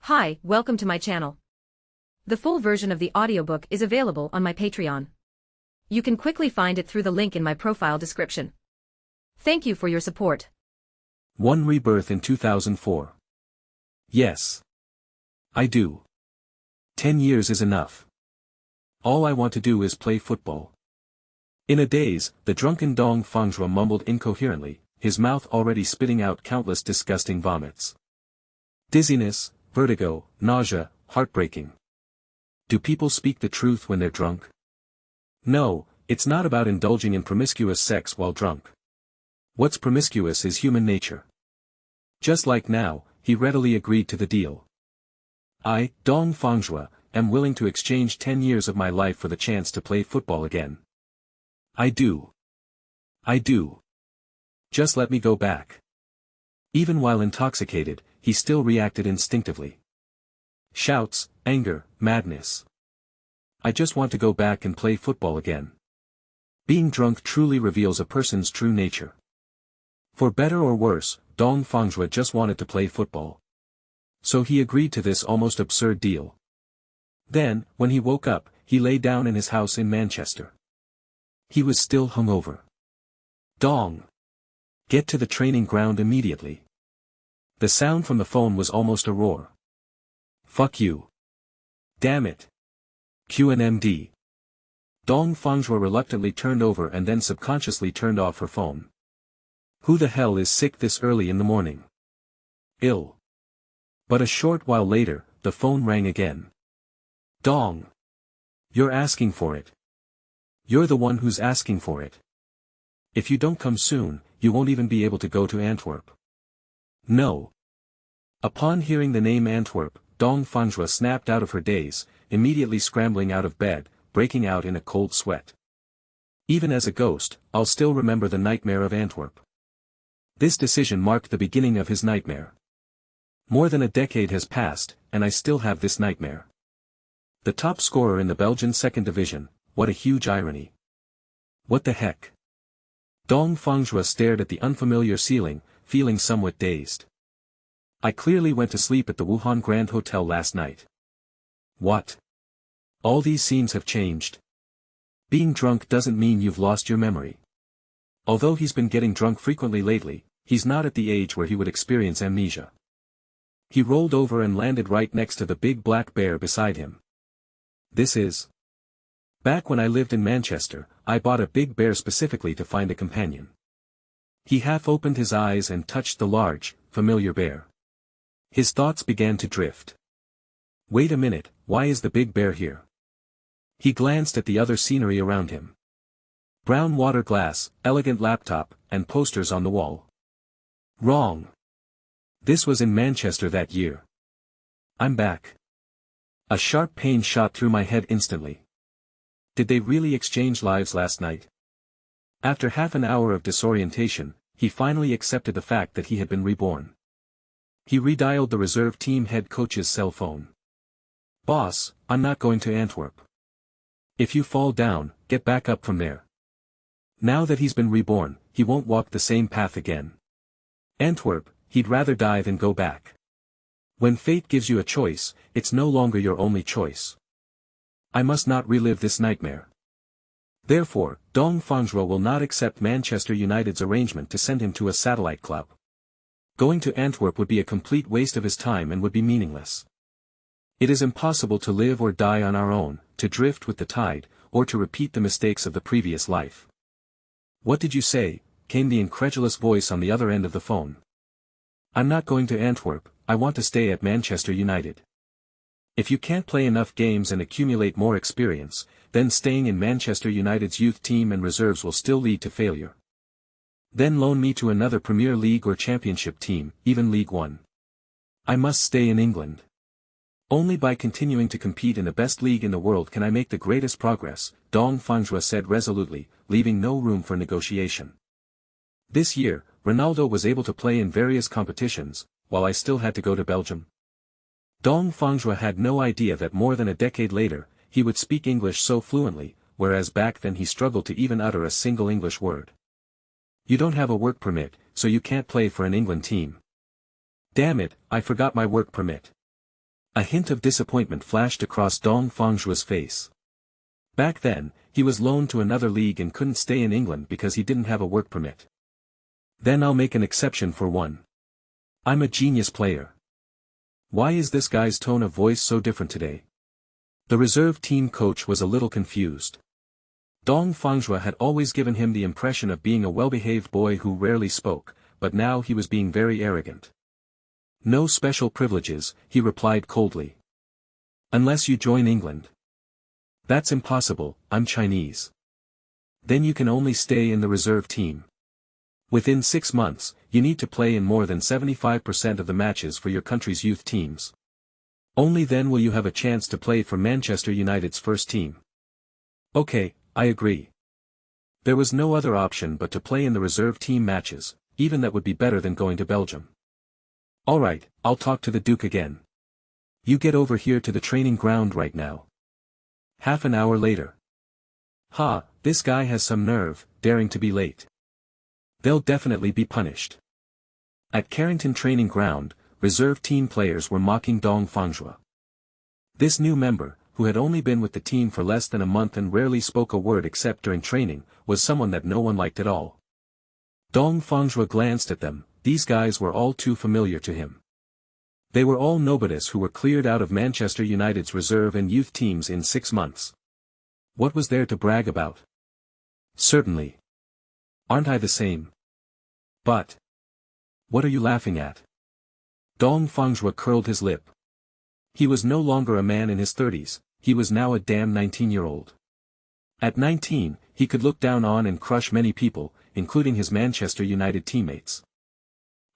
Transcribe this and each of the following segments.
Hi, welcome to my channel. The full version of the audiobook is available on my Patreon. You can quickly find it through the link in my profile description. Thank you for your support. 1 Rebirth in 2004. Yes. I do. 10 years is enough. All I want to do is play football. In a daze, the drunken Fangzhuo mumbled incoherently, his mouth already spitting out countless disgusting vomits. Dizziness, vertigo, nausea, heartbreaking. Do people speak the truth when they're drunk? No, it's not about indulging in promiscuous sex while drunk. What's promiscuous is human nature. Just like now, he readily agreed to the deal. I, Fangzhuo, am willing to exchange 10 years of my life for the chance to play football again. I do. Just let me go back. Even while intoxicated, he still reacted instinctively. Shouts, anger, madness. I just want to go back and play football again. Being drunk truly reveals a person's true nature. For better or worse, Fangzhuo just wanted to play football. So he agreed to this almost absurd deal. Then, when he woke up, he lay down in his house in Manchester. He was still hungover. Get to the training ground immediately. The sound from the phone was almost a roar. Fuck you. Damn it. QNMD. Fangzhuo reluctantly turned over and then subconsciously turned off her phone. Who the hell is sick this early in the morning? Ill. But a short while later, the phone rang again. Dong. You're asking for it. You're the one who's asking for it. If you don't come soon, you won't even be able to go to Antwerp. No. Upon hearing the name Antwerp, Fangzhuo snapped out of her daze, immediately scrambling out of bed, breaking out in a cold sweat. Even as a ghost, I'll still remember the nightmare of Antwerp. This decision marked the beginning of his nightmare. More than a decade has passed, and I still have this nightmare. The top scorer in the Belgian second division, what a huge irony. What the heck? Fangzhuo stared at the unfamiliar ceiling, feeling somewhat dazed. I clearly went to sleep at the Wuhan Grand Hotel last night. What? All these scenes have changed. Being drunk doesn't mean you've lost your memory. Although he's been getting drunk frequently lately, he's not at the age where he would experience amnesia. He rolled over and landed right next to the big black bear beside him. This is... Back when I lived in Manchester, I bought a big bear specifically to find a companion. He half opened his eyes and touched the large, familiar bear. His thoughts began to drift. Wait a minute, why is the big bear here? He glanced at the other scenery around him. Brown water glass, elegant laptop, and posters on the wall. Wrong. This was in Manchester that year. I'm back. A sharp pain shot through my head instantly. Did they really exchange lives last night? After half an hour of disorientation, he finally accepted the fact that he had been reborn. He redialed the reserve team head coach's cell phone. Boss, I'm not going to Antwerp. If you fall down, get back up from there. Now that he's been reborn, he won't walk the same path again. Antwerp, he'd rather die than go back. When fate gives you a choice, it's no longer your only choice. I must not relive this nightmare. Therefore, Fangzhuo will not accept Manchester United's arrangement to send him to a satellite club. Going to Antwerp would be a complete waste of his time and would be meaningless. It is impossible to live or die on our own, to drift with the tide, or to repeat the mistakes of the previous life. What did you say? Came the incredulous voice on the other end of the phone. I'm not going to Antwerp, I want to stay at Manchester United. If you can't play enough games and accumulate more experience, then staying in Manchester United's youth team and reserves will still lead to failure. Then loan me to another Premier League or Championship team, even League One. I must stay in England. Only by continuing to compete in the best league in the world can I make the greatest progress, Fangzhuo said resolutely, leaving no room for negotiation. This year, Ronaldo was able to play in various competitions, while I still had to go to Belgium. Fangzhuo had no idea that more than a decade later, he would speak English so fluently, whereas back then he struggled to even utter a single English word. You don't have a work permit, so you can't play for an England team. Damn it, I forgot my work permit. A hint of disappointment flashed across Dong Fangzhuo's face. Back then, he was loaned to another league and couldn't stay in England because he didn't have a work permit. Then I'll make an exception for one. I'm a genius player. Why is this guy's tone of voice so different today? The reserve team coach was a little confused. Dong Fangzhuo had always given him the impression of being a well-behaved boy who rarely spoke, but now he was being very arrogant. No special privileges, he replied coldly. Unless you join England. That's impossible, I'm Chinese. Then you can only stay in the reserve team. Within 6 months, you need to play in more than 75% of the matches for your country's youth teams. Only then will you have a chance to play for Manchester United's first team. Okay, I agree. There was no other option but to play in the reserve team matches, even that would be better than going to Belgium. Alright, I'll talk to the Duke again. You get over here to the training ground right now. Half an hour later. Ha, this guy has some nerve, daring to be late. They'll definitely be punished. At Carrington Training Ground, reserve team players were mocking Dong Fangzhuo. This new member, who had only been with the team for less than a month and rarely spoke a word except during training, was someone that no one liked at all. Dong Fangzhuo glanced at them, these guys were all too familiar to him. They were all nobodies who were cleared out of Manchester United's reserve and youth teams in 6 months. What was there to brag about? Certainly. Aren't I the same? But. What are you laughing at? Dong Fangzhuo curled his lip. He was no longer a man in his 30s, he was now a damn 19-year-old. At 19, he could look down on and crush many people, including his Manchester United teammates.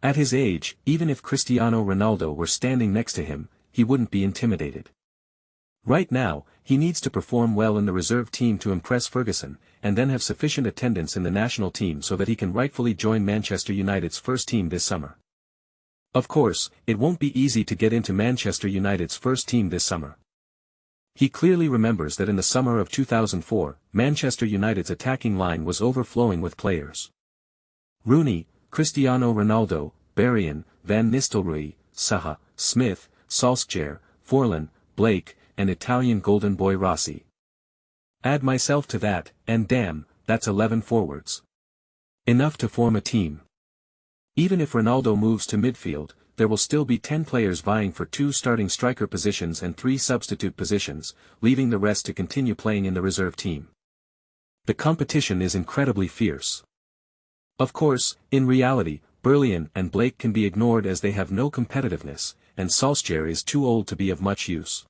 At his age, even if Cristiano Ronaldo were standing next to him, he wouldn't be intimidated. Right now, he needs to perform well in the reserve team to impress Ferguson, and then have sufficient attendance in the national team so that he can rightfully join Manchester United's first team this summer. Of course, it won't be easy to get into Manchester United's first team this summer. He clearly remembers that in the summer of 2004, Manchester United's attacking line was overflowing with players. Rooney, Cristiano Ronaldo, Berrien, Van Nistelrooy, Zaha, Smith, Solskjaer, Forlan, Blake, and Italian golden boy Rossi. Add myself to that, and damn, that's 11 forwards. Enough to form a team. Even if Ronaldo moves to midfield, there will still be 10 players vying for 2 starting striker positions and 3 substitute positions, leaving the rest to continue playing in the reserve team. The competition is incredibly fierce. Of course, in reality, Berrien and Blake can be ignored as they have no competitiveness, and Solskjaer is too old to be of much use.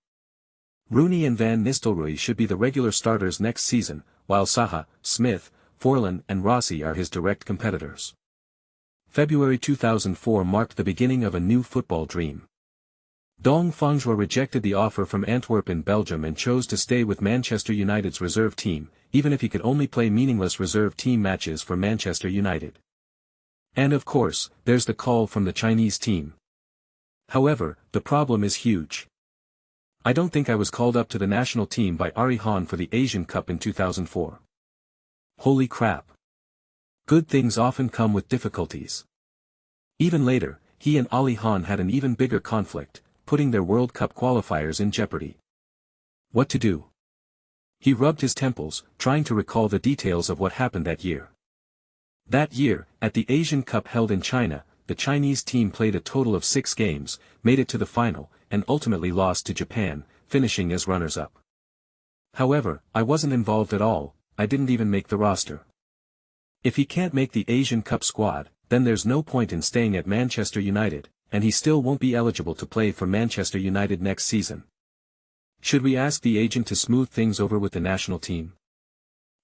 Rooney and Van Nistelrooy should be the regular starters next season, while Zaha, Smith, Forlan and Rossi are his direct competitors. February 2004 marked the beginning of a new football dream. Dong Fangzhuo rejected the offer from Antwerp in Belgium and chose to stay with Manchester United's reserve team, even if he could only play meaningless reserve team matches for Manchester United. And of course, there's the call from the Chinese team. However, the problem is huge. I don't think I was called up to the national team by Ari Han for the Asian Cup in 2004. Holy crap. Good things often come with difficulties. Even later, he and Ali Han had an even bigger conflict, putting their World Cup qualifiers in jeopardy. What to do? He rubbed his temples, trying to recall the details of what happened that year. That year, at the Asian Cup held in China, the Chinese team played a total of 6 games, made it to the final, and ultimately lost to Japan, finishing as runners-up. However, I wasn't involved at all, I didn't even make the roster. If he can't make the Asian Cup squad, then there's no point in staying at Manchester United, and he still won't be eligible to play for Manchester United next season. Should we ask the agent to smooth things over with the national team?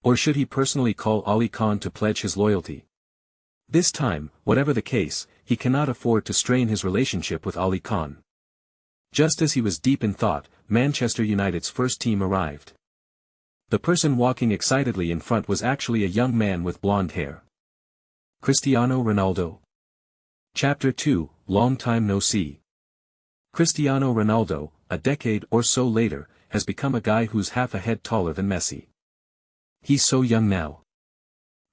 Or should he personally call Ali Khan to pledge his loyalty? This time, whatever the case, he cannot afford to strain his relationship with Ali Khan. Just as he was deep in thought, Manchester United's first team arrived. The person walking excitedly in front was actually a young man with blonde hair. Cristiano Ronaldo. Chapter 2, Long Time No See. Cristiano Ronaldo, a decade or so later, has become a guy who's half a head taller than Messi. He's so young now.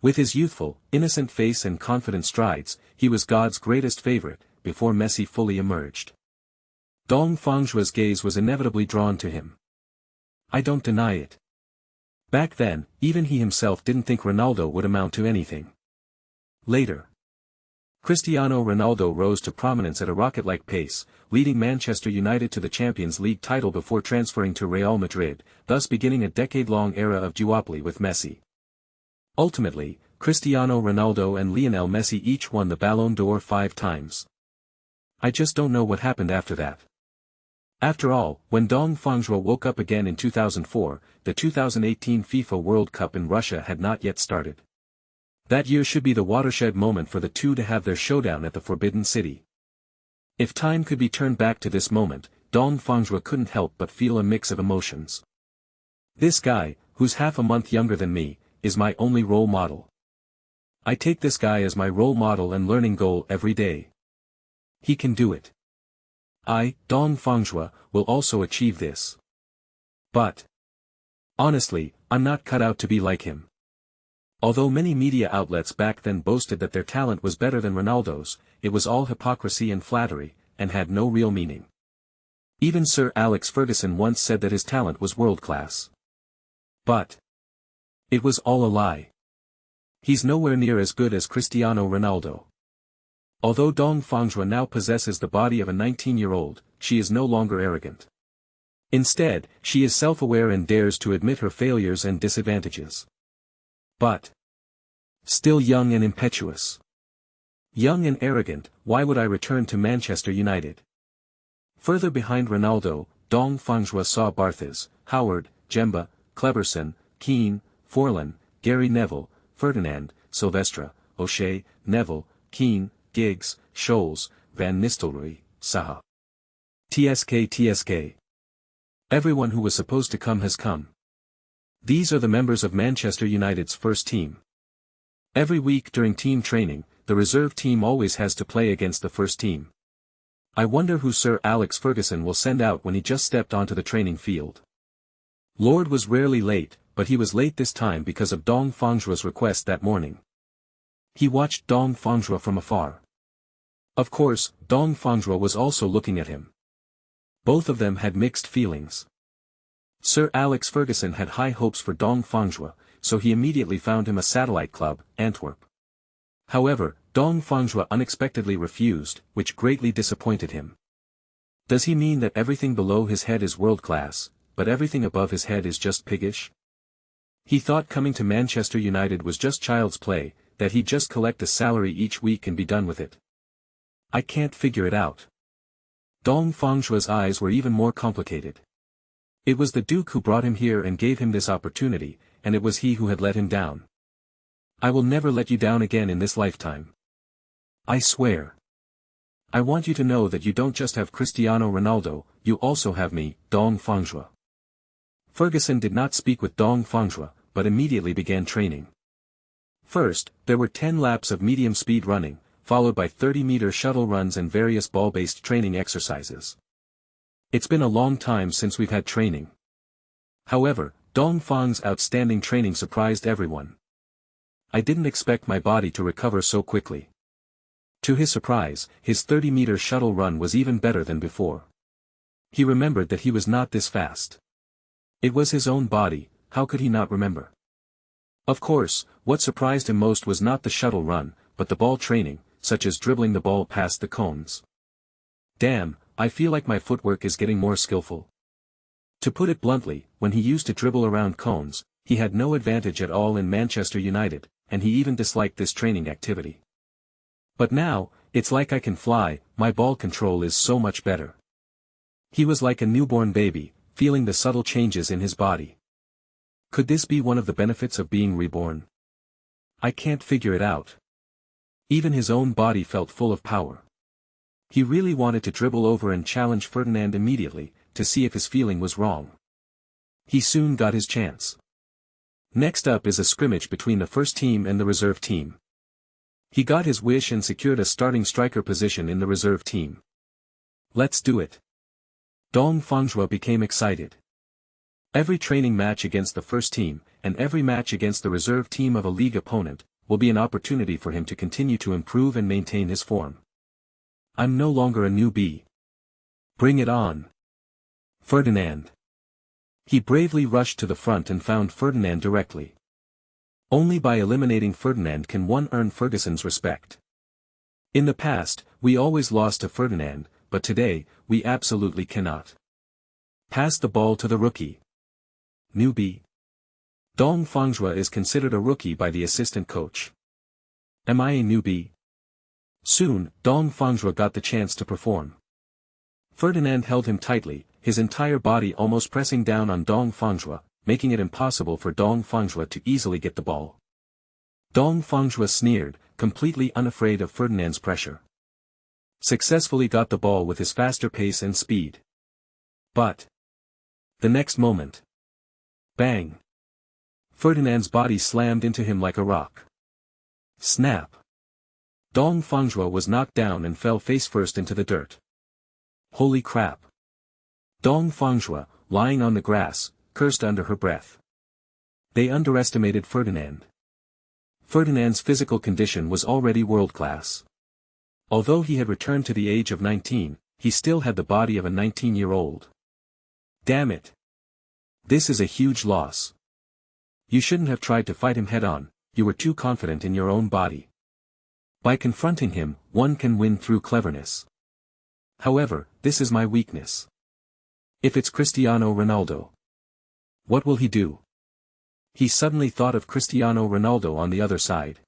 With his youthful, innocent face and confident strides, he was God's greatest favorite, before Messi fully emerged. Dong Fangzhuo's gaze was inevitably drawn to him. I don't deny it. Back then, even he himself didn't think Ronaldo would amount to anything. Later, Cristiano Ronaldo rose to prominence at a rocket-like pace, leading Manchester United to the Champions League title before transferring to Real Madrid, thus beginning a decade-long era of duopoly with Messi. Ultimately, Cristiano Ronaldo and Lionel Messi each won the Ballon d'Or 5 times. I just don't know what happened after that. After all, when Dong Fangzhuo woke up again in 2004, the 2018 FIFA World Cup in Russia had not yet started. That year should be the watershed moment for the two to have their showdown at the Forbidden City. If time could be turned back to this moment, Dong Fangzhuo couldn't help but feel a mix of emotions. This guy, who's half a month younger than me, is my only role model. I take this guy as my role model and learning goal every day. He can do it. I, Dong Fangzhuo, will also achieve this. But honestly, I'm not cut out to be like him. Although many media outlets back then boasted that their talent was better than Ronaldo's, it was all hypocrisy and flattery, and had no real meaning. Even Sir Alex Ferguson once said that his talent was world-class. But it was all a lie. He's nowhere near as good as Cristiano Ronaldo. Although Dong Fangzhuo now possesses the body of a 19-year-old, she is no longer arrogant. Instead, she is self-aware and dares to admit her failures and disadvantages. But still young and impetuous. Young and arrogant, why would I return to Manchester United? Further behind Ronaldo, Dong Fangzhuo saw Barthez, Howard, Jemba, Kleberson, Keane, Forlan, Gary Neville, Ferdinand, Silvestre, O'Shea, Neville, Keane, Giggs, Scholes, Van Nistelrooy, Saha. TSK. Everyone who was supposed to come has come. These are the members of Manchester United's first team. Every week during team training, the reserve team always has to play against the first team. I wonder who Sir Alex Ferguson will send out when he just stepped onto the training field. Lord was rarely late, but he was late this time because of Dong Fangzhuo's request that morning. He watched Dong Fangzhuo from afar. Of course, Dong Fangzhuo was also looking at him. Both of them had mixed feelings. Sir Alex Ferguson had high hopes for Dong Fangzhuo, so he immediately found him a satellite club, Antwerp. However, Dong Fangzhuo unexpectedly refused, which greatly disappointed him. Does he mean that everything below his head is world-class, but everything above his head is just piggish? He thought coming to Manchester United was just child's play, that he'd just collect a salary each week and be done with it. I can't figure it out. Dong Fangzhuo's eyes were even more complicated. It was the Duke who brought him here and gave him this opportunity, and it was he who had let him down. I will never let you down again in this lifetime. I swear. I want you to know that you don't just have Cristiano Ronaldo, you also have me, Dong Fangzhuo. Ferguson did not speak with Dong Fangzhuo, but immediately began training. First, there were 10 laps of medium-speed running, followed by 30-meter shuttle runs and various ball-based training exercises. It's been a long time since we've had training. However, Dong Fang's outstanding training surprised everyone. I didn't expect my body to recover so quickly. To his surprise, his 30-meter shuttle run was even better than before. He remembered that he was not this fast. It was his own body, how could he not remember? Of course, what surprised him most was not the shuttle run, but the ball training, such as dribbling the ball past the cones. Damn, I feel like my footwork is getting more skillful. To put it bluntly, when he used to dribble around cones, he had no advantage at all in Manchester United, and he even disliked this training activity. But now, it's like I can fly, my ball control is so much better. He was like a newborn baby, feeling the subtle changes in his body. Could this be one of the benefits of being reborn? I can't figure it out. Even his own body felt full of power. He really wanted to dribble over and challenge Ferdinand immediately, to see if his feeling was wrong. He soon got his chance. Next up is a scrimmage between the first team and the reserve team. He got his wish and secured a starting striker position in the reserve team. Let's do it. Dong Fangzhuo became excited. Every training match against the first team, and every match against the reserve team of a league opponent, will be an opportunity for him to continue to improve and maintain his form. I'm no longer a newbie. Bring it on. Ferdinand. He bravely rushed to the front and found Ferdinand directly. Only by eliminating Ferdinand can one earn Ferguson's respect. In the past, we always lost to Ferdinand, but today, we absolutely cannot. Pass the ball to the rookie. Newbie. Dong Fangzhuo is considered a rookie by the assistant coach. Am I a newbie? Soon, Dong Fangzhuo got the chance to perform. Ferdinand held him tightly, his entire body almost pressing down on Dong Fangzhuo, making it impossible for Dong Fangzhuo to easily get the ball. Dong Fangzhuo sneered, completely unafraid of Ferdinand's pressure. Successfully got the ball with his faster pace and speed. But the next moment. Bang! Ferdinand's body slammed into him like a rock. Snap! Dong Fangzhuo was knocked down and fell face-first into the dirt. Holy crap! Dong Fangzhuo, lying on the grass, cursed under her breath. They underestimated Ferdinand. Ferdinand's physical condition was already world-class. Although he had returned to the age of 19, he still had the body of a 19-year-old. Damn it! This is a huge loss. You shouldn't have tried to fight him head-on, you were too confident in your own body. By confronting him, one can win through cleverness. However, this is my weakness. If it's Cristiano Ronaldo, what will he do? He suddenly thought of Cristiano Ronaldo on the other side.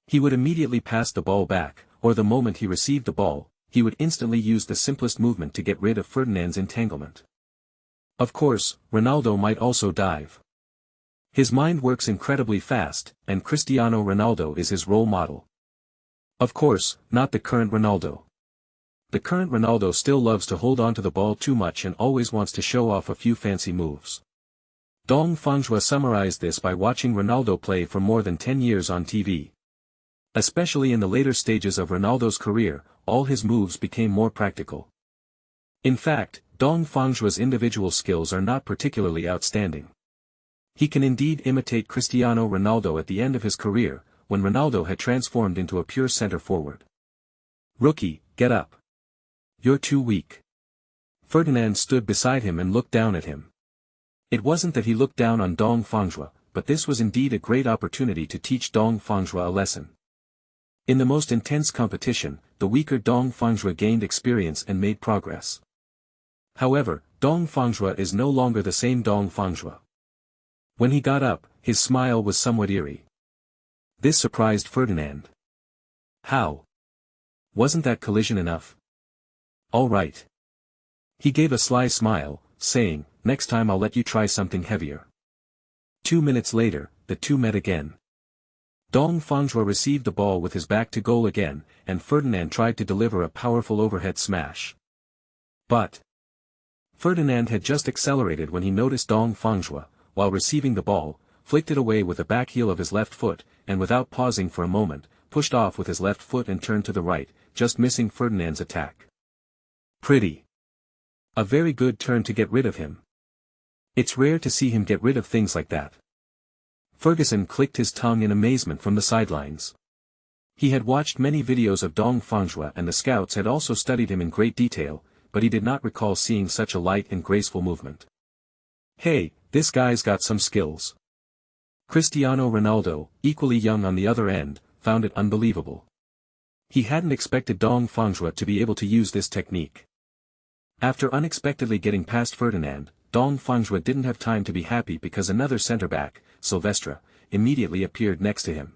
He would immediately pass the ball back, or the moment he received the ball, he would instantly use the simplest movement to get rid of Ferdinand's entanglement. Of course, Ronaldo might also dive. His mind works incredibly fast, and Cristiano Ronaldo is his role model. Of course, not the current Ronaldo. The current Ronaldo still loves to hold on to the ball too much and always wants to show off a few fancy moves. Dong Fangzhuo summarized this by watching Ronaldo play for more than 10 years on TV. Especially in the later stages of Ronaldo's career, all his moves became more practical. In fact, Dong Fangzhuo's individual skills are not particularly outstanding. He can indeed imitate Cristiano Ronaldo at the end of his career, when Ronaldo had transformed into a pure center forward. Rookie, get up. You're too weak. Ferdinand stood beside him and looked down at him. It wasn't that he looked down on Dong Fangzhuo, but this was indeed a great opportunity to teach Dong Fangzhuo a lesson. In the most intense competition, the weaker Dong Fangzhuo gained experience and made progress. However, Dong Fangzhuo is no longer the same Dong Fangzhuo. When he got up, his smile was somewhat eerie. This surprised Ferdinand. How? Wasn't that collision enough? All right. He gave a sly smile, saying, next time I'll let you try something heavier. 2 minutes later, the two met again. Dong Fangzhuo received the ball with his back to goal again, and Ferdinand tried to deliver a powerful overhead smash. But Ferdinand had just accelerated when he noticed Dong Fangzhuo, while receiving the ball, flicked it away with the back heel of his left foot, and without pausing for a moment, pushed off with his left foot and turned to the right, just missing Ferdinand's attack. Pretty. A very good turn to get rid of him. It's rare to see him get rid of things like that. Ferguson clicked his tongue in amazement from the sidelines. He had watched many videos of Dong Fangzhuo and the scouts had also studied him in great detail, but he did not recall seeing such a light and graceful movement. Hey, this guy's got some skills. Cristiano Ronaldo, equally young on the other end, found it unbelievable. He hadn't expected Dong Fangzhuo to be able to use this technique. After unexpectedly getting past Ferdinand, Dong Fangzhuo didn't have time to be happy because another centre-back, Silvestre, immediately appeared next to him.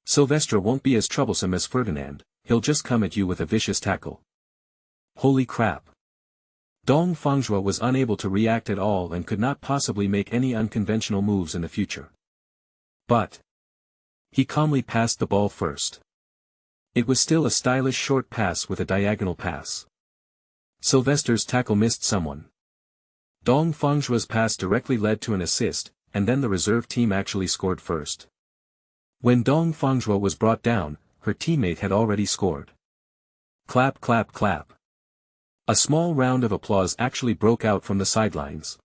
Silvestre won't be as troublesome as Ferdinand, he'll just come at you with a vicious tackle. Holy crap. Dong Fangzhuo was unable to react at all and could not possibly make any unconventional moves in the future. But he calmly passed the ball first. It was still a stylish short pass with a diagonal pass. Silvestre's tackle missed someone. Dong Fangzhuo's pass directly led to an assist, and then the reserve team actually scored first. When Dong Fangzhuo was brought down, her teammate had already scored. Clap clap clap. A small round of applause actually broke out from the sidelines.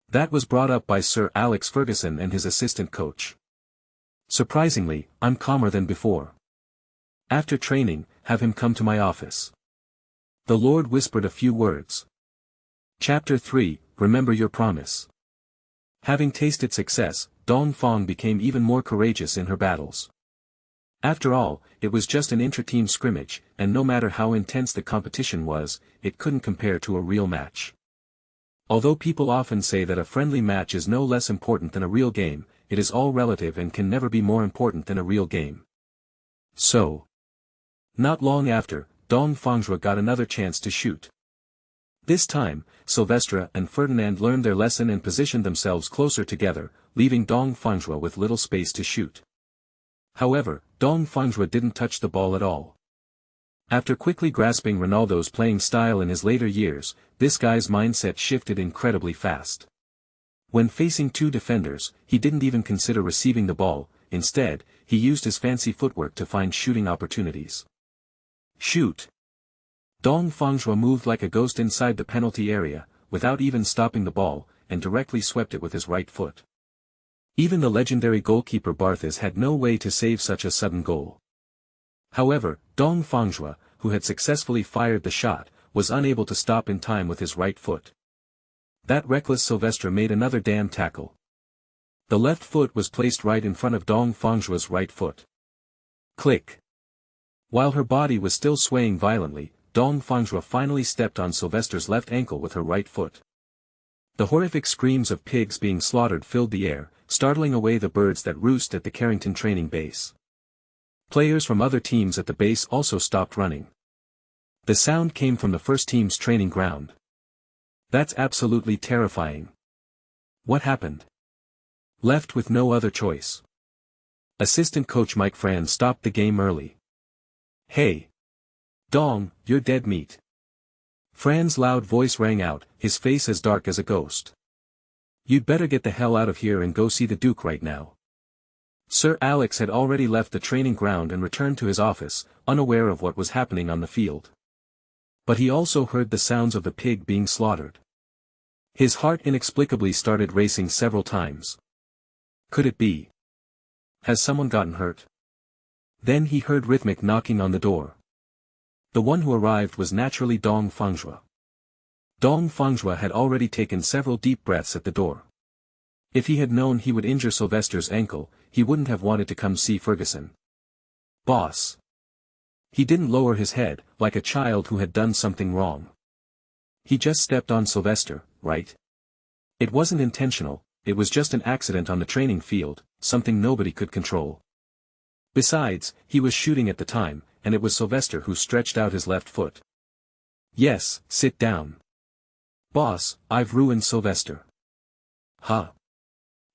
That was brought up by Sir Alex Ferguson and his assistant coach. Surprisingly, I'm calmer than before. After training, have him come to my office. The Lord whispered a few words. Chapter 3, Remember Your Promise. Having tasted success, Dong Fang became even more courageous in her battles. After all, it was just an intra-team scrimmage, and no matter how intense the competition was, it couldn't compare to a real match. Although people often say that a friendly match is no less important than a real game, it is all relative and can never be more important than a real game. So, not long after, Dong Fangzhuo got another chance to shoot. This time, Sylvestre and Ferdinand learned their lesson and positioned themselves closer together, leaving Dong Fangzhuo with little space to shoot. However, Dong Fangzhuo didn't touch the ball at all. After quickly grasping Ronaldo's playing style in his later years, this guy's mindset shifted incredibly fast. When facing two defenders, he didn't even consider receiving the ball. Instead, he used his fancy footwork to find shooting opportunities. Shoot! Dong Fangzhuo moved like a ghost inside the penalty area, without even stopping the ball, and directly swept it with his right foot. Even the legendary goalkeeper Barthez had no way to save such a sudden goal. However, Dong Fangzhuo, who had successfully fired the shot, was unable to stop in time with his right foot. That reckless Sylvestre made another damn tackle. The left foot was placed right in front of Dong Fangzhuo's right foot. Click! While her body was still swaying violently, Dong Fangzhuo finally stepped on Sylvestre's left ankle with her right foot. The horrific screams of pigs being slaughtered filled the air, startling away the birds that roost at the Carrington training base. Players from other teams at the base also stopped running. The sound came from the first team's training ground. That's absolutely terrifying. What happened? Left with no other choice. Assistant coach Mike Franz stopped the game early. Hey! Dong, you're dead meat. Fran's loud voice rang out, his face as dark as a ghost. You'd better get the hell out of here and go see the Duke right now. Sir Alex had already left the training ground and returned to his office, unaware of what was happening on the field. But he also heard the sounds of the pig being slaughtered. His heart inexplicably started racing several times. Could it be? Has someone gotten hurt? Then he heard rhythmic knocking on the door. The one who arrived was naturally Dong Fangzhuo. Dong Fangzhuo had already taken several deep breaths at the door. If he had known he would injure Sylvestre's ankle, he wouldn't have wanted to come see Ferguson. Boss. He didn't lower his head, like a child who had done something wrong. He just stepped on Sylvestre, right? It wasn't intentional, it was just an accident on the training field, something nobody could control. Besides, he was shooting at the time, and it was Sylvestre who stretched out his left foot. Yes, sit down. Boss, I've ruined Sylvestre. Huh?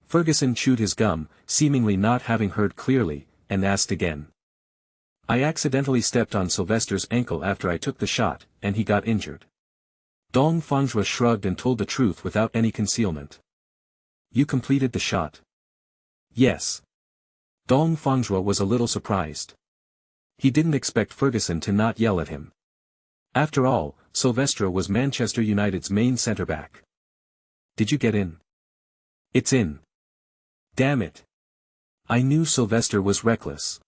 Ferguson chewed his gum, seemingly not having heard clearly, and asked again. I accidentally stepped on Sylvestre's ankle after I took the shot, and he got injured. Dong Fangzhuo shrugged and told the truth without any concealment. You completed the shot? Yes. Dong Fangzhuo was a little surprised. He didn't expect Ferguson to not yell at him. After all, Sylvestre was Manchester United's main centre-back. Did you get in? It's in. Damn it. I knew Sylvestre was reckless.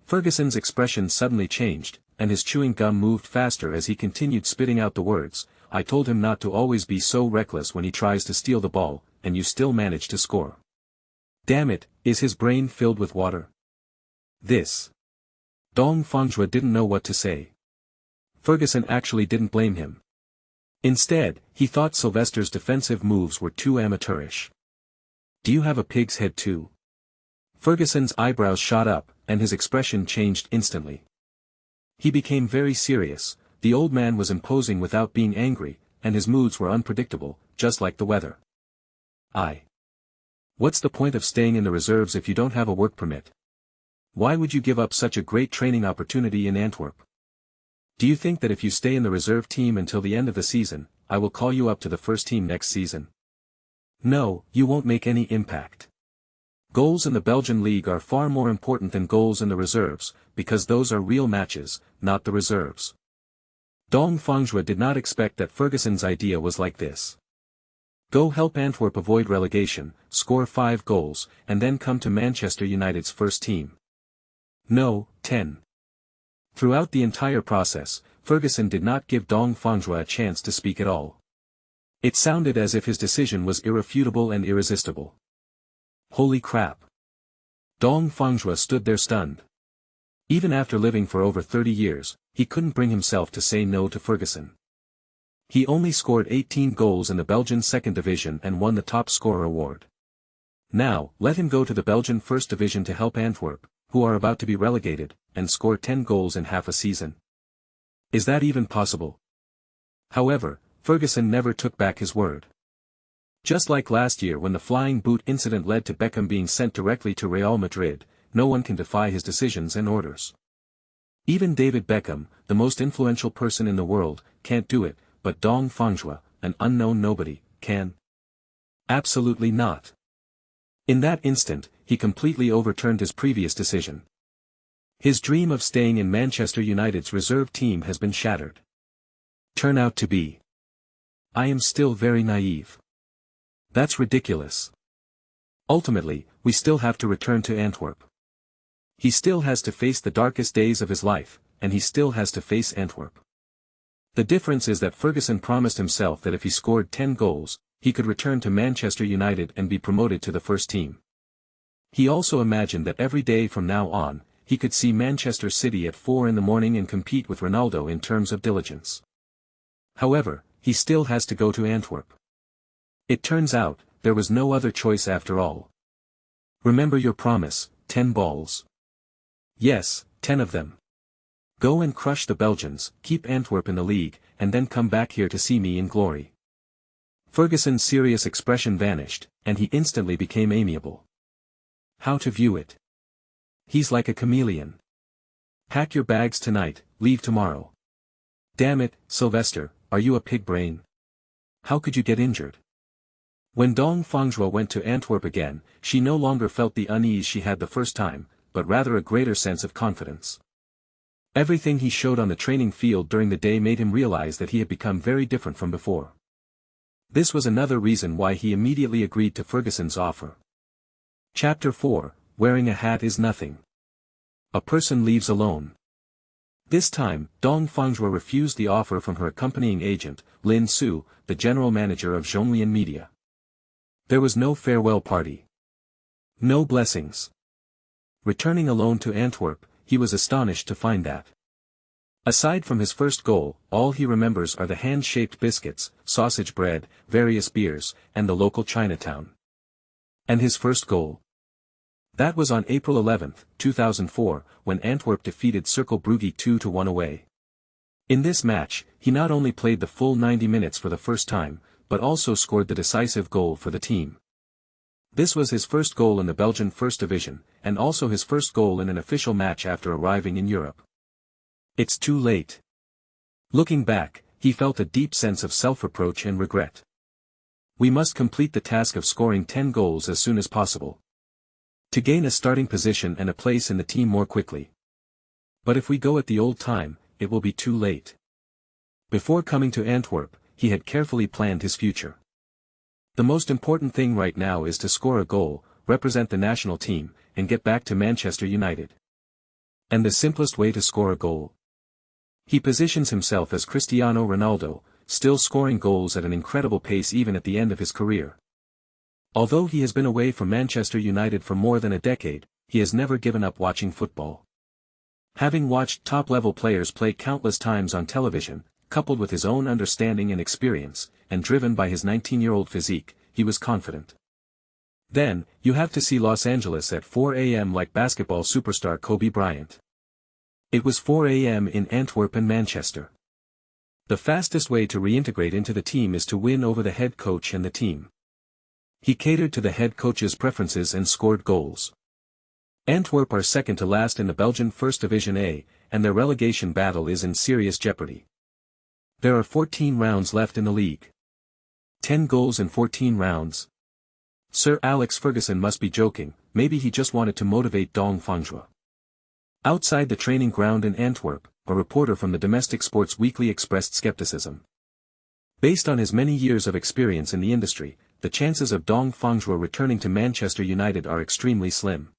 Ferguson's expression suddenly changed, and his chewing gum moved faster as he continued spitting out the words, I told him not to always be so reckless when he tries to steal the ball, and you still manage to score. Damn it, is his brain filled with water? This. Dong Fangzhuo didn't know what to say. Ferguson actually didn't blame him. Instead, he thought Sylvestre's defensive moves were too amateurish. Do you have a pig's head too? Ferguson's eyebrows shot up, and his expression changed instantly. He became very serious. The old man was imposing without being angry, and his moods were unpredictable, just like the weather. What's the point of staying in the reserves if you don't have a work permit? Why would you give up such a great training opportunity in Antwerp? Do you think that if you stay in the reserve team until the end of the season, I will call you up to the first team next season? No, you won't make any impact. Goals in the Belgian league are far more important than goals in the reserves, because those are real matches, not the reserves. Dong Fangzhuo did not expect that Ferguson's idea was like this. Go help Antwerp avoid relegation, score 5 goals, and then come to Manchester United's first team. No, 10. Throughout the entire process, Ferguson did not give Dong Fangzhuo a chance to speak at all. It sounded as if his decision was irrefutable and irresistible. Holy crap! Dong Fangzhuo stood there stunned. Even after living for over 30 years, he couldn't bring himself to say no to Ferguson. He only scored 18 goals in the Belgian second division and won the top scorer award. Now, let him go to the Belgian first division to help Antwerp, who are about to be relegated, and score 10 goals in half a season. Is that even possible? However, Ferguson never took back his word. Just like last year when the flying boot incident led to Beckham being sent directly to Real Madrid, no one can defy his decisions and orders. Even David Beckham, the most influential person in the world, can't do it, but Dong Fangzhuo, an unknown nobody, can. Absolutely not. In that instant, he completely overturned his previous decision. His dream of staying in Manchester United's reserve team has been shattered. Turn out to be. I am still very naive. That's ridiculous. Ultimately, we still have to return to Antwerp. He still has to face the darkest days of his life, and he still has to face Antwerp. The difference is that Ferguson promised himself that if he scored 10 goals, he could return to Manchester United and be promoted to the first team. He also imagined that every day from now on, he could see Manchester City at 4 in the morning and compete with Ronaldo in terms of diligence. However, he still has to go to Antwerp. It turns out, there was no other choice after all. Remember your promise, 10 balls. Yes, 10 of them. Go and crush the Belgians, keep Antwerp in the league, and then come back here to see me in glory. Ferguson's serious expression vanished, and he instantly became amiable. How to view it? He's like a chameleon. Pack your bags tonight, leave tomorrow. Damn it, Sylvester, are you a pig brain? How could you get injured? When Dong Fangzhuo went to Antwerp again, she no longer felt the unease she had the first time, but rather a greater sense of confidence. Everything he showed on the training field during the day made him realize that he had become very different from before. This was another reason why he immediately agreed to Ferguson's offer. Chapter 4, Wearing a Hat is Nothing. A person leaves alone. This time, Dong Fangzhuo refused the offer from her accompanying agent, Lin Su, the general manager of Zhonglian Media. There was no farewell party. No blessings. Returning alone to Antwerp, he was astonished to find that. Aside from his first goal, all he remembers are the hand-shaped biscuits, sausage bread, various beers, and the local Chinatown. And his first goal? That was on April 11, 2004, when Antwerp defeated Cercle Brugge 2-1 away. In this match, he not only played the full 90 minutes for the first time, but also scored the decisive goal for the team. This was his first goal in the Belgian First Division, and also his first goal in an official match after arriving in Europe. It's too late. Looking back, he felt a deep sense of self-reproach and regret. We must complete the task of scoring 10 goals as soon as possible. To gain a starting position and a place in the team more quickly. But if we go at the old time, it will be too late. Before coming to Antwerp, he had carefully planned his future. The most important thing right now is to score a goal, represent the national team, and get back to Manchester United. And the simplest way to score a goal? He positions himself as Cristiano Ronaldo, still scoring goals at an incredible pace even at the end of his career. Although he has been away from Manchester United for more than a decade, he has never given up watching football. Having watched top-level players play countless times on television, coupled with his own understanding and experience, and driven by his 19-year-old physique, he was confident. Then, you have to see Los Angeles at 4 a.m. like basketball superstar Kobe Bryant. It was 4 a.m. in Antwerp and Manchester. The fastest way to reintegrate into the team is to win over the head coach and the team. He catered to the head coach's preferences and scored goals. Antwerp are second to last in the Belgian First Division A, and their relegation battle is in serious jeopardy. There are 14 rounds left in the league. 10 goals in 14 rounds. Sir Alex Ferguson must be joking, maybe he just wanted to motivate Dong Fangzhuo. Outside the training ground in Antwerp, a reporter from the Domestic Sports Weekly expressed skepticism. Based on his many years of experience in the industry, the chances of Dong Fangzhuo returning to Manchester United are extremely slim.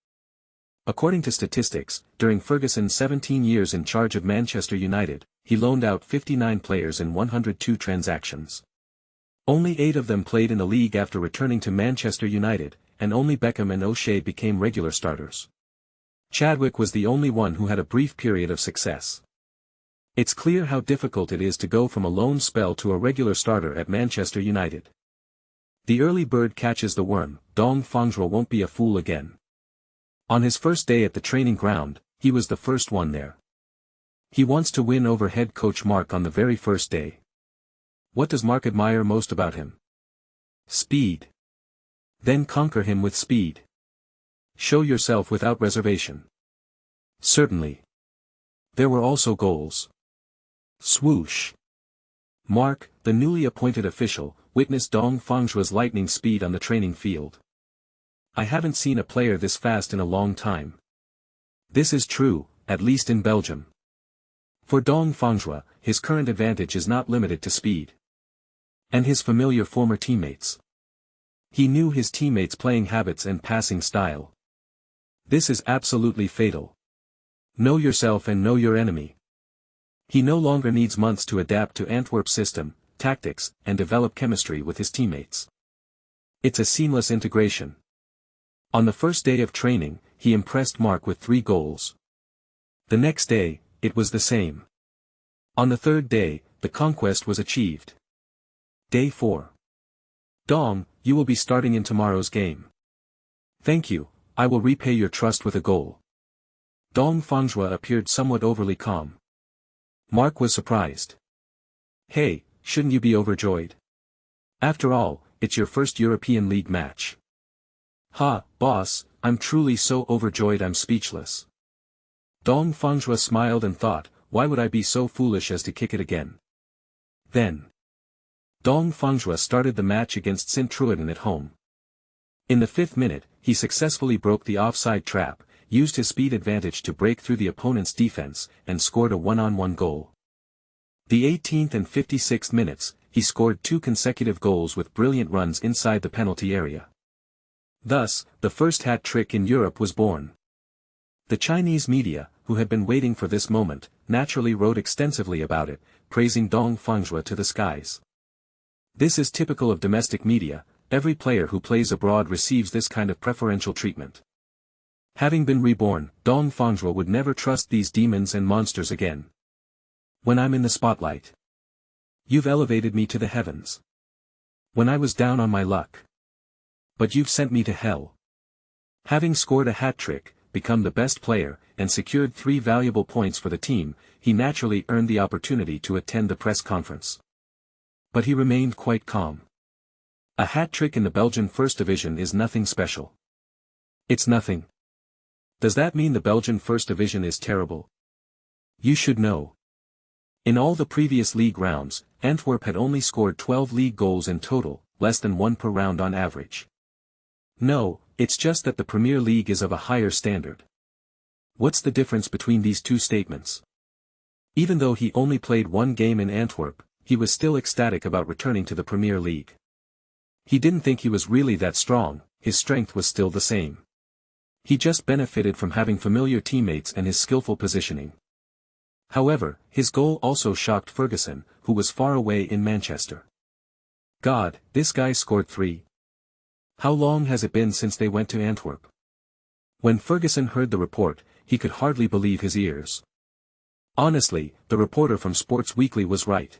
According to statistics, during Ferguson's 17 years in charge of Manchester United, he loaned out 59 players in 102 transactions. Only 8 of them played in the league after returning to Manchester United, and only Beckham and O'Shea became regular starters. Chadwick was the only one who had a brief period of success. It's clear how difficult it is to go from a loan spell to a regular starter at Manchester United. The early bird catches the worm. Dong Fangzhuo won't be a fool again. On his first day at the training ground, he was the first one there. He wants to win over head coach Mark on the very first day. What does Mark admire most about him? Speed. Then conquer him with speed. Show yourself without reservation. Certainly. There were also goals. Swoosh. Mark, the newly appointed official, witnessed Dong Fangzhuo's lightning speed on the training field. I haven't seen a player this fast in a long time. This is true, at least in Belgium. For Dong Fangzhuo, his current advantage is not limited to speed. And his familiar former teammates. He knew his teammates' playing habits and passing style. This is absolutely fatal. Know yourself and know your enemy. He no longer needs months to adapt to Antwerp's system, tactics, and develop chemistry with his teammates. It's a seamless integration. On the first day of training, he impressed Mark with 3 goals. The next day, it was the same. On the third day, the conquest was achieved. Day 4. Dong, you will be starting in tomorrow's game. Thank you, I will repay your trust with a goal. Dong Fangzhuo appeared somewhat overly calm. Mark was surprised. Hey, shouldn't you be overjoyed? After all, it's your first European League match. Ha, boss, I'm truly so overjoyed I'm speechless. Dong Fangzhuo smiled and thought, why would I be so foolish as to kick it again? Then. Dong Fangzhuo started the match against Sint-Truiden at home. In the 5th minute, he successfully broke the offside trap, used his speed advantage to break through the opponent's defense, and scored a one-on-one goal. The 18th and 56th minutes, he scored 2 consecutive goals with brilliant runs inside the penalty area. Thus, the first hat-trick in Europe was born. The Chinese media, who had been waiting for this moment, naturally wrote extensively about it, praising Dong Fangzhuo to the skies. This is typical of domestic media. Every player who plays abroad receives this kind of preferential treatment. Having been reborn, Dong Fangzhuo would never trust these demons and monsters again. When I'm in the spotlight. You've elevated me to the heavens. When I was down on my luck. But you've sent me to hell. Having scored a hat-trick, become the best player, and secured 3 valuable points for the team, he naturally earned the opportunity to attend the press conference. But he remained quite calm. A hat-trick in the Belgian First Division is nothing special. It's nothing. Does that mean the Belgian First Division is terrible? You should know. In all the previous league rounds, Antwerp had only scored 12 league goals in total, less than 1 per round on average. No, it's just that the Premier League is of a higher standard. What's the difference between these 2 statements? Even though he only played 1 game in Antwerp, he was still ecstatic about returning to the Premier League. He didn't think he was really that strong, his strength was still the same. He just benefited from having familiar teammates and his skillful positioning. However, his goal also shocked Ferguson, who was far away in Manchester. God, this guy scored 3. How long has it been since they went to Antwerp? When Ferguson heard the report, he could hardly believe his ears. Honestly, the reporter from Sports Weekly was right.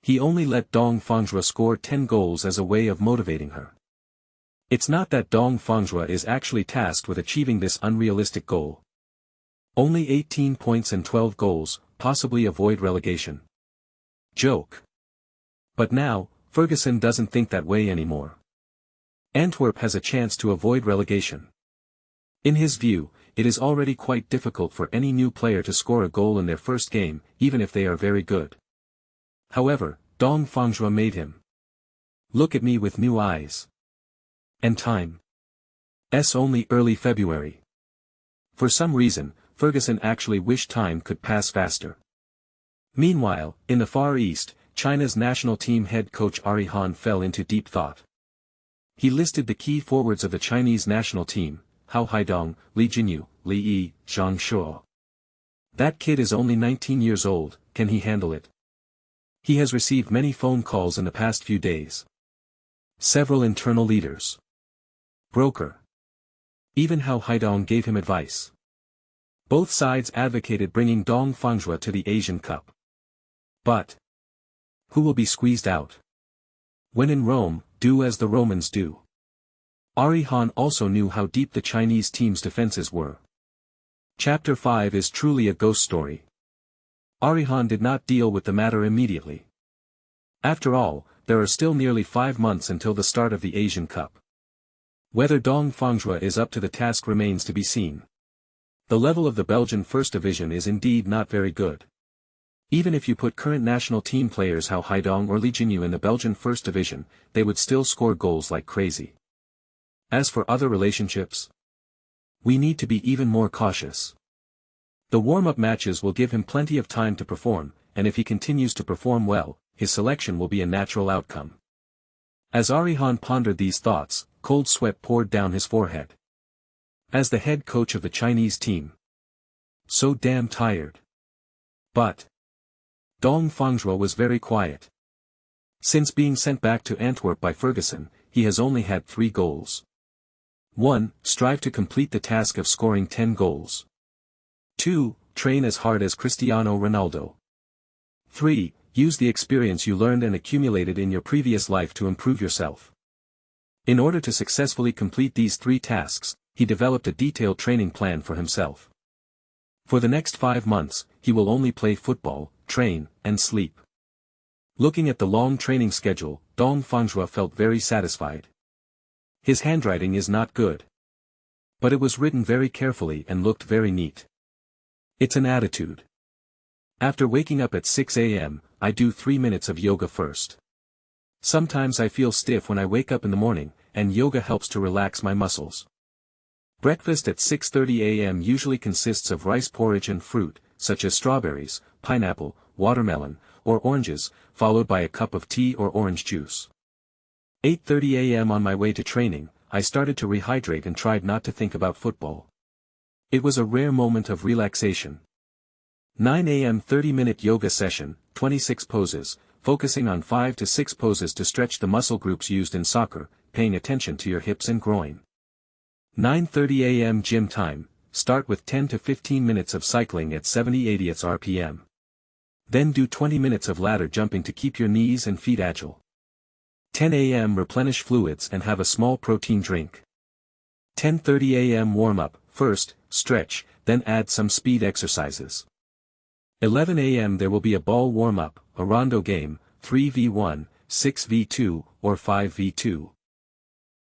He only let Dong Fangzhuo score 10 goals as a way of motivating her. It's not that Dong Fangzhuo is actually tasked with achieving this unrealistic goal. Only 18 points and 12 goals, possibly avoid relegation. Joke. But now, Ferguson doesn't think that way anymore. Antwerp has a chance to avoid relegation. In his view, it is already quite difficult for any new player to score a goal in their first game, even if they are very good. However, Dong Fangzhuo made him. Look at me with new eyes. And time. Only early February. For some reason, Ferguson actually wished time could pass faster. Meanwhile, in the Far East, China's national team head coach Ari Han fell into deep thought. He listed the key forwards of the Chinese national team: Hao Haidong, Li Jinyu, Li Yi, Zhang Shuo. That kid is only 19 years old, can he handle it? He has received many phone calls in the past few days. Several internal leaders. Broker. Even Hao Haidong gave him advice. Both sides advocated bringing Dong Fangzhuo to the Asian Cup. But who will be squeezed out? When in Rome, do as the Romans do. Ari Han also knew how deep the Chinese team's defenses were. Chapter 5 is truly a ghost story. Ari Han did not deal with the matter immediately. After all, there are still nearly 5 months until the start of the Asian Cup. Whether Dong Fangzhuo is up to the task remains to be seen. The level of the Belgian First Division is indeed not very good. Even if you put current national team players Hao Haidong or Li Jinyu in the Belgian First Division, they would still score goals like crazy. As for other relationships, we need to be even more cautious. The warm-up matches will give him plenty of time to perform, and if he continues to perform well, his selection will be a natural outcome. As Ari Han pondered these thoughts, cold sweat poured down his forehead. As the head coach of the Chinese team. So damn tired. But Dong Fangzhuo was very quiet. Since being sent back to Antwerp by Ferguson, he has only had 3 goals. 1. Strive to complete the task of scoring 10 goals. 2. Train as hard as Cristiano Ronaldo. 3. Use the experience you learned and accumulated in your previous life to improve yourself. In order to successfully complete these 3 tasks, he developed a detailed training plan for himself. For the next 5 months, he will only play football, train, and sleep. Looking at the long training schedule, Dong Fangzhuo felt very satisfied. His handwriting is not good. But it was written very carefully and looked very neat. It's an attitude. After waking up at 6 a.m., I do 3 minutes of yoga first. Sometimes I feel stiff when I wake up in the morning, and yoga helps to relax my muscles. Breakfast at 6:30 a.m. usually consists of rice porridge and fruit, such as strawberries, pineapple, watermelon, or oranges, followed by a cup of tea or orange juice. 8:30 a.m. on my way to training, I started to rehydrate and tried not to think about football. It was a rare moment of relaxation. 9 a.m. 30-minute yoga session, 26 poses, focusing on 5 to 6 poses to stretch the muscle groups used in soccer, paying attention to your hips and groin. 9:30 a.m. gym time, start with 10 to 15 minutes of cycling at 70/80 RPM. Then do 20 minutes of ladder jumping to keep your knees and feet agile. 10 a.m. replenish fluids and have a small protein drink. 10:30 a.m. warm-up, first, stretch, then add some speed exercises. 11 a.m. there will be a ball warm-up, a rondo game, 3v1, 6v2, or 5v2.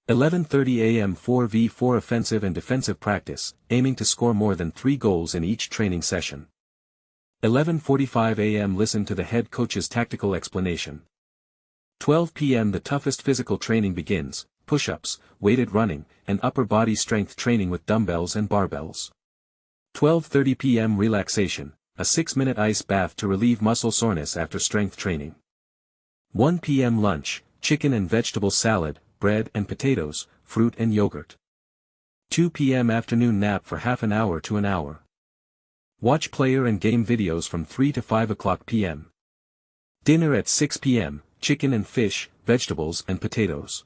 11:30 a.m. 4v4 offensive and defensive practice, aiming to score more than 3 goals in each training session. 11:45 a.m. listen to the head coach's tactical explanation. 12 p.m. the toughest physical training begins, push-ups, weighted running, and upper body strength training with dumbbells and barbells. 12:30 p.m. relaxation, a 6-minute ice bath to relieve muscle soreness after strength training. 1 p.m. lunch, chicken and vegetable salad, bread and potatoes, fruit and yogurt. 2 p.m. afternoon nap for half an hour to an hour. Watch player and game videos from 3 to 5 o'clock p.m. Dinner at 6 p.m., chicken and fish, vegetables and potatoes.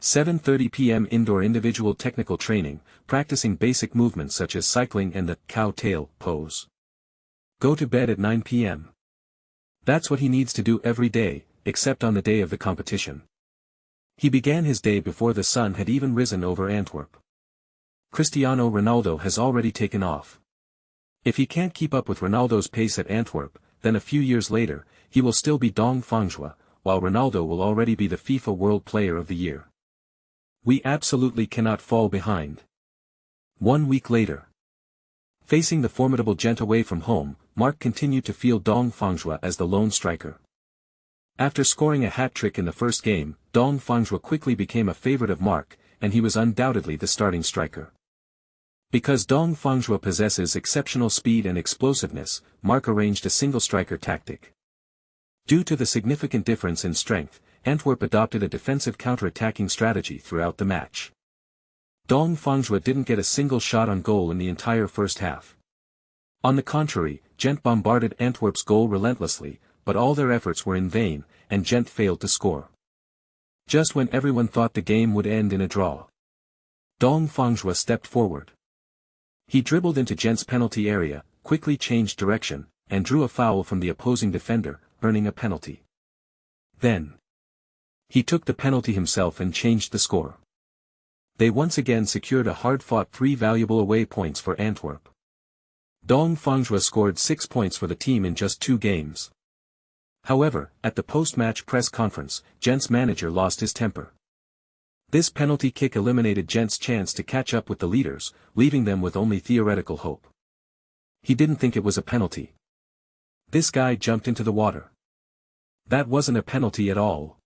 7:30 p.m. indoor individual technical training, practicing basic movements such as cycling and the cow tail pose. Go to bed at 9 p.m. That's what he needs to do every day, except on the day of the competition. He began his day before the sun had even risen over Antwerp. Cristiano Ronaldo has already taken off. If he can't keep up with Ronaldo's pace at Antwerp, then a few years later, he will still be Dong Fangzhuo, while Ronaldo will already be the FIFA World Player of the Year. We absolutely cannot fall behind. 1 week later. Facing the formidable Gent away from home, Mark continued to feel Dong Fangzhuo as the lone striker. After scoring a hat-trick in the first game, Dong Fangzhuo quickly became a favorite of Mark, and he was undoubtedly the starting striker. Because Dong Fangzhuo possesses exceptional speed and explosiveness, Mark arranged a single-striker tactic. Due to the significant difference in strength, Antwerp adopted a defensive counter-attacking strategy throughout the match. Dong Fangzhuo didn't get a single shot on goal in the entire first half. On the contrary, Gent bombarded Antwerp's goal relentlessly, but all their efforts were in vain, and Gent failed to score. Just when everyone thought the game would end in a draw, Dong Fangzhuo stepped forward. He dribbled into Gent's penalty area, quickly changed direction, and drew a foul from the opposing defender, earning a penalty. Then, he took the penalty himself and changed the score. They once again secured a hard-fought 3 valuable away points for Antwerp. Dong Fangzhuo scored 6 points for the team in just 2 games. However, at the post-match press conference, Gent's manager lost his temper. This penalty kick eliminated Gent's chance to catch up with the leaders, leaving them with only theoretical hope. He didn't think it was a penalty. This guy jumped into the water. That wasn't a penalty at all.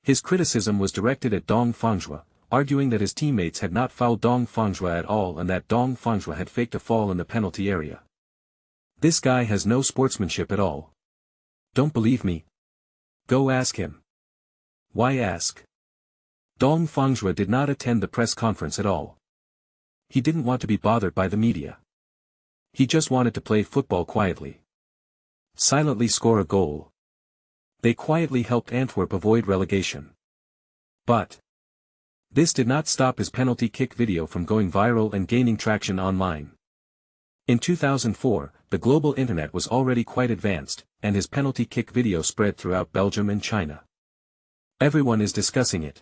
His criticism was directed at Dong Fangzhuo, arguing that his teammates had not fouled Dong Fangzhuo at all and that Dong Fangzhuo had faked a fall in the penalty area. This guy has no sportsmanship at all. Don't believe me? Go ask him. Why ask? Dong Fangzhuo did not attend the press conference at all. He didn't want to be bothered by the media. He just wanted to play football quietly. Silently score a goal. They quietly helped Antwerp avoid relegation. But this did not stop his penalty kick video from going viral and gaining traction online. In 2004, the global internet was already quite advanced, and his penalty kick video spread throughout Belgium and China. Everyone is discussing it.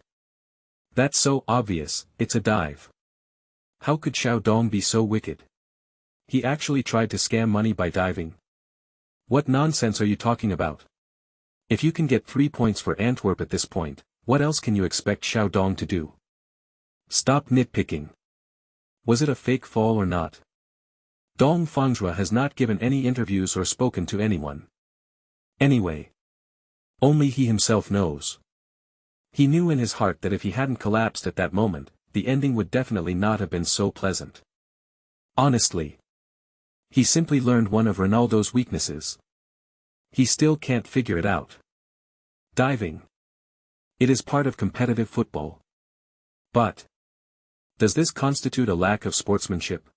That's so obvious, it's a dive. How could Xiao Dong be so wicked? He actually tried to scam money by diving. What nonsense are you talking about? If you can get 3 points for Antwerp at this point, what else can you expect Xiao Dong to do? Stop nitpicking. Was it a fake fall or not? Dong Fangzhuo has not given any interviews or spoken to anyone. Anyway, only he himself knows. He knew in his heart that if he hadn't collapsed at that moment, the ending would definitely not have been so pleasant. Honestly, he simply learned one of Ronaldo's weaknesses. He still can't figure it out. Diving. It is part of competitive football. But does this constitute a lack of sportsmanship?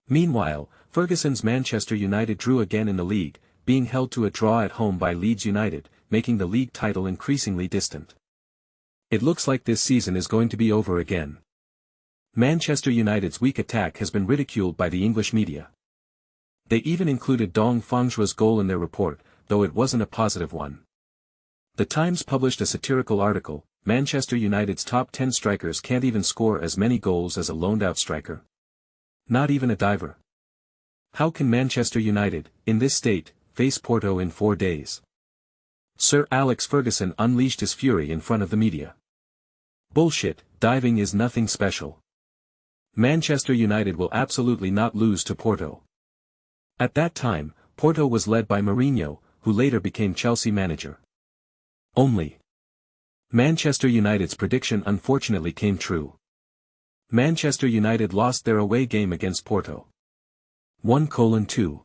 Meanwhile, Ferguson's Manchester United drew again in the league, being held to a draw at home by Leeds United, making the league title increasingly distant. It looks like this season is going to be over again. Manchester United's weak attack has been ridiculed by the English media. They even included Dong Fangzhuo's goal in their report, though it wasn't a positive one. The Times published a satirical article, Manchester United's top 10 strikers can't even score as many goals as a loaned-out striker. Not even a diver. How can Manchester United, in this state, face Porto in 4 days? Sir Alex Ferguson unleashed his fury in front of the media. Bullshit, diving is nothing special. Manchester United will absolutely not lose to Porto. At that time, Porto was led by Mourinho, who later became Chelsea manager. Only Manchester United's prediction unfortunately came true. Manchester United lost their away game against Porto. 1-2.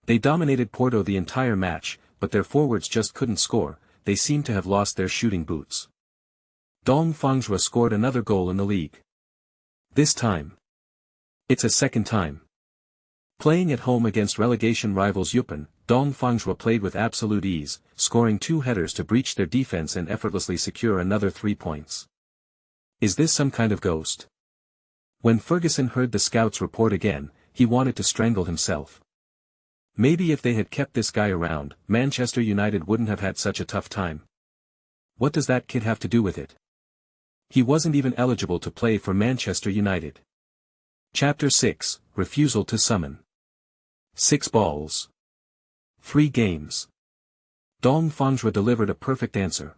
They dominated Porto the entire match, but their forwards just couldn't score, they seemed to have lost their shooting boots. Dong Fangzhuo scored another goal in the league. This time. It's a second time. Playing at home against relegation rivals Yupan, Dong Fangzhuo played with absolute ease, scoring 2 headers to breach their defense and effortlessly secure another 3 points. Is this some kind of ghost? When Ferguson heard the scouts report again, he wanted to strangle himself. Maybe if they had kept this guy around, Manchester United wouldn't have had such a tough time. What does that kid have to do with it? He wasn't even eligible to play for Manchester United. Chapter 6, Refusal to Summon. 6 balls. 3 games. Dong Fangzhuo delivered a perfect answer.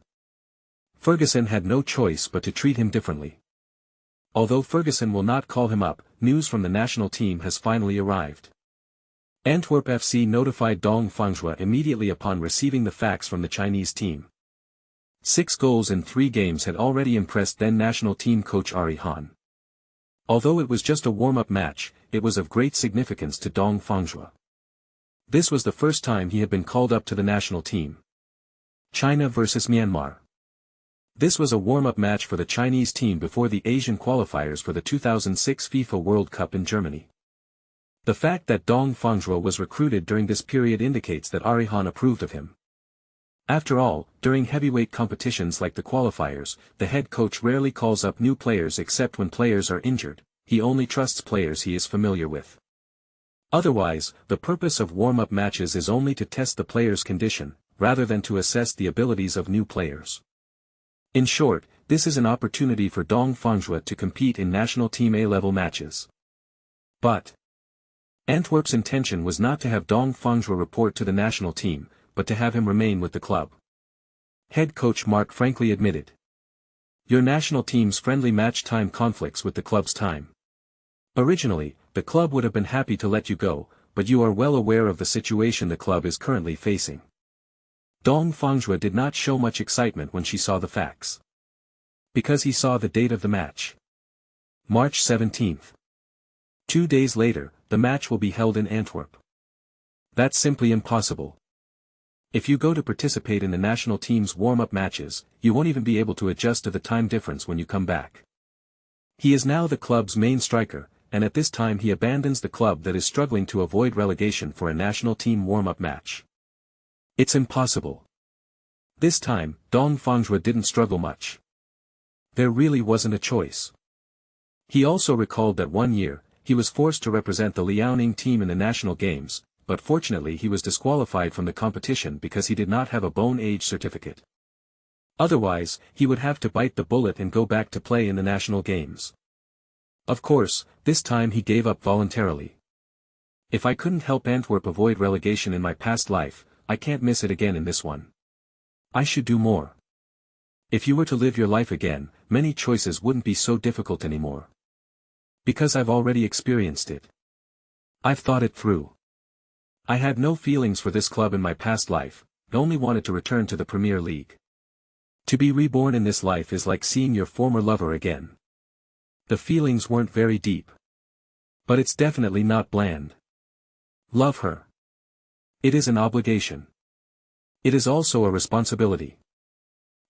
Ferguson had no choice but to treat him differently. Although Ferguson will not call him up, news from the national team has finally arrived. Antwerp FC notified Dong Fangzhuo immediately upon receiving the facts from the Chinese team. 6 goals in 3 games had already impressed then national team coach Ari Han. Although it was just a warm-up match, it was of great significance to Dong Fangzhuo. This was the first time he had been called up to the national team. China vs Myanmar. This was a warm-up match for the Chinese team before the Asian qualifiers for the 2006 FIFA World Cup in Germany. The fact that Dong Fangzhuo was recruited during this period indicates that Arihan approved of him. After all, during heavyweight competitions like the qualifiers, the head coach rarely calls up new players except when players are injured. He only trusts players he is familiar with. Otherwise, the purpose of warm-up matches is only to test the player's condition, rather than to assess the abilities of new players. In short, this is an opportunity for Dong Fangzhuo to compete in national team A-level matches. But Antwerp's intention was not to have Dong Fangzhuo report to the national team, but to have him remain with the club. Head coach Mark frankly admitted, "Your national team's friendly match time conflicts with the club's time. Originally, the club would have been happy to let you go, but you are well aware of the situation the club is currently facing." Dong Fangzhuo did not show much excitement when she saw the facts. Because he saw the date of the match. March 17th. 2 days later, the match will be held in Antwerp. That's simply impossible. If you go to participate in the national team's warm-up matches, you won't even be able to adjust to the time difference when you come back. He is now the club's main striker, and at this time he abandons the club that is struggling to avoid relegation for a national team warm-up match. It's impossible. This time, Dong Fangzhuo didn't struggle much. There really wasn't a choice. He also recalled that one year, he was forced to represent the Liaoning team in the national games, but fortunately he was disqualified from the competition because he did not have a bone age certificate. Otherwise, he would have to bite the bullet and go back to play in the national games. Of course, this time he gave up voluntarily. "If I couldn't help Antwerp avoid relegation in my past life, I can't miss it again in this one. I should do more. If you were to live your life again, many choices wouldn't be so difficult anymore. Because I've already experienced it. I've thought it through. I had no feelings for this club in my past life, I only wanted to return to the Premier League. To be reborn in this life is like seeing your former lover again. The feelings weren't very deep. But it's definitely not bland. Love her. It is an obligation. It is also a responsibility."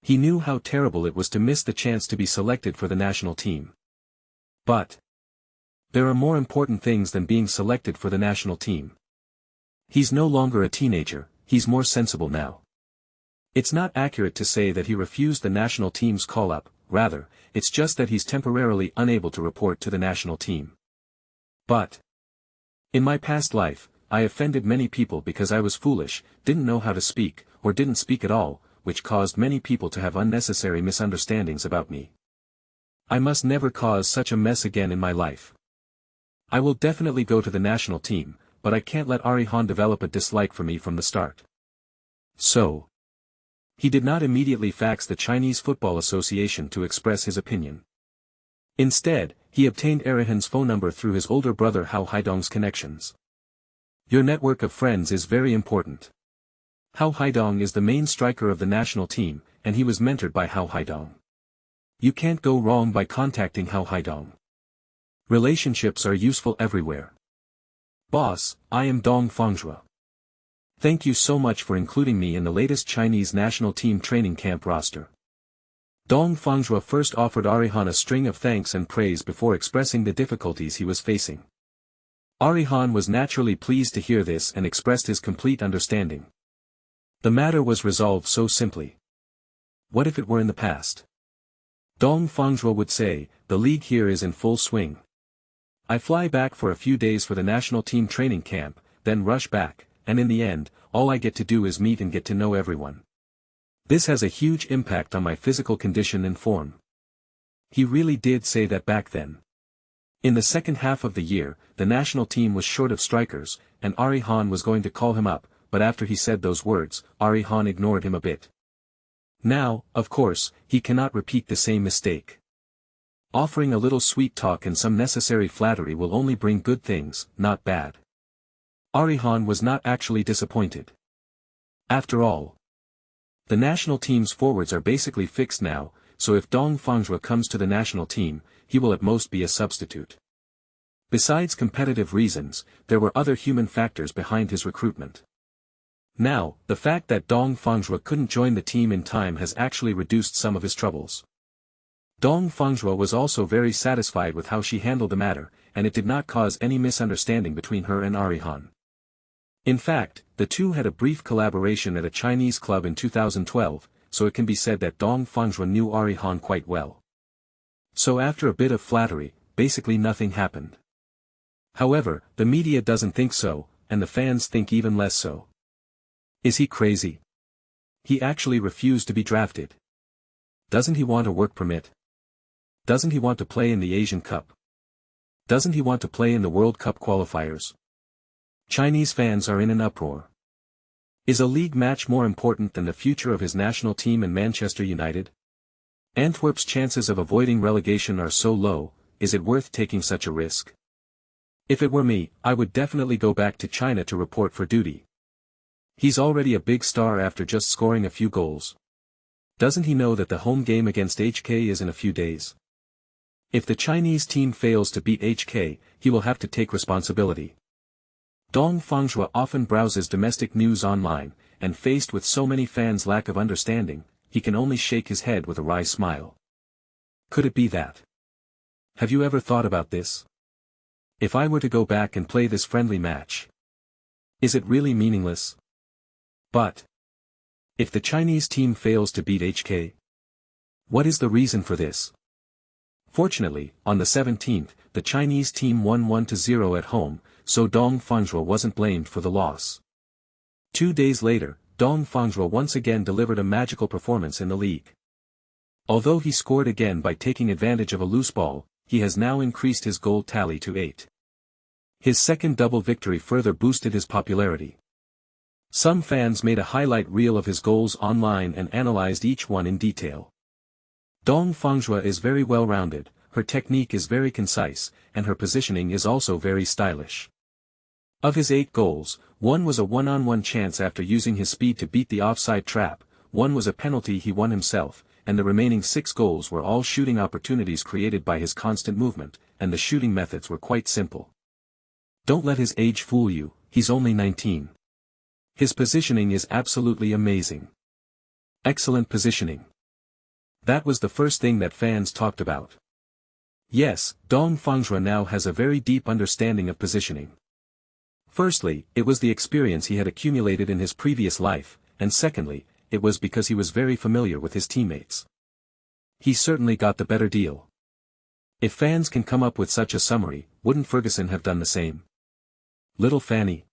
He knew how terrible it was to miss the chance to be selected for the national team. But there are more important things than being selected for the national team. He's no longer a teenager, he's more sensible now. It's not accurate to say that he refused the national team's call-up, rather, it's just that he's temporarily unable to report to the national team. But in my past life, I offended many people because I was foolish, didn't know how to speak, or didn't speak at all, which caused many people to have unnecessary misunderstandings about me. I must never cause such a mess again in my life. I will definitely go to the national team, but I can't let Arihan develop a dislike for me from the start. So he did not immediately fax the Chinese Football Association to express his opinion. Instead, he obtained Arihan's phone number through his older brother Hao Haidong's connections. Your network of friends is very important. Hao Haidong is the main striker of the national team, and he was mentored by Hao Haidong. You can't go wrong by contacting Hao Haidong. Relationships are useful everywhere. Boss, I am Dong Fangzhuo. Thank you so much for including me in the latest Chinese national team training camp roster. Dong Fangzhuo first offered Arihan a string of thanks and praise before expressing the difficulties he was facing. Arihan was naturally pleased to hear this and expressed his complete understanding. The matter was resolved so simply. What if it were in the past? Dong Fangzhuo would say, the league here is in full swing. I fly back for a few days for the national team training camp, then rush back, and in the end, all I get to do is meet and get to know everyone. This has a huge impact on my physical condition and form. He really did say that back then. In the second half of the year, the national team was short of strikers, and Arihan was going to call him up, but after he said those words, Arihan ignored him a bit. Now, of course, he cannot repeat the same mistake. Offering a little sweet talk and some necessary flattery will only bring good things, not bad. Arihan was not actually disappointed. After all, the national team's forwards are basically fixed now, so if Dong Fangzhuo comes to the national team, he will at most be a substitute. Besides competitive reasons, there were other human factors behind his recruitment. Now, the fact that Dong Fangzhuo couldn't join the team in time has actually reduced some of his troubles. Dong Fangzhuo was also very satisfied with how she handled the matter, and it did not cause any misunderstanding between her and Arihan. In fact, the two had a brief collaboration at a Chinese club in 2012, so it can be said that Dong Fangzhuo knew Arihan quite well. So after a bit of flattery, basically nothing happened. However, the media doesn't think so, and the fans think even less so. Is he crazy? He actually refused to be drafted. Doesn't he want a work permit? Doesn't he want to play in the Asian Cup? Doesn't he want to play in the World Cup qualifiers? Chinese fans are in an uproar. Is a league match more important than the future of his national team and Manchester United? Antwerp's chances of avoiding relegation are so low, is it worth taking such a risk? If it were me, I would definitely go back to China to report for duty. He's already a big star after just scoring a few goals. Doesn't he know that the home game against HK is in a few days? If the Chinese team fails to beat HK, he will have to take responsibility. Dong Fangzhuo often browses domestic news online, and faced with so many fans' lack of understanding, he can only shake his head with a wry smile. Could it be that? Have you ever thought about this? If I were to go back and play this friendly match, is it really meaningless? But if the Chinese team fails to beat HK, what is the reason for this? Fortunately, on the 17th, the Chinese team won 1-0 at home, so Dong Fangzhuo wasn't blamed for the loss. 2 days later, Dong Fangzhuo once again delivered a magical performance in the league. Although he scored again by taking advantage of a loose ball, he has now increased his goal tally to 8. His second double victory further boosted his popularity. Some fans made a highlight reel of his goals online and analyzed each one in detail. Dong Fangzhuo is very well-rounded, her technique is very concise, and her positioning is also very stylish. Of his 8 goals, one was a one-on-one chance after using his speed to beat the offside trap, one was a penalty he won himself, and the remaining 6 goals were all shooting opportunities created by his constant movement, and the shooting methods were quite simple. Don't let his age fool you, he's only 19. His positioning is absolutely amazing. Excellent positioning. That was the first thing that fans talked about. Yes, Dong Fangzhuo now has a very deep understanding of positioning. Firstly, it was the experience he had accumulated in his previous life, and secondly, it was because he was very familiar with his teammates. He certainly got the better deal. If fans can come up with such a summary, wouldn't Ferguson have done the same? Little Fanny.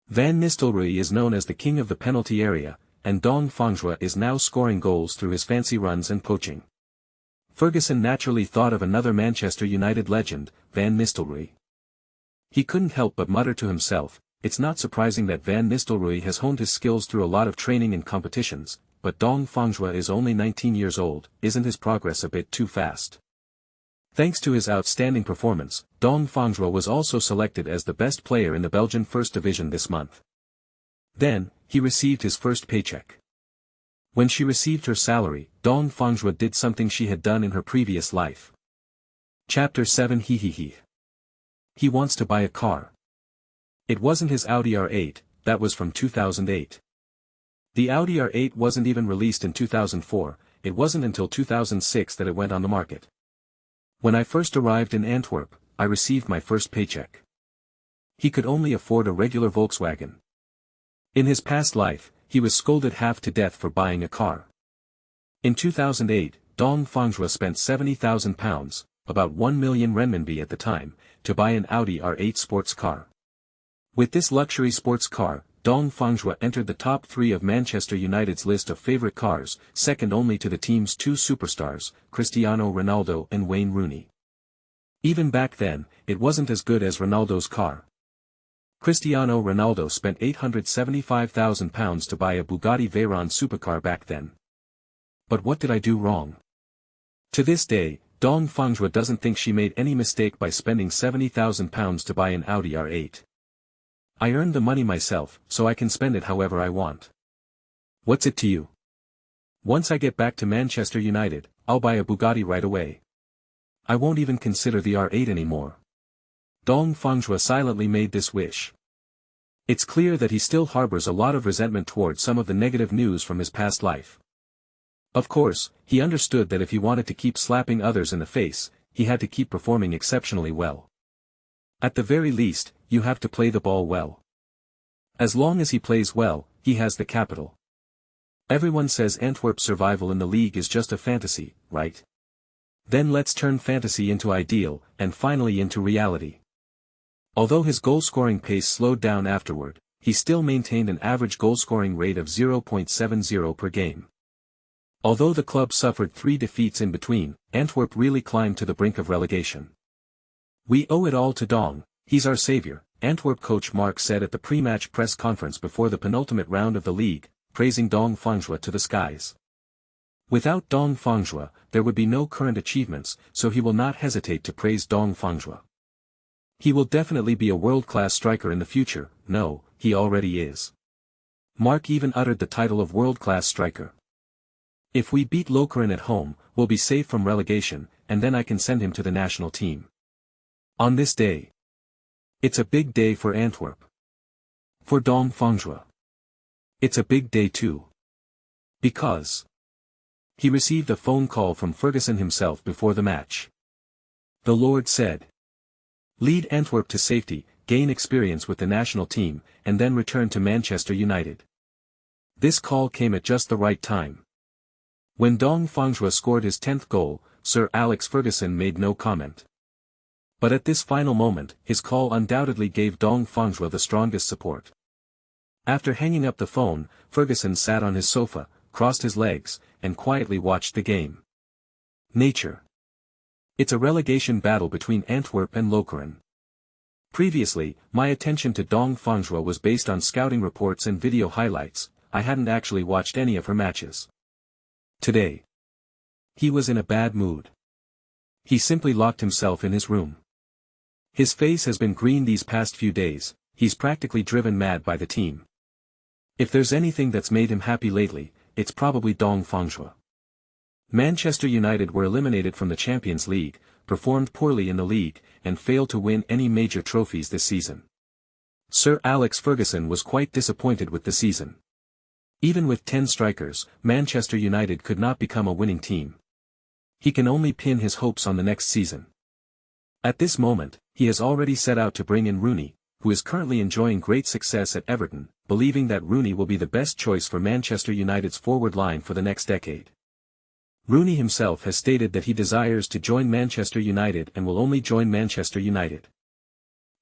Van Nistelrooy is known as the king of the penalty area, and Dong Fangzhuo is now scoring goals through his fancy runs and poaching. Ferguson naturally thought of another Manchester United legend, Van Nistelrooy. He couldn't help but mutter to himself, it's not surprising that Van Nistelrooy has honed his skills through a lot of training and competitions, but Dong Fangzhuo is only 19 years old, isn't his progress a bit too fast? Thanks to his outstanding performance, Dong Fangzhuo was also selected as the best player in the Belgian First Division this month. Then, he received his first paycheck. When she received her salary, Dong Fangzhuo did something she had done in her previous life. Chapter 7 He wants to buy a car. It wasn't his Audi R8, that was from 2008. The Audi R8 wasn't even released in 2004, it wasn't until 2006 that it went on the market. When I first arrived in Antwerp, I received my first paycheck. He could only afford a regular Volkswagen. In his past life, he was scolded half to death for buying a car. In 2008, Dong Fangzhuo spent £70,000, about 1 million renminbi at the time, to buy an Audi R8 sports car. With this luxury sports car, Dong Fangzhuo entered the top 3 of Manchester United's list of favourite cars, second only to the team's 2 superstars, Cristiano Ronaldo and Wayne Rooney. Even back then, it wasn't as good as Ronaldo's car. Cristiano Ronaldo spent £875,000 to buy a Bugatti Veyron supercar back then. But what did I do wrong? To this day, Dong Fangzhuo doesn't think she made any mistake by spending £70,000 to buy an Audi R8. I earned the money myself, so I can spend it however I want. What's it to you? Once I get back to Manchester United, I'll buy a Bugatti right away. I won't even consider the R8 anymore. Dong Fangzhuo silently made this wish. It's clear that he still harbors a lot of resentment towards some of the negative news from his past life. Of course, he understood that if he wanted to keep slapping others in the face, he had to keep performing exceptionally well. At the very least, you have to play the ball well. As long as he plays well, he has the capital. Everyone says Antwerp's survival in the league is just a fantasy, right? Then let's turn fantasy into ideal, and finally into reality. Although his goal-scoring pace slowed down afterward, he still maintained an average goal-scoring rate of 0.70 per game. Although the club suffered 3 defeats in between, Antwerp really climbed to the brink of relegation. "We owe it all to Dong, he's our savior," Antwerp coach Mark said at the pre-match press conference before the penultimate round of the league, praising Dong Fangzhuo to the skies. Without Dong Fangzhuo, there would be no current achievements, so he will not hesitate to praise Dong Fangzhuo. He will definitely be a world-class striker in the future. No, he already is. Mark even uttered the title of world-class striker. "If we beat Lokeren at home, we'll be safe from relegation, and then I can send him to the national team." On this day. It's a big day for Antwerp. For Dong Fangzhuo. It's a big day too. Because he received a phone call from Ferguson himself before the match. The Lord said, "Lead Antwerp to safety, gain experience with the national team, and then return to Manchester United." This call came at just the right time. When Dong Fangzhuo scored his 10th goal, Sir Alex Ferguson made no comment. But at this final moment, his call undoubtedly gave Dong Fangzhuo the strongest support. After hanging up the phone, Ferguson sat on his sofa, crossed his legs, and quietly watched the game. Nature. It's a relegation battle between Antwerp and Lokeren. Previously, my attention to Dong Fangzhuo was based on scouting reports and video highlights. I hadn't actually watched any of her matches. Today, he was in a bad mood. He simply locked himself in his room. His face has been green these past few days. He's practically driven mad by the team. If there's anything that's made him happy lately, it's probably Dong Fangzhuo. Manchester United were eliminated from the Champions League, performed poorly in the league, and failed to win any major trophies this season. Sir Alex Ferguson was quite disappointed with the season. Even with 10 strikers, Manchester United could not become a winning team. He can only pin his hopes on the next season. At this moment, he has already set out to bring in Rooney, who is currently enjoying great success at Everton, believing that Rooney will be the best choice for Manchester United's forward line for the next decade. Rooney himself has stated that he desires to join Manchester United and will only join Manchester United.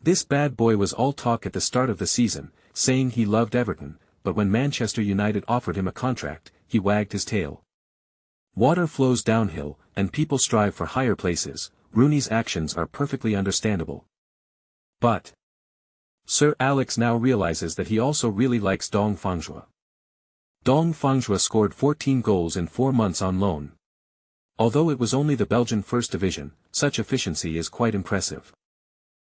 This bad boy was all talk at the start of the season, saying he loved Everton, but when Manchester United offered him a contract, he wagged his tail. Water flows downhill, and people strive for higher places. Rooney's actions are perfectly understandable. But Sir Alex now realizes that he also really likes Dong Fangzhuo. Dong Fangzhuo scored 14 goals in 4 months on loan. Although it was only the Belgian First Division, such efficiency is quite impressive.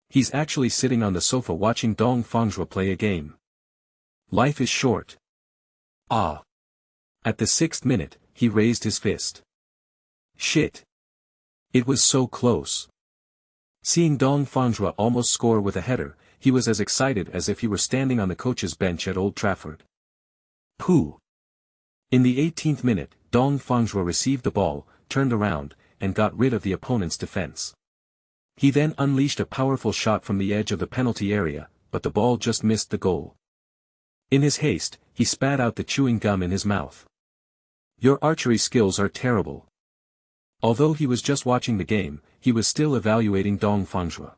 He's actually sitting on the sofa watching Dong Fangzhuo play a game. Life is short. Ah. At the 6th minute, he raised his fist. Shit. It was so close. Seeing Dong Fangzhuo almost score with a header, he was as excited as if he were standing on the coach's bench at Old Trafford. Pooh. In the 18th minute, Dong Fangzhuo received the ball, turned around, and got rid of the opponent's defense. He then unleashed a powerful shot from the edge of the penalty area, but the ball just missed the goal. In his haste, he spat out the chewing gum in his mouth. Your archery skills are terrible. Although he was just watching the game, he was still evaluating Dong Fangzhuo.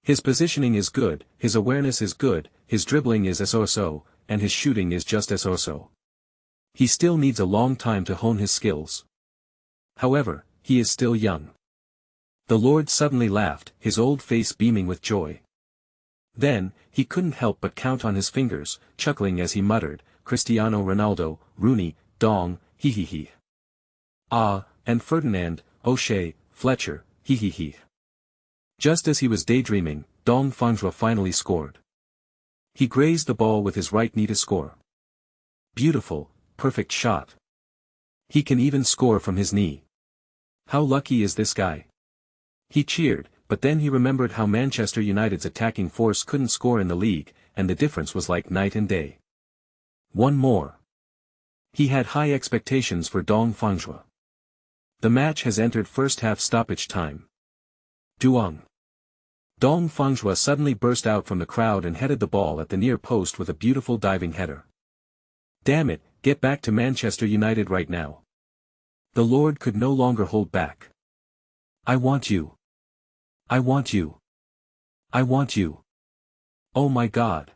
His positioning is good, his awareness is good, his dribbling is so-so, and his shooting is just so-so. He still needs a long time to hone his skills. However, he is still young. The Lord suddenly laughed, his old face beaming with joy. Then, he couldn't help but count on his fingers, chuckling as he muttered, Cristiano Ronaldo, Rooney, Dong, hee. Ah, and Ferdinand, O'Shea, Fletcher, hee. Just as he was daydreaming, Dong Fangzhuo finally scored. He grazed the ball with his right knee to score. Beautiful, perfect shot. He can even score from his knee. How lucky is this guy? He cheered, but then he remembered how Manchester United's attacking force couldn't score in the league, and the difference was like night and day. One more. He had high expectations for Dong Fangzhuo. The match has entered first half stoppage time. Duong. Dong Fangzhuo suddenly burst out from the crowd and headed the ball at the near post with a beautiful diving header. Damn it, get back to Manchester United right now. The Lord could no longer hold back. I want you. I want you. I want you. Oh my God.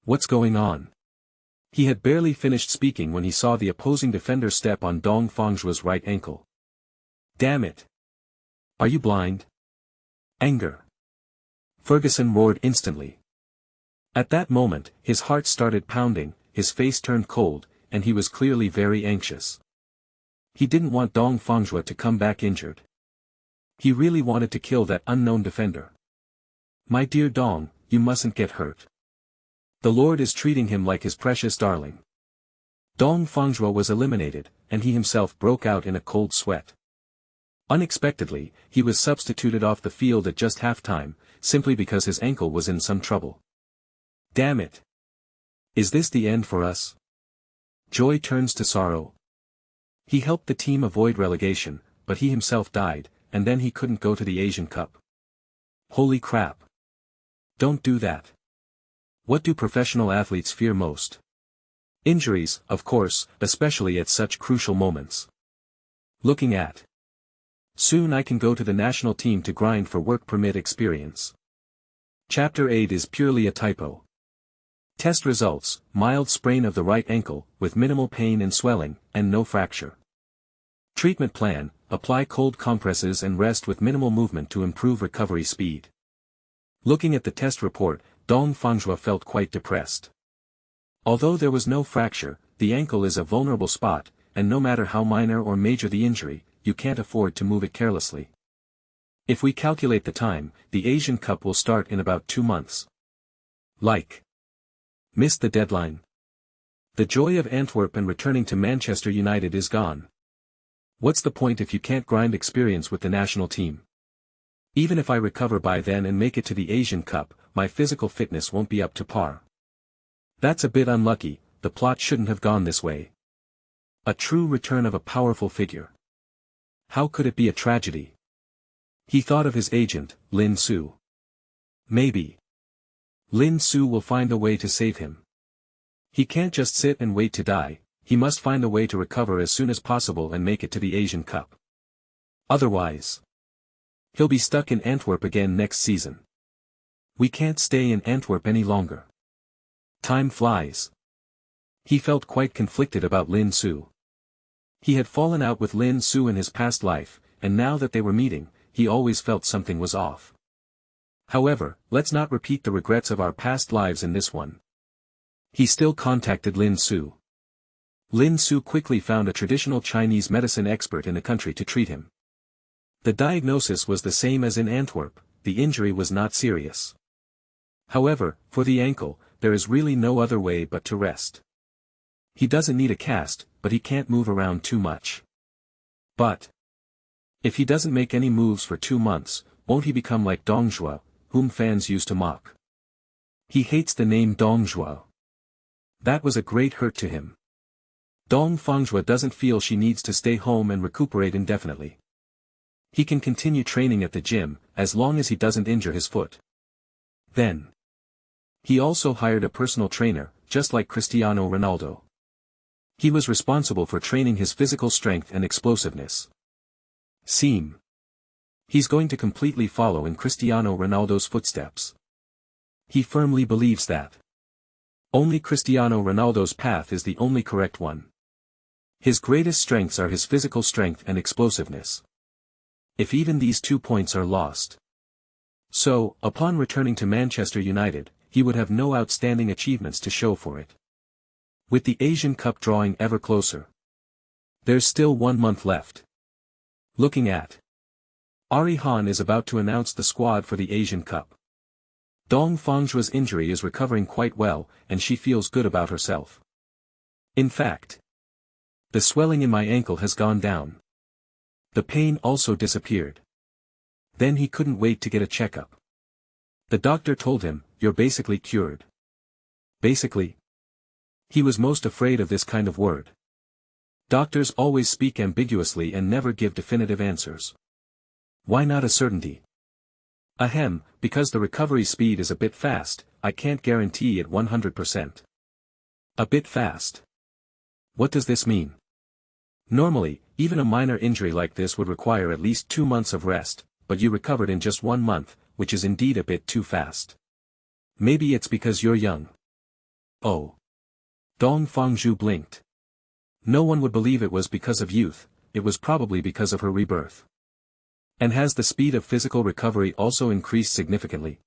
What's going on? He had barely finished speaking when he saw the opposing defender step on Dong Fangzhuo's right ankle. Damn it. Are you blind? Anger. Ferguson roared instantly. At that moment, his heart started pounding, his face turned cold, and he was clearly very anxious. He didn't want Dong Fangzhuo to come back injured. He really wanted to kill that unknown defender. My dear Dong, you mustn't get hurt. The Lord is treating him like his precious darling. Dong Fangzhuo was eliminated, and he himself broke out in a cold sweat. Unexpectedly, he was substituted off the field at just halftime, simply because his ankle was in some trouble. Damn it. Is this the end for us? Joy turns to sorrow. He helped the team avoid relegation, but he himself died, and then he couldn't go to the Asian Cup. Holy crap. Don't do that. What do professional athletes fear most? Injuries, of course, especially at such crucial moments. Looking at. Soon I can go to the national team to grind for work permit experience. Chapter 8 is purely a typo. Test results, mild sprain of the right ankle, with minimal pain and swelling, and no fracture. Treatment plan, apply cold compresses and rest with minimal movement to improve recovery speed. Looking at the test report, Dong Fangzhuo felt quite depressed. Although there was no fracture, the ankle is a vulnerable spot, and no matter how minor or major the injury, you can't afford to move it carelessly. If we calculate the time, the Asian Cup will start in about 2 months. Missed the deadline. The joy of Antwerp and returning to Manchester United is gone. What's the point if you can't grind experience with the national team? Even if I recover by then and make it to the Asian Cup, my physical fitness won't be up to par. That's a bit unlucky, the plot shouldn't have gone this way. A true return of a powerful figure. How could it be a tragedy? He thought of his agent, Lin Su. Maybe. Lin Su will find a way to save him. He can't just sit and wait to die, he must find a way to recover as soon as possible and make it to the Asian Cup. Otherwise, he'll be stuck in Antwerp again next season. We can't stay in Antwerp any longer. Time flies. He felt quite conflicted about Lin Su. He had fallen out with Lin Su in his past life, and now that they were meeting, he always felt something was off. However, let's not repeat the regrets of our past lives in this one. He still contacted Lin Su. Lin Su quickly found a traditional Chinese medicine expert in the country to treat him. The diagnosis was the same as in Antwerp, the injury was not serious. However, for the ankle, there is really no other way but to rest. He doesn't need a cast, but he can't move around too much. But if he doesn't make any moves for 2 months, won't he become like Dongzhuo, whom fans used to mock? He hates the name Dongzhuo. That was a great hurt to him. Dong Fangzhuo doesn't feel she needs to stay home and recuperate indefinitely. He can continue training at the gym, as long as he doesn't injure his foot. Then he also hired a personal trainer, just like Cristiano Ronaldo. He was responsible for training his physical strength and explosiveness. He's going to completely follow in Cristiano Ronaldo's footsteps. He firmly believes that only Cristiano Ronaldo's path is the only correct one. His greatest strengths are his physical strength and explosiveness. If even these 2 points are lost. So, upon returning to Manchester United, he would have no outstanding achievements to show for it. With the Asian Cup drawing ever closer. There's still 1 month left. Looking at. Ari Han is about to announce the squad for the Asian Cup. Dong Fangzhuo's injury is recovering quite well, and she feels good about herself. In fact, the swelling in my ankle has gone down. The pain also disappeared. Then he couldn't wait to get a checkup. The doctor told him, "You're basically cured." Basically? He was most afraid of this kind of word. Doctors always speak ambiguously and never give definitive answers. Why not a certainty? Ahem, because the recovery speed is a bit fast, I can't guarantee it 100%. A bit fast. What does this mean? Normally, even a minor injury like this would require at least 2 months of rest, but you recovered in just 1 month, which is indeed a bit too fast. Maybe it's because you're young. Oh. Dong Fangzhuo blinked. No one would believe it was because of youth, it was probably because of her rebirth. And has the speed of physical recovery also increased significantly?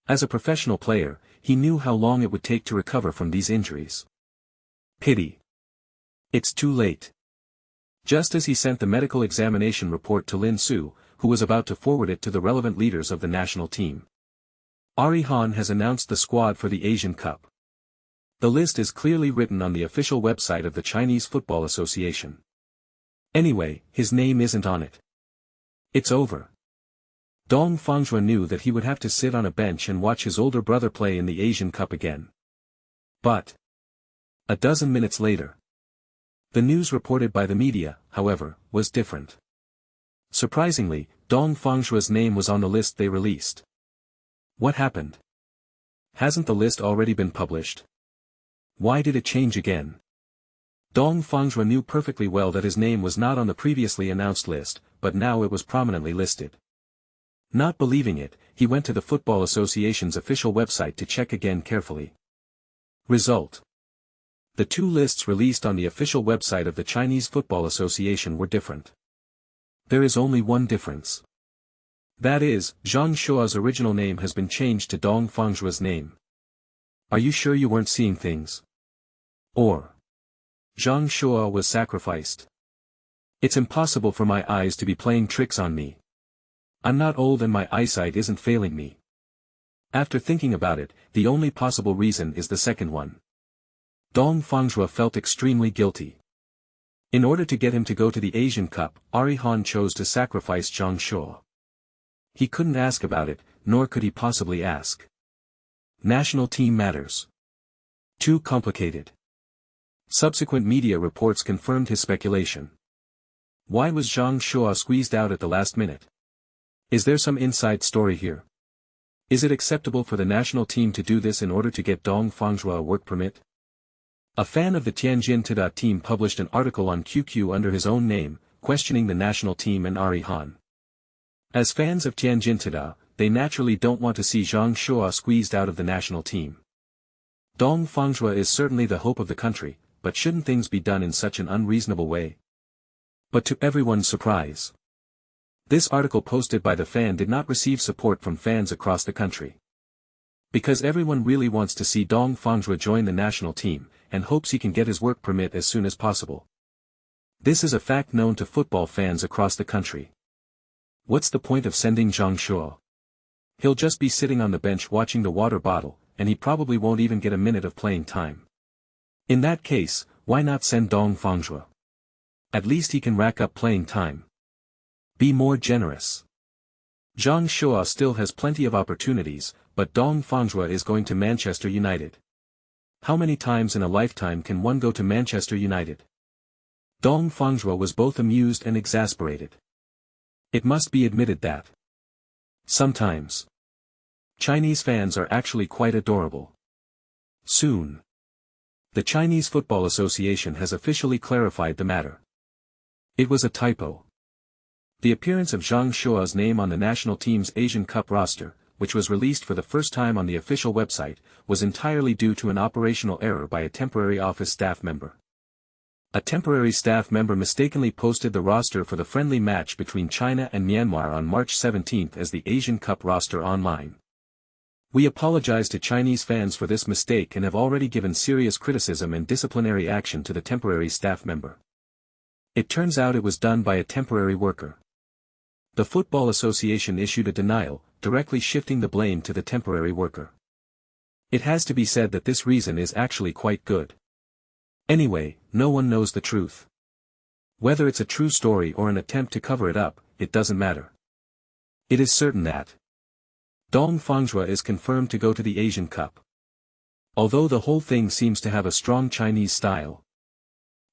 As a professional player, he knew how long it would take to recover from these injuries. Pity. It's too late. Just as he sent the medical examination report to Lin Su, who was about to forward it to the relevant leaders of the national team. Ari Han has announced the squad for the Asian Cup. The list is clearly written on the official website of the Chinese Football Association. Anyway, his name isn't on it. It's over. Dong Fangzhuo knew that he would have to sit on a bench and watch his older brother play in the Asian Cup again. But a dozen minutes later, the news reported by the media, however, was different. Surprisingly, Dong Fangzhuo's name was on the list they released. What happened? Hasn't the list already been published? Why did it change again? Dong Fangzhuo knew perfectly well that his name was not on the previously announced list, but now it was prominently listed. Not believing it, he went to the Football Association's official website to check again carefully. Result. The two lists released on the official website of the Chinese Football Association were different. There is only one difference. That is, Zhang Shua's original name has been changed to Dong Fangzhuo's name. Are you sure you weren't seeing things? Or Zhang Shua was sacrificed. It's impossible for my eyes to be playing tricks on me. I'm not old and my eyesight isn't failing me. After thinking about it, the only possible reason is the second one. Dong Fangzhuo felt extremely guilty. In order to get him to go to the Asian Cup, Ari Han chose to sacrifice Zhang Shua. He couldn't ask about it, nor could he possibly ask. National team matters. Too complicated. Subsequent media reports confirmed his speculation. Why was Zhang Shua squeezed out at the last minute? Is there some inside story here? Is it acceptable for the national team to do this in order to get Dong Fangzhuo a work permit? A fan of the Tianjin Teda team published an article on QQ under his own name, questioning the national team and Ari Han. As fans of Tianjin Teda, they naturally don't want to see Zhang Shua squeezed out of the national team. Dong Fangzhuo is certainly the hope of the country, but shouldn't things be done in such an unreasonable way? But to everyone's surprise, this article posted by the fan did not receive support from fans across the country. Because everyone really wants to see Dong Fangzhuo join the national team, and hopes he can get his work permit as soon as possible. This is a fact known to football fans across the country. What's the point of sending Zhang Shua? He'll just be sitting on the bench watching the water bottle, and he probably won't even get a minute of playing time. In that case, why not send Dong Fangzhuo? At least he can rack up playing time. Be more generous. Zhang Shua still has plenty of opportunities, but Dong Fangzhuo is going to Manchester United. How many times in a lifetime can one go to Manchester United? Dong Fangzhuo was both amused and exasperated. It must be admitted that sometimes Chinese fans are actually quite adorable. Soon, the Chinese Football Association has officially clarified the matter. It was a typo. The appearance of Zhang Shua's name on the national team's Asian Cup roster, which was released for the first time on the official website, was entirely due to an operational error by a temporary office staff member. A temporary staff member mistakenly posted the roster for the friendly match between China and Myanmar on March 17 as the Asian Cup roster online. We apologize to Chinese fans for this mistake and have already given serious criticism and disciplinary action to the temporary staff member. It turns out it was done by a temporary worker. The Football Association issued a denial, directly shifting the blame to the temporary worker. It has to be said that this reason is actually quite good. Anyway, no one knows the truth. Whether it's a true story or an attempt to cover it up, it doesn't matter. It is certain that Dong Fangzhuo is confirmed to go to the Asian Cup. Although the whole thing seems to have a strong Chinese style.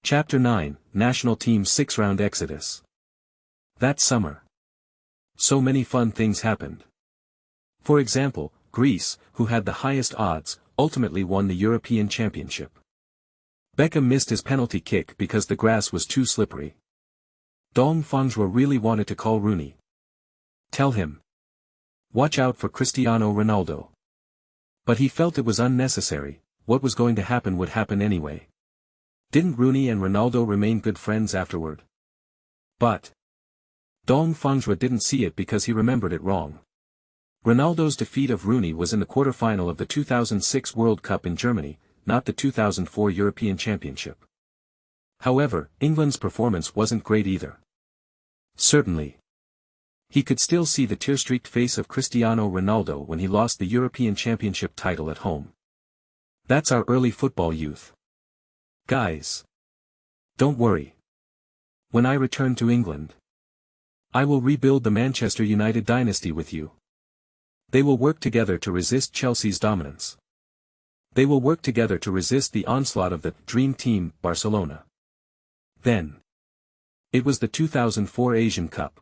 Chapter 9, National Team 6-Round Exodus. That summer, so many fun things happened. For example, Greece, who had the highest odds, ultimately won the European Championship. Beckham missed his penalty kick because the grass was too slippery. Dong Fangzhuo really wanted to call Rooney. Tell him. Watch out for Cristiano Ronaldo. But he felt it was unnecessary, what was going to happen would happen anyway. Didn't Rooney and Ronaldo remain good friends afterward? But Dong Fangzhuo didn't see it because he remembered it wrong. Ronaldo's defeat of Rooney was in the quarter-final of the 2006 World Cup in Germany, not the 2004 European Championship. However, England's performance wasn't great either. Certainly. He could still see the tear-streaked face of Cristiano Ronaldo when he lost the European Championship title at home. That's our early football youth. Guys. Don't worry. When I return to England, I will rebuild the Manchester United dynasty with you. They will work together to resist Chelsea's dominance. They will work together to resist the onslaught of the Dream Team, Barcelona. Then. It was the 2004 Asian Cup.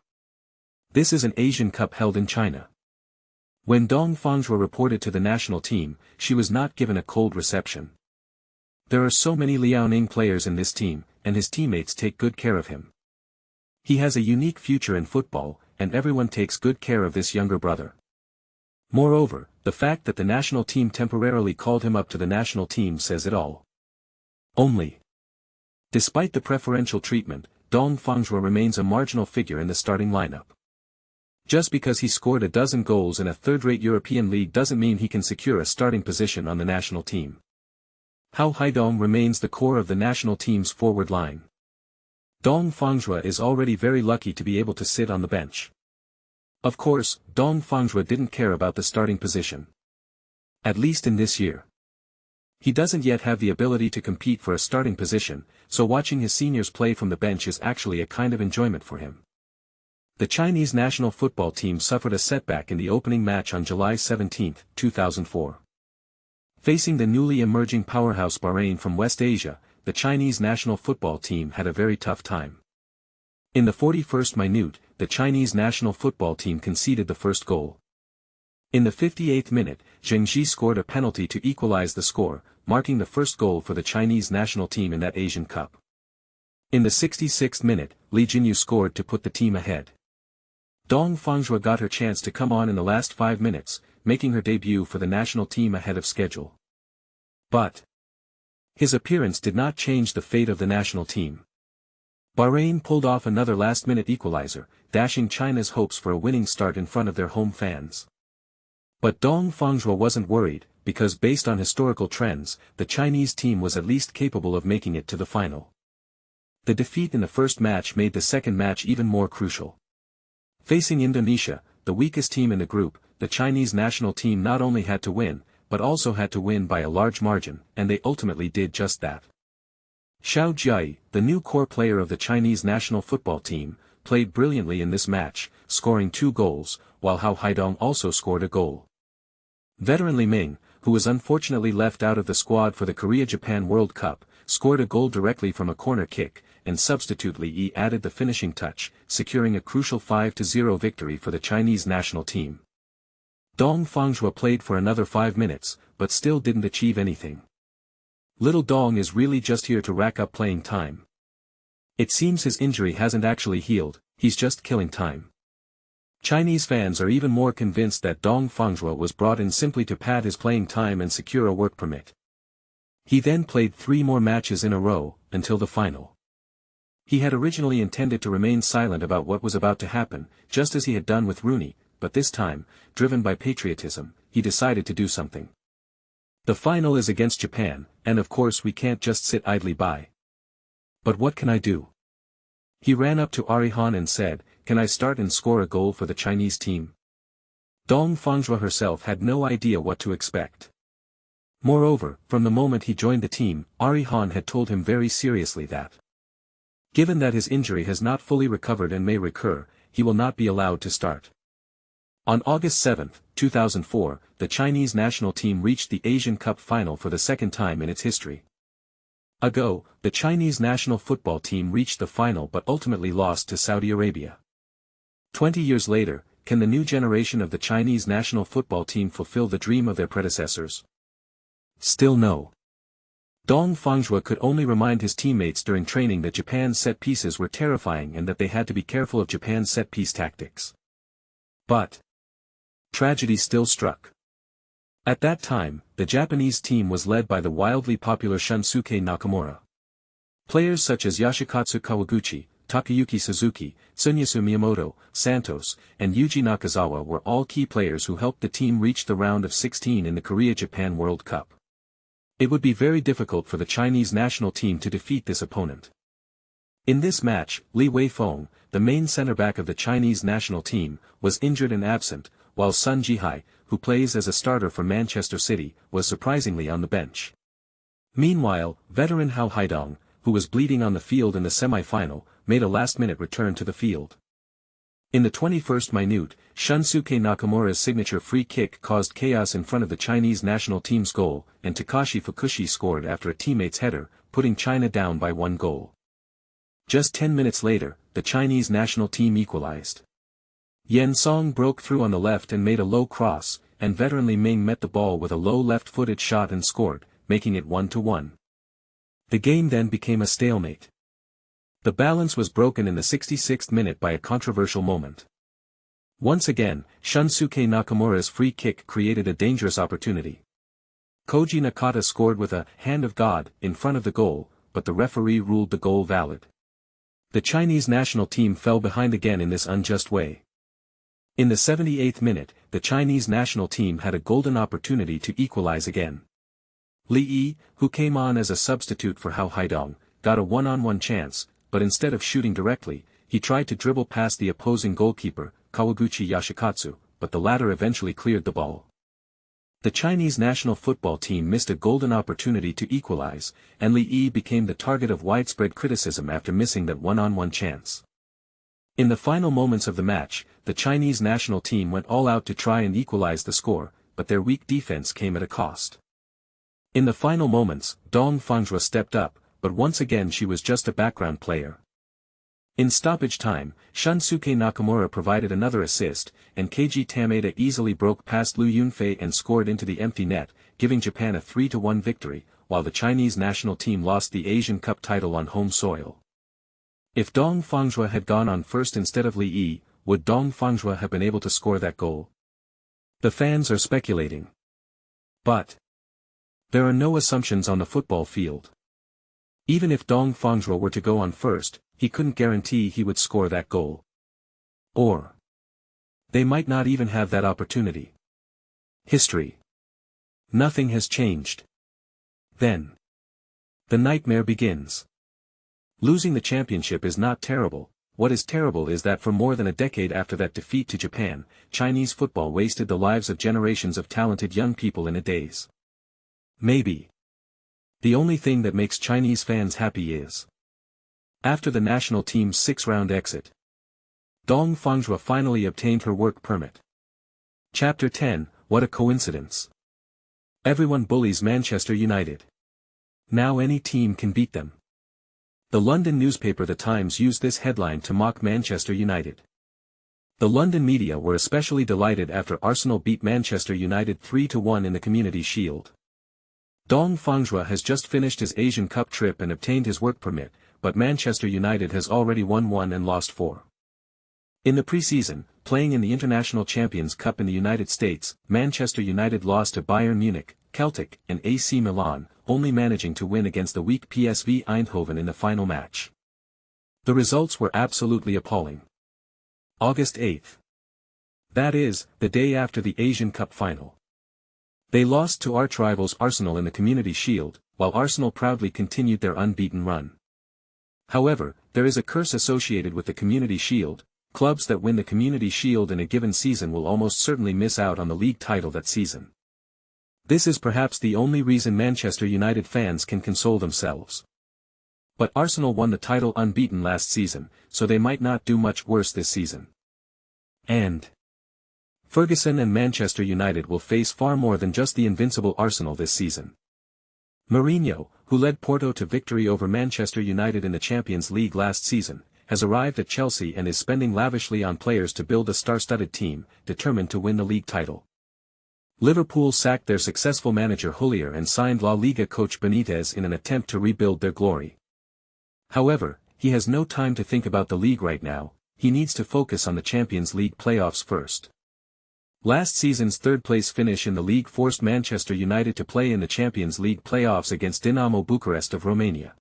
This is an Asian Cup held in China. When Dong Fangzhuo reported to the national team, she was not given a cold reception. There are so many Liaoning players in this team, and his teammates take good care of him. He has a unique future in football, and everyone takes good care of this younger brother. Moreover, the fact that the national team temporarily called him up to the national team says it all. Only. Despite the preferential treatment, Dong Fangzhuo remains a marginal figure in the starting lineup. Just because he scored a dozen goals in a third-rate European league doesn't mean he can secure a starting position on the national team. Hao Haidong remains the core of the national team's forward line. Dong Fangzhuo is already very lucky to be able to sit on the bench. Of course, Dong Fangzhuo didn't care about the starting position. At least in this year. He doesn't yet have the ability to compete for a starting position, so watching his seniors play from the bench is actually a kind of enjoyment for him. The Chinese national football team suffered a setback in the opening match on July 17, 2004. Facing the newly emerging powerhouse Bahrain from West Asia, the Chinese national football team had a very tough time. In the 41st minute, the Chinese national football team conceded the first goal. In the 58th minute, Zheng Ji scored a penalty to equalize the score, marking the first goal for the Chinese national team in that Asian Cup. In the 66th minute, Li Jinyu scored to put the team ahead. Dong Fangzhuo got her chance to come on in the last 5 minutes, making her debut for the national team ahead of schedule. But his appearance did not change the fate of the national team. Bahrain pulled off another last-minute equalizer, dashing China's hopes for a winning start in front of their home fans. But Dong Fangzhuo wasn't worried, because based on historical trends, the Chinese team was at least capable of making it to the final. The defeat in the first match made the second match even more crucial. Facing Indonesia, the weakest team in the group, the Chinese national team not only had to win, but also had to win by a large margin, and they ultimately did just that. Xiao Jiayi, the new core player of the Chinese national football team, played brilliantly in this match, scoring 2 goals, while Hao Haidong also scored a goal. Veteran Li Ming, who was unfortunately left out of the squad for the Korea-Japan World Cup, scored a goal directly from a corner kick, and substitute Li Yi added the finishing touch, securing a crucial 5-0 victory for the Chinese national team. Dong Fangzhuo played for another 5 minutes, but still didn't achieve anything. Little Dong is really just here to rack up playing time. It seems his injury hasn't actually healed, he's just killing time. Chinese fans are even more convinced that Dong Fangzhuo was brought in simply to pad his playing time and secure a work permit. He then played 3 more matches in a row, until the final. He had originally intended to remain silent about what was about to happen, just as he had done with Rooney, but this time, driven by patriotism, he decided to do something. The final is against Japan, and of course we can't just sit idly by. But what can I do? He ran up to Arihan and said, "Can I start and score a goal for the Chinese team?" Dong Fangzhuo herself had no idea what to expect. Moreover, from the moment he joined the team, Arihan had told him very seriously that, given that his injury has not fully recovered and may recur, he will not be allowed to start. On August 7, 2004, the Chinese national team reached the Asian Cup final for the second time in its history. Ago, the Chinese national football team reached the final but ultimately lost to Saudi Arabia. 20 years later, can the new generation of the Chinese national football team fulfill the dream of their predecessors? Still no. Dong Fangzhuo could only remind his teammates during training that Japan's set pieces were terrifying and that they had to be careful of Japan's set piece tactics. But tragedy still struck. At that time, the Japanese team was led by the wildly popular Shunsuke Nakamura. Players such as Yoshikatsu Kawaguchi, Takayuki Suzuki, Tsunyasu Miyamoto, Santos, and Yuji Nakazawa were all key players who helped the team reach the round of 16 in the Korea-Japan World Cup. It would be very difficult for the Chinese national team to defeat this opponent. In this match, Li Weifeng, the main center-back of the Chinese national team, was injured and absent, while Sun Jihai, who plays as a starter for Manchester City, was surprisingly on the bench. Meanwhile, veteran Hao Haidong, who was bleeding on the field in the semi-final, made a last-minute return to the field. In the 21st minute, Shunsuke Nakamura's signature free kick caused chaos in front of the Chinese national team's goal, and Takashi Fukushi scored after a teammate's header, putting China down by 1 goal. Just 10 minutes later, the Chinese national team equalized. Yen Song broke through on the left and made a low cross, and veteran Li Ming met the ball with a low left-footed shot and scored, making it 1-1. The game then became a stalemate. The balance was broken in the 66th minute by a controversial moment. Once again, Shunsuke Nakamura's free kick created a dangerous opportunity. Koji Nakata scored with a hand of God in front of the goal, but the referee ruled the goal valid. The Chinese national team fell behind again in this unjust way. In the 78th minute, the Chinese national team had a golden opportunity to equalize again. Li Yi, who came on as a substitute for Hao Haidong, got a one-on-one chance, but instead of shooting directly, he tried to dribble past the opposing goalkeeper, Kawaguchi Yoshikatsu, but the latter eventually cleared the ball. The Chinese national football team missed a golden opportunity to equalize, and Li Yi became the target of widespread criticism after missing that one-on-one chance. In the final moments of the match, the Chinese national team went all out to try and equalize the score, but their weak defense came at a cost. In the final moments, Dong Fangzhuo stepped up, but once again she was just a background player. In stoppage time, Shunsuke Nakamura provided another assist, and Keiji Tameda easily broke past Liu Yunfei and scored into the empty net, giving Japan a 3-1 victory, while the Chinese national team lost the Asian Cup title on home soil. If Dong Fangzhuo had gone on first instead of Li Yi, would Dong Fangzhuo have been able to score that goal? The fans are speculating. But there are no assumptions on the football field. Even if Dong Fangzhuo were to go on first, he couldn't guarantee he would score that goal. Or they might not even have that opportunity. History. Nothing has changed. Then the nightmare begins. Losing the championship is not terrible. What is terrible is that for more than a decade after that defeat to Japan, Chinese football wasted the lives of generations of talented young people in a daze. Maybe the only thing that makes Chinese fans happy is after the national team's 6-round exit, Dong Fangzhuo finally obtained her work permit. Chapter 10, What a Coincidence. Everyone bullies Manchester United. Now any team can beat them. The London newspaper The Times used this headline to mock Manchester United. The London media were especially delighted after Arsenal beat Manchester United 3-1 in the Community Shield. Dong Fangzhuo has just finished his Asian Cup trip and obtained his work permit, but Manchester United has already won 1 and lost 4. In the pre-season, playing in the International Champions Cup in the United States, Manchester United lost to Bayern Munich, Celtic, and AC Milan, only managing to win against the weak PSV Eindhoven in the final match. The results were absolutely appalling. August 8th. That is, the day after the Asian Cup final. They lost to arch-rivals Arsenal in the Community Shield, while Arsenal proudly continued their unbeaten run. However, there is a curse associated with the Community Shield. Clubs that win the Community Shield in a given season will almost certainly miss out on the league title that season. This is perhaps the only reason Manchester United fans can console themselves. But Arsenal won the title unbeaten last season, so they might not do much worse this season. And Ferguson and Manchester United will face far more than just the invincible Arsenal this season. Mourinho, who led Porto to victory over Manchester United in the Champions League last season, has arrived at Chelsea and is spending lavishly on players to build a star-studded team, determined to win the league title. Liverpool sacked their successful manager Houllier and signed La Liga coach Benitez in an attempt to rebuild their glory. However, he has no time to think about the league right now, he needs to focus on the Champions League playoffs first. Last season's third-place finish in the league forced Manchester United to play in the Champions League playoffs against Dinamo Bucharest of Romania.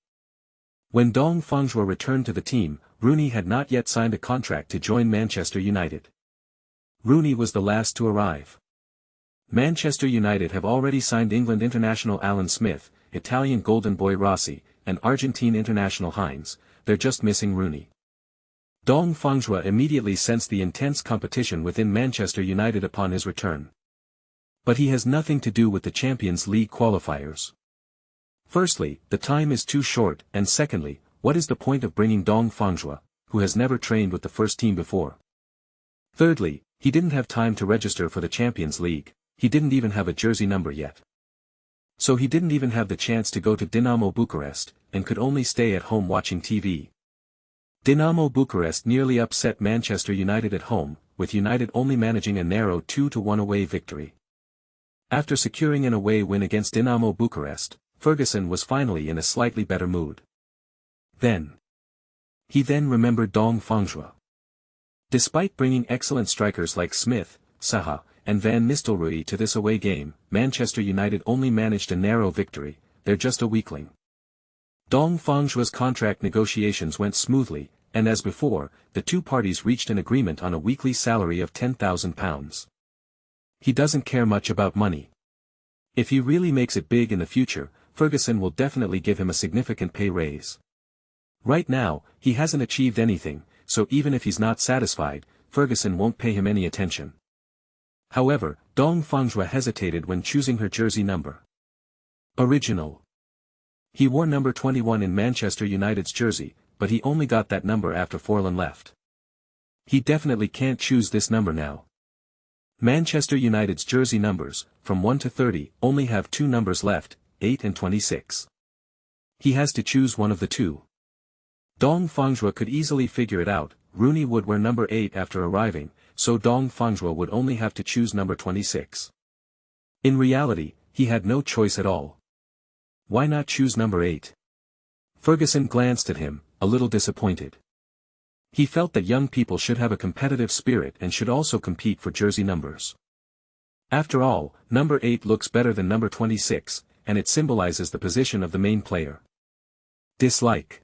When Dong Fangzhuo returned to the team, Rooney had not yet signed a contract to join Manchester United. Rooney was the last to arrive. Manchester United have already signed England international Alan Smith, Italian Golden Boy Rossi, and Argentine international Heinz, they're just missing Rooney. Dong Fangzhuo immediately sensed the intense competition within Manchester United upon his return. But he has nothing to do with the Champions League qualifiers. Firstly, the time is too short, and secondly, what is the point of bringing Dong Fangzhuo, who has never trained with the first team before? Thirdly, he didn't have time to register for the Champions League, he didn't even have a jersey number yet. So he didn't even have the chance to go to Dinamo Bucharest, and could only stay at home watching TV. Dinamo Bucharest nearly upset Manchester United at home, with United only managing a narrow 2-1 away victory. After securing an away win against Dinamo Bucharest, Ferguson was finally in a slightly better mood. He then remembered Dong Fangzhuo. Despite bringing excellent strikers like Smith, Zaha, and Van Nistelrooy to this away game, Manchester United only managed a narrow victory, they're just a weakling. Dong Fangzhuo's contract negotiations went smoothly, and as before, the two parties reached an agreement on a weekly salary of £10,000. He doesn't care much about money. If he really makes it big in the future, Ferguson will definitely give him a significant pay raise. Right now, he hasn't achieved anything, so even if he's not satisfied, Ferguson won't pay him any attention. However, Dong Fangzhuo hesitated when choosing her jersey number. Original. He wore number 21 in Manchester United's jersey, but he only got that number after Forlan left. He definitely can't choose this number now. Manchester United's jersey numbers, from 1 to 30, only have two numbers left, 8 and 26. He has to choose one of the two. Dong Fangzhuo could easily figure it out, Rooney would wear number 8 after arriving, so Dong Fangzhuo would only have to choose number 26. In reality, he had no choice at all. Why not choose number 8? Ferguson glanced at him, a little disappointed. He felt that young people should have a competitive spirit and should also compete for jersey numbers. After all, number 8 looks better than number 26, and it symbolizes the position of the main player. Dislike.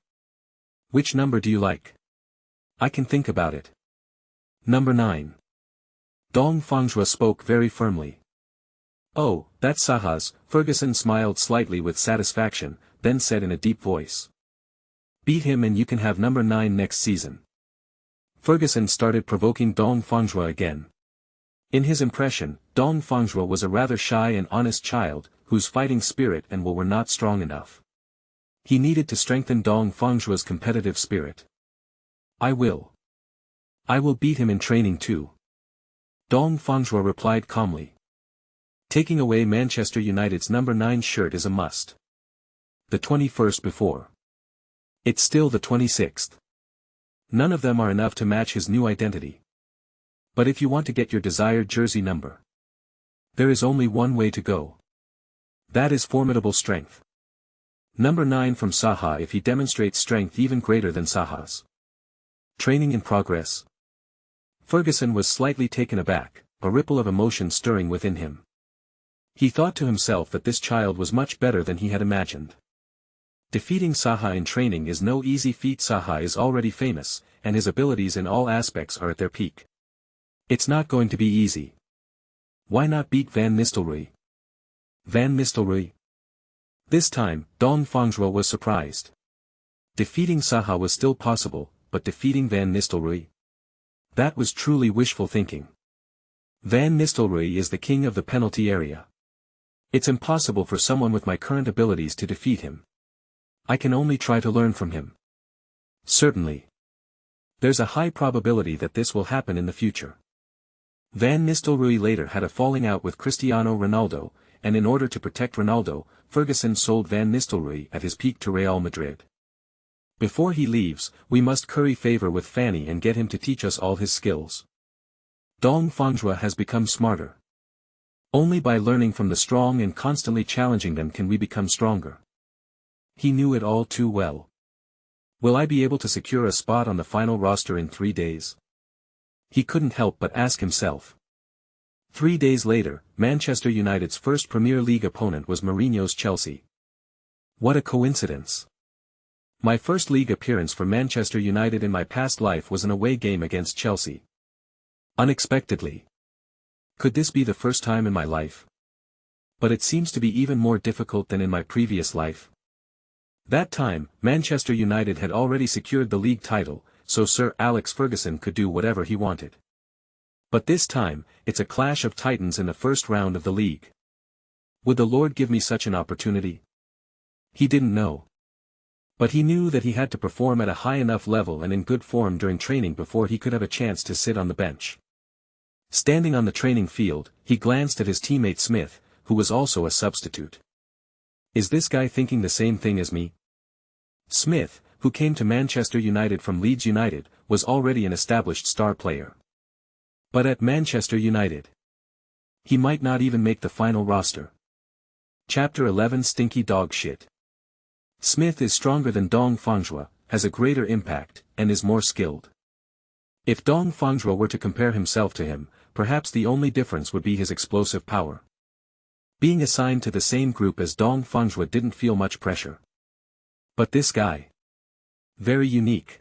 Which number do you like? I can think about it. Number 9. Dong Fangzhuo spoke very firmly. Oh, that's Zaha's. Ferguson smiled slightly with satisfaction, then said in a deep voice. Beat him and you can have number 9 next season. Ferguson started provoking Dong Fangzhuo again. In his impression, Dong Fangzhuo was a rather shy and honest child, whose fighting spirit and will were not strong enough. He needed to strengthen Dong Fangzhuo's competitive spirit. I will beat him in training too. Dong Fangzhuo replied calmly. Taking away Manchester United's number 9 shirt is a must. The 21st before. It's still the 26th. None of them are enough to match his new identity. But if you want to get your desired jersey number, there is only one way to go. That is formidable strength. Number 9 from Zaha if he demonstrates strength even greater than Zaha's. Training in progress. Ferguson was slightly taken aback, a ripple of emotion stirring within him. He thought to himself that this child was much better than he had imagined. Defeating Zaha in training is no easy feat. Zaha is already famous, and his abilities in all aspects are at their peak. It's not going to be easy. Why not beat Van Nistelrooy? Van Nistelrooy? This time, Dong Fangzhuo was surprised. Defeating Zaha was still possible, but defeating Van Nistelrooy? That was truly wishful thinking. Van Nistelrooy is the king of the penalty area. It's impossible for someone with my current abilities to defeat him. I can only try to learn from him. Certainly. There's a high probability that this will happen in the future. Van Nistelrooy later had a falling out with Cristiano Ronaldo, and in order to protect Ronaldo, Ferguson sold Van Nistelrooy at his peak to Real Madrid. Before he leaves, we must curry favor with Fanny and get him to teach us all his skills. Dong Fangzhuo has become smarter. Only by learning from the strong and constantly challenging them can we become stronger. He knew it all too well. Will I be able to secure a spot on the final roster in 3 days? He couldn't help but ask himself. 3 days later, Manchester United's first Premier League opponent was Mourinho's Chelsea. What a coincidence. My first league appearance for Manchester United in my past life was an away game against Chelsea. Unexpectedly. Could this be the first time in my life? But it seems to be even more difficult than in my previous life. That time, Manchester United had already secured the league title, so Sir Alex Ferguson could do whatever he wanted. But this time, it's a clash of titans in the first round of the league. Would the Lord give me such an opportunity? He didn't know. But he knew that he had to perform at a high enough level and in good form during training before he could have a chance to sit on the bench. Standing on the training field, he glanced at his teammate Smith, who was also a substitute. Is this guy thinking the same thing as me? Smith, who came to Manchester United from Leeds United, was already an established star player. But at Manchester United, he might not even make the final roster. Chapter 11 Stinky Dog Shit. Smith is stronger than Dong Fangzhuo, has a greater impact, and is more skilled. If Dong Fangzhuo were to compare himself to him, perhaps the only difference would be his explosive power. Being assigned to the same group as Dong Fangzhuo didn't feel much pressure. But this guy. Very unique.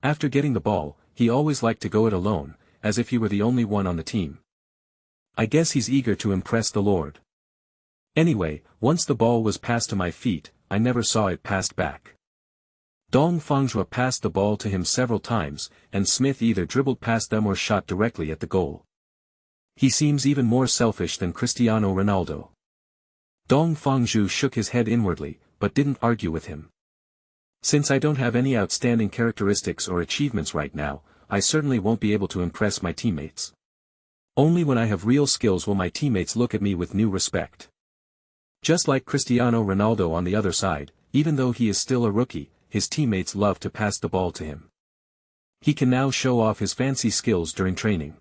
After getting the ball, he always liked to go it alone, as if he were the only one on the team. I guess he's eager to impress the Lord. Anyway, once the ball was passed to my feet, I never saw it passed back. Dong Fangzhuo passed the ball to him several times, and Smith either dribbled past them or shot directly at the goal. He seems even more selfish than Cristiano Ronaldo. Dong Fangzhuo shook his head inwardly, but didn't argue with him. Since I don't have any outstanding characteristics or achievements right now, I certainly won't be able to impress my teammates. Only when I have real skills will my teammates look at me with new respect. Just like Cristiano Ronaldo on the other side, even though he is still a rookie, his teammates love to pass the ball to him. He can now show off his fancy skills during training.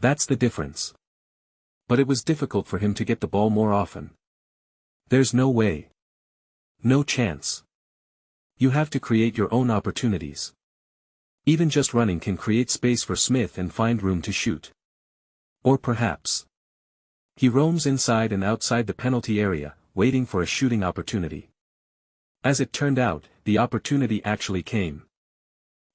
That's the difference. But it was difficult for him to get the ball more often. There's no way. No chance. You have to create your own opportunities. Even just running can create space for Smith and find room to shoot. Or perhaps he roams inside and outside the penalty area, waiting for a shooting opportunity. As it turned out, the opportunity actually came.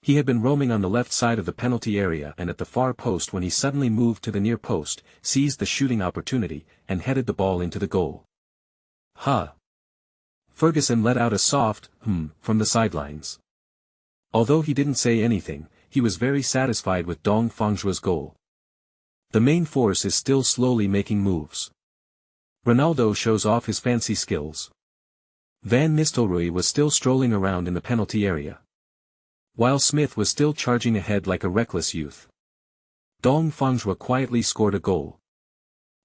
He had been roaming on the left side of the penalty area and at the far post when he suddenly moved to the near post, seized the shooting opportunity, and headed the ball into the goal. Ha! Ferguson let out a soft, from the sidelines. Although he didn't say anything, he was very satisfied with Dong Fangzhuo's goal. The main force is still slowly making moves. Ronaldo shows off his fancy skills. Van Nistelrooy was still strolling around in the penalty area, while Smith was still charging ahead like a reckless youth. Dong Fangzhuo quietly scored a goal.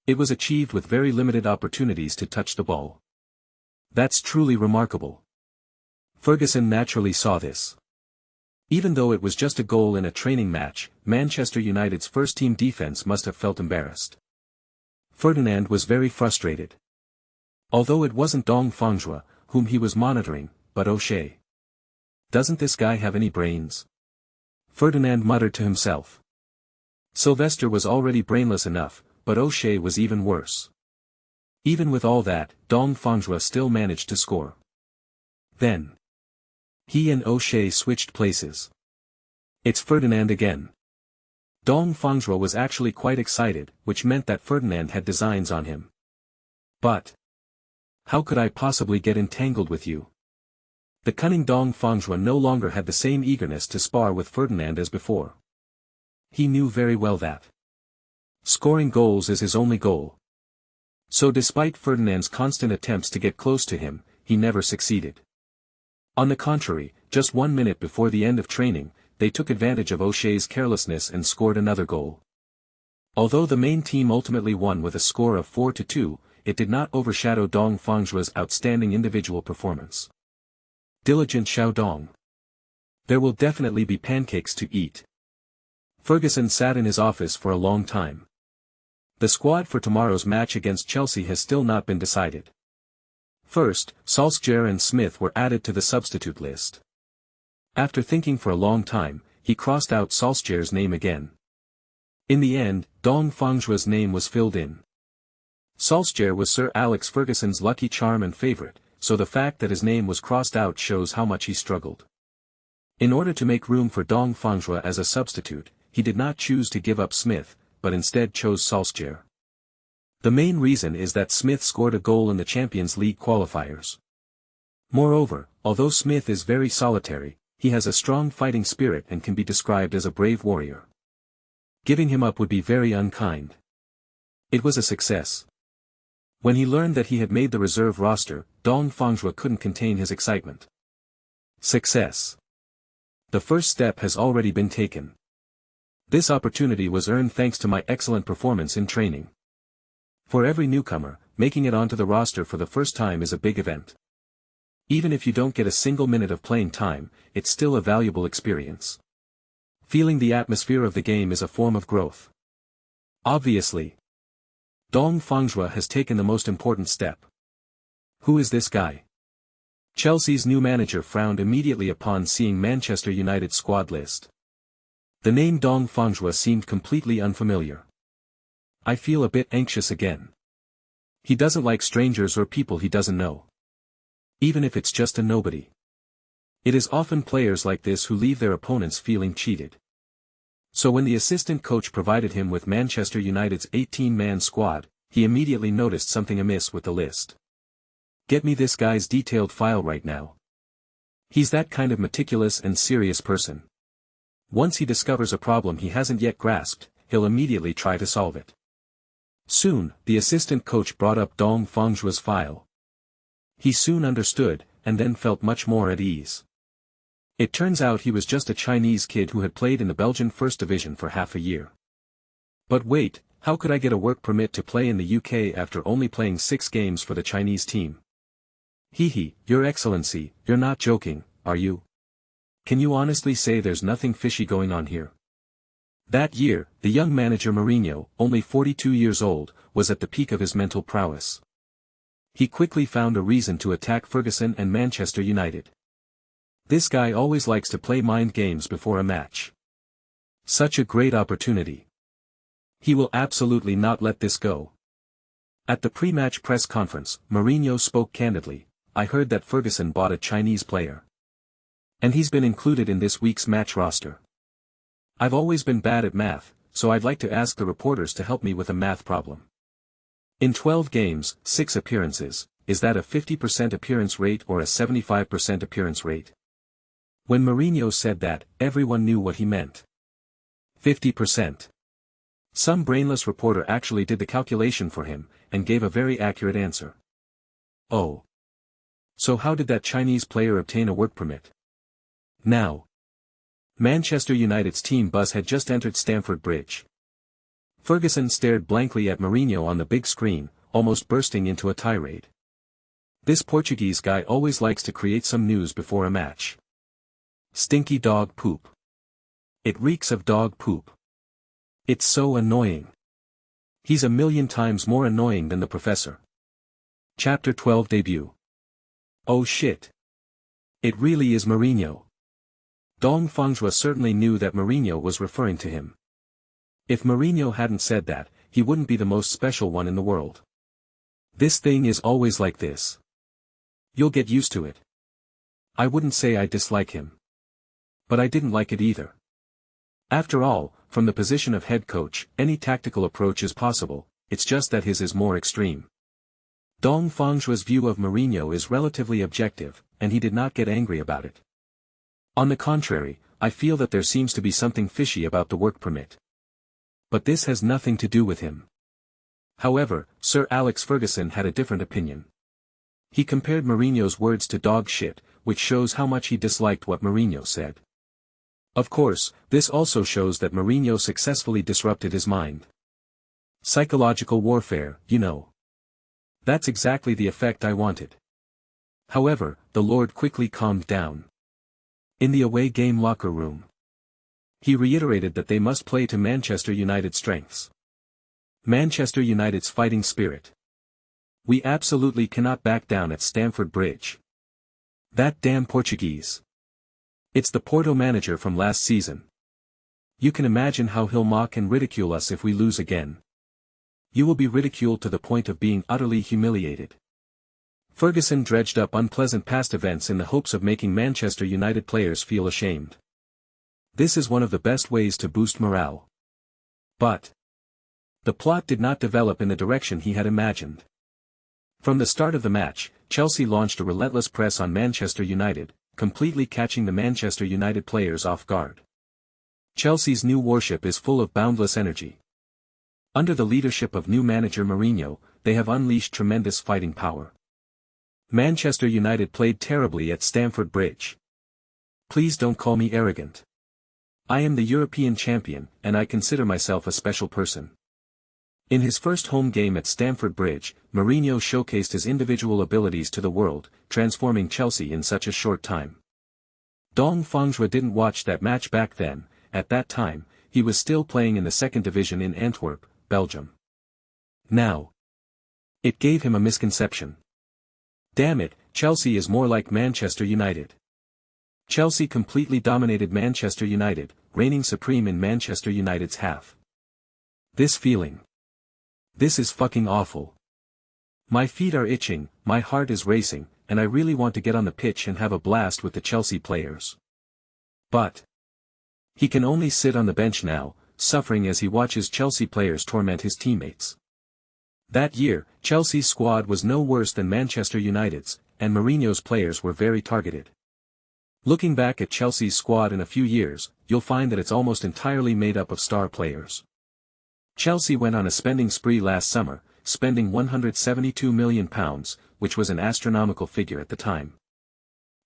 It was achieved with very limited opportunities to touch the ball. That's truly remarkable. Ferguson naturally saw this. Even though it was just a goal in a training match, Manchester United's first-team defense must have felt embarrassed. Ferdinand was very frustrated. Although it wasn't Dong Fangzhuo, whom he was monitoring, but O'Shea. Doesn't this guy have any brains? Ferdinand muttered to himself. Sylvester was already brainless enough, but O'Shea was even worse. Even with all that, Dong Fangzhuo still managed to score. Then he and O'Shea switched places. It's Ferdinand again. Dong Fangzhuo was actually quite excited, which meant that Ferdinand had designs on him. But how could I possibly get entangled with you? The cunning Dong Fangzhuo no longer had the same eagerness to spar with Ferdinand as before. He knew very well that scoring goals is his only goal. So despite Ferdinand's constant attempts to get close to him, he never succeeded. On the contrary, just 1 minute before the end of training, they took advantage of O'Shea's carelessness and scored another goal. Although the main team ultimately won with a score of 4-2, it did not overshadow Dong Fangzhuo's outstanding individual performance. Diligent Xiaodong. There will definitely be pancakes to eat. Ferguson sat in his office for a long time. The squad for tomorrow's match against Chelsea has still not been decided. First, Solskjaer and Smith were added to the substitute list. After thinking for a long time, he crossed out Solskjaer's name again. In the end, Dong Fangzhuo's name was filled in. Solskjaer was Sir Alex Ferguson's lucky charm and favourite, so the fact that his name was crossed out shows how much he struggled. In order to make room for Dong Fangzhuo as a substitute, he did not choose to give up Smith, but instead chose Solskjaer. The main reason is that Smith scored a goal in the Champions League qualifiers. Moreover, although Smith is very solitary, he has a strong fighting spirit and can be described as a brave warrior. Giving him up would be very unkind. It was a success. When he learned that he had made the reserve roster, Dong Fangzhuo couldn't contain his excitement. Success. The first step has already been taken. This opportunity was earned thanks to my excellent performance in training. For every newcomer, making it onto the roster for the first time is a big event. Even if you don't get a single minute of playing time, it's still a valuable experience. Feeling the atmosphere of the game is a form of growth. Obviously, Dong Fangzhuo has taken the most important step. Who is this guy? Chelsea's new manager frowned immediately upon seeing Manchester United's squad list. The name Dong Fangzhuo seemed completely unfamiliar. I feel a bit anxious again. He doesn't like strangers or people he doesn't know. Even if it's just a nobody. It is often players like this who leave their opponents feeling cheated. So when the assistant coach provided him with Manchester United's 18-man squad, he immediately noticed something amiss with the list. Get me this guy's detailed file right now. He's that kind of meticulous and serious person. Once he discovers a problem he hasn't yet grasped, he'll immediately try to solve it. Soon, the assistant coach brought up Dong Fangzhuo's file. He soon understood, and then felt much more at ease. It turns out he was just a Chinese kid who had played in the Belgian First Division for half a year. But wait, how could I get a work permit to play in the UK after only playing 6 games for the Chinese team? Hehe, Your Excellency, you're not joking, are you? Can you honestly say there's nothing fishy going on here? That year, the young manager Mourinho, only 42 years old, was at the peak of his mental prowess. He quickly found a reason to attack Ferguson and Manchester United. This guy always likes to play mind games before a match. Such a great opportunity. He will absolutely not let this go. At the pre-match press conference, Mourinho spoke candidly. I heard that Ferguson bought a Chinese player. And he's been included in this week's match roster. I've always been bad at math, so I'd like to ask the reporters to help me with a math problem. In 12 games, 6 appearances, is that a 50% appearance rate or a 75% appearance rate? When Mourinho said that, everyone knew what he meant. 50%. Some brainless reporter actually did the calculation for him, and gave a very accurate answer. Oh. So how did that Chinese player obtain a work permit? Now. Manchester United's team bus had just entered Stamford Bridge. Ferguson stared blankly at Mourinho on the big screen, almost bursting into a tirade. This Portuguese guy always likes to create some news before a match. Stinky dog poop. It reeks of dog poop. It's so annoying. He's a million times more annoying than the professor. Chapter 12 Debut. Oh shit. It really is Mourinho. Dong Fangzhuo certainly knew that Mourinho was referring to him. If Mourinho hadn't said that, he wouldn't be the most special one in the world. This thing is always like this. You'll get used to it. I wouldn't say I dislike him. But I didn't like it either. After all, from the position of head coach, any tactical approach is possible, it's just that his is more extreme. Dong Fangzhuo's view of Mourinho is relatively objective, and he did not get angry about it. On the contrary, I feel that there seems to be something fishy about the work permit. But this has nothing to do with him. However, Sir Alex Ferguson had a different opinion. He compared Mourinho's words to dog shit, which shows how much he disliked what Mourinho said. Of course, this also shows that Mourinho successfully disrupted his mind. Psychological warfare, you know. That's exactly the effect I wanted. However, the Lord quickly calmed down. In the away game locker room, he reiterated that they must play to Manchester United's strengths. Manchester United's fighting spirit. We absolutely cannot back down at Stamford Bridge. That damn Portuguese. It's the Porto manager from last season. You can imagine how he'll mock and ridicule us if we lose again. You will be ridiculed to the point of being utterly humiliated. Ferguson dredged up unpleasant past events in the hopes of making Manchester United players feel ashamed. This is one of the best ways to boost morale. But the plot did not develop in the direction he had imagined. From the start of the match, Chelsea launched a relentless press on Manchester United, completely catching the Manchester United players off guard. Chelsea's new warship is full of boundless energy. Under the leadership of new manager Mourinho, they have unleashed tremendous fighting power. Manchester United played terribly at Stamford Bridge. Please don't call me arrogant. I am the European champion, and I consider myself a special person. In his first home game at Stamford Bridge, Mourinho showcased his individual abilities to the world, transforming Chelsea in such a short time. Dong Fangzhuo didn't watch that match back then. At that time, he was still playing in the second division in Antwerp, Belgium. Now, it gave him a misconception. Damn it, Chelsea is more like Manchester United. Chelsea completely dominated Manchester United, reigning supreme in Manchester United's half. This feeling. This is fucking awful. My feet are itching, my heart is racing, and I really want to get on the pitch and have a blast with the Chelsea players. But he can only sit on the bench now, suffering as he watches Chelsea players torment his teammates. That year, Chelsea's squad was no worse than Manchester United's, and Mourinho's players were very targeted. Looking back at Chelsea's squad in a few years, you'll find that it's almost entirely made up of star players. Chelsea went on a spending spree last summer, spending £172 million, which was an astronomical figure at the time.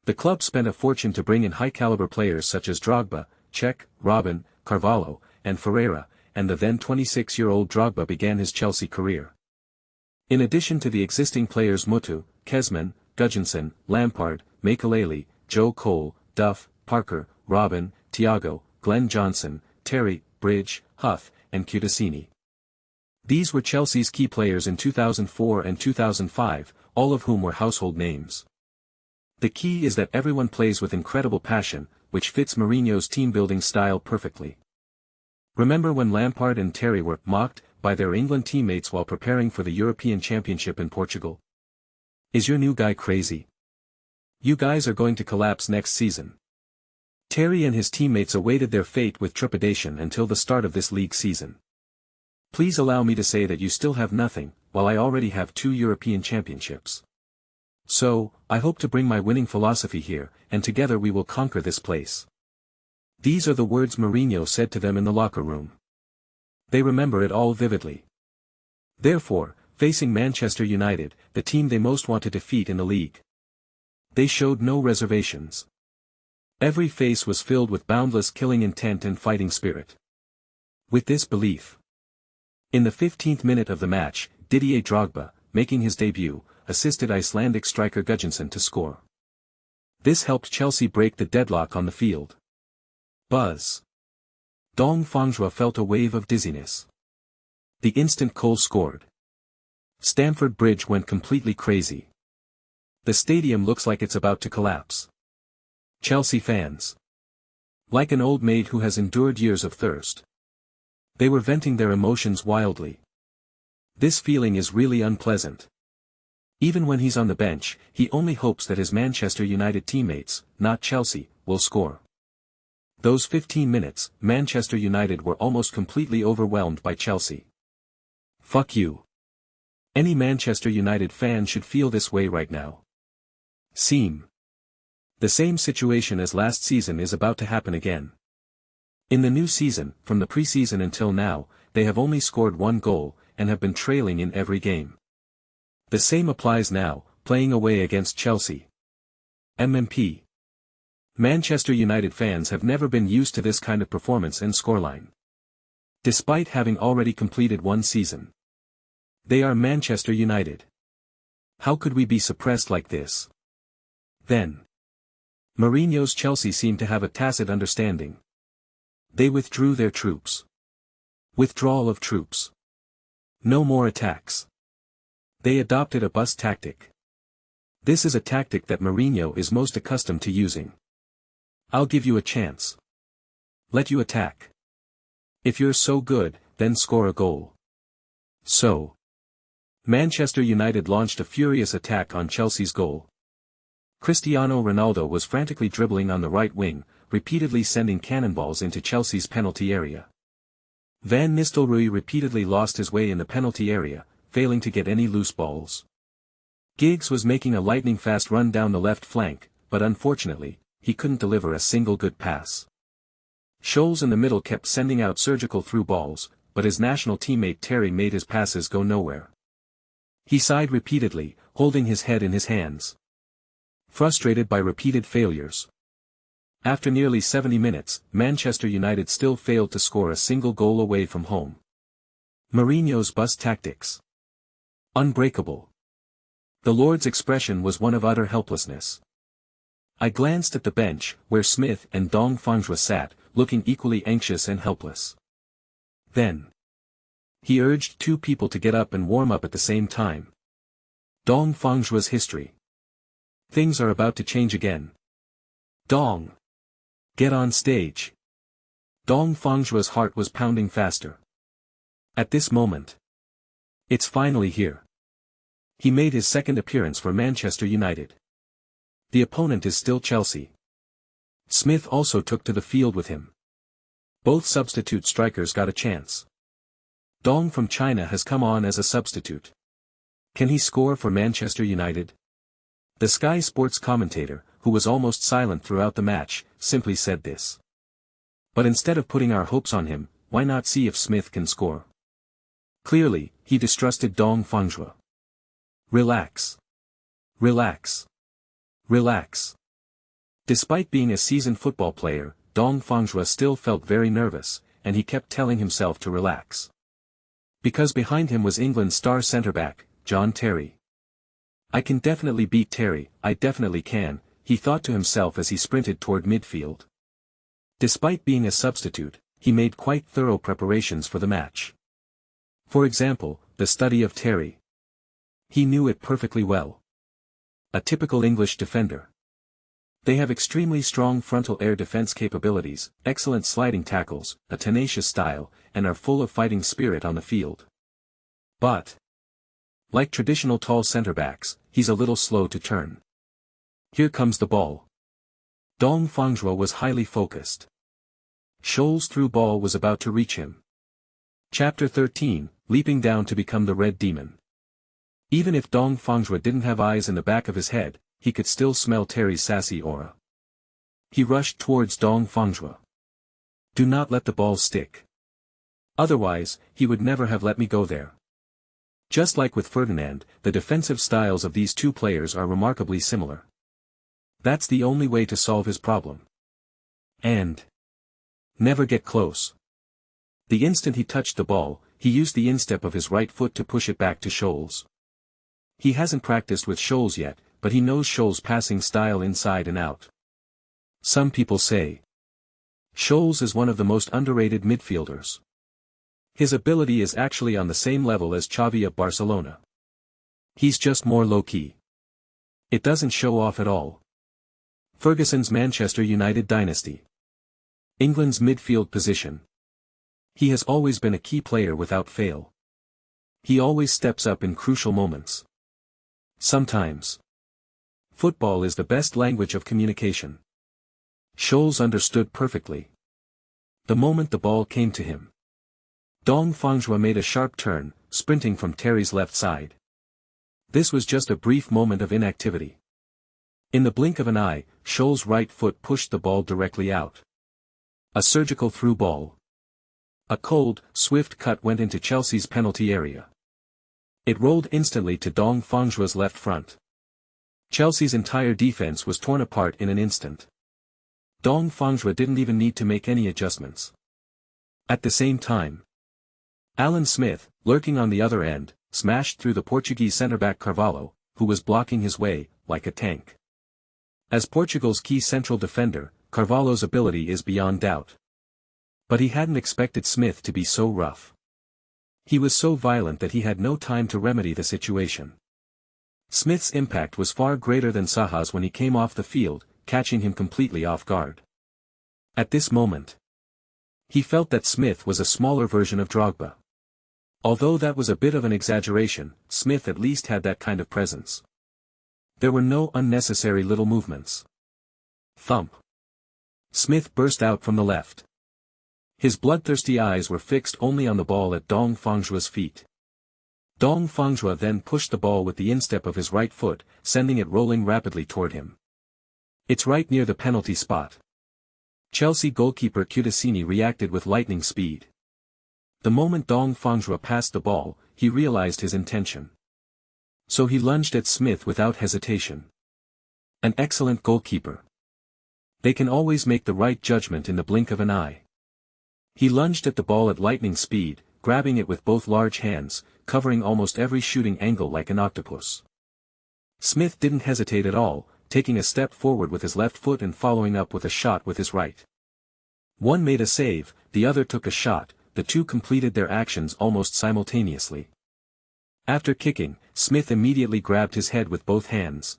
The club spent a fortune to bring in high-caliber players such as Drogba, Cech, Robben, Carvalho, and Ferreira, and the then 26-year-old Drogba began his Chelsea career. In addition to the existing players Mutu, Kezman, Gudjohnsen, Lampard, Makelele, Joe Cole, Duff, Parker, Robben, Thiago, Glenn Johnson, Terry, Bridge, Huth, and Kudasini. These were Chelsea's key players in 2004 and 2005, all of whom were household names. The key is that everyone plays with incredible passion, which fits Mourinho's team-building style perfectly. Remember when Lampard and Terry were mocked by their England teammates while preparing for the European Championship in Portugal? Is your new guy crazy? You guys are going to collapse next season. Terry and his teammates awaited their fate with trepidation until the start of this league season. Please allow me to say that you still have nothing, while I already have 2 European championships. So, I hope to bring my winning philosophy here, and together we will conquer this place. These are the words Mourinho said to them in the locker room. They remember it all vividly. Therefore, facing Manchester United, the team they most want to defeat in the league, they showed no reservations. Every face was filled with boundless killing intent and fighting spirit. With this belief, in the 15th minute of the match, Didier Drogba, making his debut, assisted Icelandic striker Gudjohnsen to score. This helped Chelsea break the deadlock on the field. Buzz. Dong Fangzhuo felt a wave of dizziness. The instant Cole scored, Stamford Bridge went completely crazy. The stadium looks like it's about to collapse. Chelsea fans, like an old maid who has endured years of thirst, they were venting their emotions wildly. This feeling is really unpleasant. Even when he's on the bench, he only hopes that his Manchester United teammates, not Chelsea, will score. Those 15 minutes, Manchester United were almost completely overwhelmed by Chelsea. Fuck you. Any Manchester United fan should feel this way right now. The same situation as last season is about to happen again. In the new season, from the preseason until now, they have only scored 1 goal, and have been trailing in every game. The same applies now, playing away against Chelsea. MMP. Manchester United fans have never been used to this kind of performance and scoreline. Despite having already completed 1 season, they are Manchester United. How could we be suppressed like this? Then, Mourinho's Chelsea seemed to have a tacit understanding. They withdrew their troops. Withdrawal of troops. No more attacks. They adopted a bus tactic. This is a tactic that Mourinho is most accustomed to using. I'll give you a chance. Let you attack. If you're so good, then score a goal. So, Manchester United launched a furious attack on Chelsea's goal. Cristiano Ronaldo was frantically dribbling on the right wing, repeatedly sending cannonballs into Chelsea's penalty area. Van Nistelrooy repeatedly lost his way in the penalty area, failing to get any loose balls. Giggs was making a lightning-fast run down the left flank, but unfortunately, he couldn't deliver a single good pass. Scholes in the middle kept sending out surgical through balls, but his national teammate Terry made his passes go nowhere. He sighed repeatedly, holding his head in his hands. Frustrated by repeated failures. After nearly 70 minutes, Manchester United still failed to score a single goal away from home. Mourinho's bus tactics. Unbreakable. The Lord's expression was one of utter helplessness. I glanced at the bench, where Smith and Dong Fangzhuo sat, looking equally anxious and helpless. Then, he urged two people to get up and warm up at the same time. Dong Fangzhuo's history. Things are about to change again. Dong. Get on stage. Dong Fangzhuo's heart was pounding faster. At this moment. It's finally here. He made his second appearance for Manchester United. The opponent is still Chelsea. Smith also took to the field with him. Both substitute strikers got a chance. Dong from China has come on as a substitute. Can he score for Manchester United? The Sky Sports commentator, who was almost silent throughout the match, simply said this. But instead of putting our hopes on him, why not see if Smith can score? Clearly, he distrusted Dong Fangzhuo. Relax. Relax. Relax. Despite being a seasoned football player, Dong Fangzhuo still felt very nervous, and he kept telling himself to relax. Because behind him was England's star centre-back, John Terry. I can definitely beat Terry, I definitely can, he thought to himself as he sprinted toward midfield. Despite being a substitute, he made quite thorough preparations for the match. For example, the study of Terry. He knew it perfectly well. A typical English defender. They have extremely strong frontal air defense capabilities, excellent sliding tackles, a tenacious style, and are full of fighting spirit on the field. But, like traditional tall centre-backs, he's a little slow to turn. Here comes the ball. Dong Fangzhuo was highly focused. Scholes' through ball was about to reach him. Chapter 13, Leaping Down to Become the Red Demon. Even if Dong Fangzhuo didn't have eyes in the back of his head, he could still smell Terry's sassy aura. He rushed towards Dong Fangzhuo. Do not let the ball stick. Otherwise, he would never have let me go there. Just like with Ferdinand, the defensive styles of these two players are remarkably similar. That's the only way to solve his problem. And never get close. The instant he touched the ball, he used the instep of his right foot to push it back to Scholes. He hasn't practiced with Scholes yet, but he knows Scholes' passing style inside and out. Some people say Scholes is one of the most underrated midfielders. His ability is actually on the same level as Xavi of Barcelona. He's just more low-key. It doesn't show off at all. Ferguson's Manchester United dynasty. England's midfield position. He has always been a key player without fail. He always steps up in crucial moments. Sometimes. Football is the best language of communication. Scholes understood perfectly. The moment the ball came to him, Dong Fangzhuo made a sharp turn, sprinting from Terry's left side. This was just a brief moment of inactivity. In the blink of an eye, Scholes' right foot pushed the ball directly out. A surgical through ball. A cold, swift cut went into Chelsea's penalty area. It rolled instantly to Dong Fangzhuo's left front. Chelsea's entire defense was torn apart in an instant. Dong Fangzhuo didn't even need to make any adjustments. At the same time, Alan Smith, lurking on the other end, smashed through the Portuguese centre-back Carvalho, who was blocking his way, like a tank. As Portugal's key central defender, Carvalho's ability is beyond doubt. But he hadn't expected Smith to be so rough. He was so violent that he had no time to remedy the situation. Smith's impact was far greater than Saha's when he came off the field, catching him completely off guard. At this moment, he felt that Smith was a smaller version of Drogba. Although that was a bit of an exaggeration, Smith at least had that kind of presence. There were no unnecessary little movements. Thump. Smith burst out from the left. His bloodthirsty eyes were fixed only on the ball at Dong Fangzhuo's feet. Dong Fangzhuo then pushed the ball with the instep of his right foot, sending it rolling rapidly toward him. It's right near the penalty spot. Chelsea goalkeeper Cudicini reacted with lightning speed. The moment Dong Fangzhuo passed the ball, he realized his intention. So he lunged at Smith without hesitation. An excellent goalkeeper. They can always make the right judgment in the blink of an eye. He lunged at the ball at lightning speed, grabbing it with both large hands, covering almost every shooting angle like an octopus. Smith didn't hesitate at all, taking a step forward with his left foot and following up with a shot with his right. One made a save, the other took a shot, the two completed their actions almost simultaneously. After kicking, Smith immediately grabbed his head with both hands.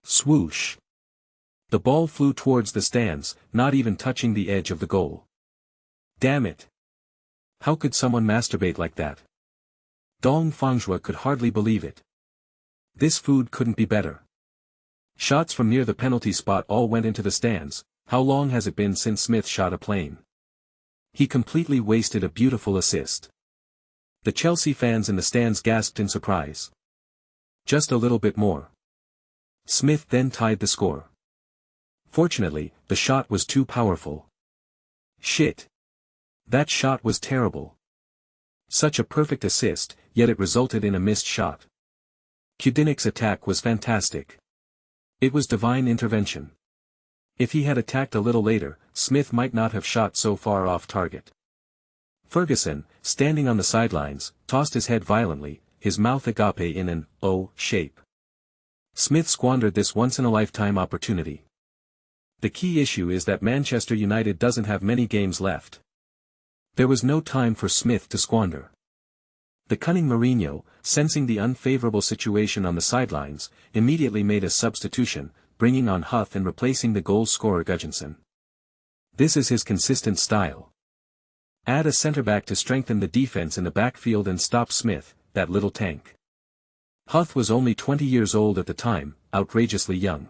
Swoosh! The ball flew towards the stands, not even touching the edge of the goal. Damn it! How could someone masturbate like that? Dong Fangzhuo could hardly believe it. This food couldn't be better. Shots from near the penalty spot all went into the stands. How long has it been since Smith shot a plane? He completely wasted a beautiful assist. The Chelsea fans in the stands gasped in surprise. Just a little bit more. Smith then tied the score. Fortunately, the shot was too powerful. Shit! That shot was terrible. Such a perfect assist, yet it resulted in a missed shot. Kudinik's attack was fantastic. It was divine intervention. If he had attacked a little later, Smith might not have shot so far off target. Ferguson, standing on the sidelines, tossed his head violently, his mouth agape in an O shape. Smith squandered this once-in-a-lifetime opportunity. The key issue is that Manchester United doesn't have many games left. There was no time for Smith to squander. The cunning Mourinho, sensing the unfavorable situation on the sidelines, immediately made a substitution, bringing on Huth and replacing the goal scorer Gudjohnsen. This is his consistent style. Add a centre-back to strengthen the defense in the backfield and stop Smith, that little tank. Huth was only 20 years old at the time, outrageously young.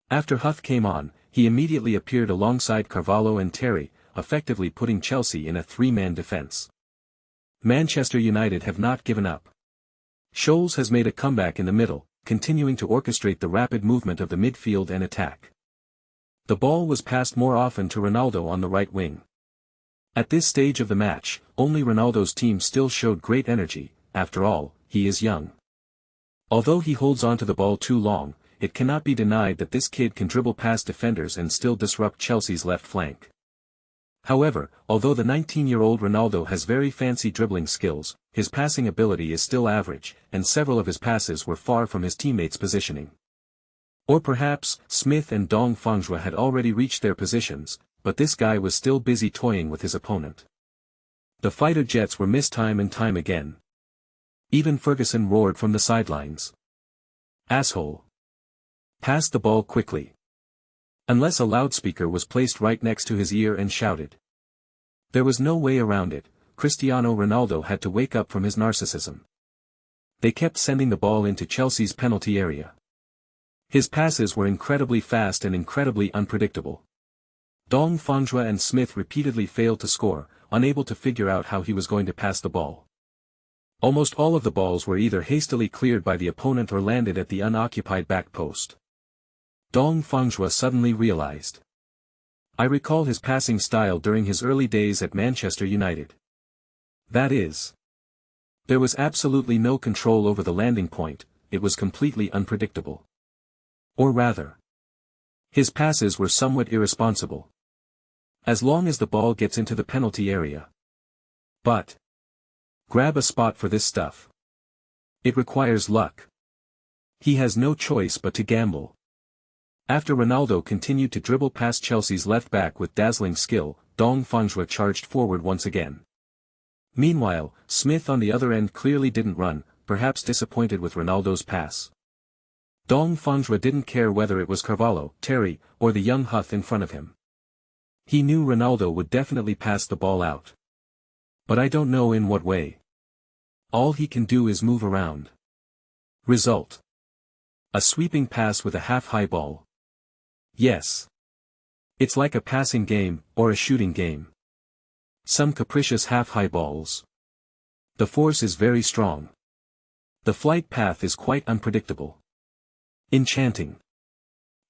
After Huth came on, he immediately appeared alongside Carvalho and Terry, effectively putting Chelsea in a three-man defense. Manchester United have not given up. Scholes has made a comeback in the middle, continuing to orchestrate the rapid movement of the midfield and attack. The ball was passed more often to Ronaldo on the right wing. At this stage of the match, only Ronaldo's team still showed great energy. After all, he is young. Although he holds onto the ball too long, it cannot be denied that this kid can dribble past defenders and still disrupt Chelsea's left flank. However, although the 19-year-old Ronaldo has very fancy dribbling skills, his passing ability is still average, and several of his passes were far from his teammates' positioning. Or perhaps, Smith and Dong Fangzhuo had already reached their positions, but this guy was still busy toying with his opponent. The fighter jets were missed time and time again. Even Ferguson roared from the sidelines. Asshole! Pass the ball quickly. Unless a loudspeaker was placed right next to his ear and shouted. There was no way around it, Cristiano Ronaldo had to wake up from his narcissism. They kept sending the ball into Chelsea's penalty area. His passes were incredibly fast and incredibly unpredictable. Dong Fangzhuo and Smith repeatedly failed to score, unable to figure out how he was going to pass the ball. Almost all of the balls were either hastily cleared by the opponent or landed at the unoccupied back post. Dong Fangzhuo suddenly realized. I recall his passing style during his early days at Manchester United. That is. There was absolutely no control over the landing point, it was completely unpredictable. Or rather. His passes were somewhat irresponsible. As long as the ball gets into the penalty area. But. Grab a spot for this stuff. It requires luck. He has no choice but to gamble. After Ronaldo continued to dribble past Chelsea's left back with dazzling skill, Dong Fangzhuo charged forward once again. Meanwhile, Smith on the other end clearly didn't run, perhaps disappointed with Ronaldo's pass. Dong Fangzhuo didn't care whether it was Carvalho, Terry, or the young Huth in front of him. He knew Ronaldo would definitely pass the ball out. But I don't know in what way. All he can do is move around. Result: a sweeping pass with a half-high ball. Yes. It's like a passing game, or a shooting game. Some capricious half-high balls. The force is very strong. The flight path is quite unpredictable. Enchanting.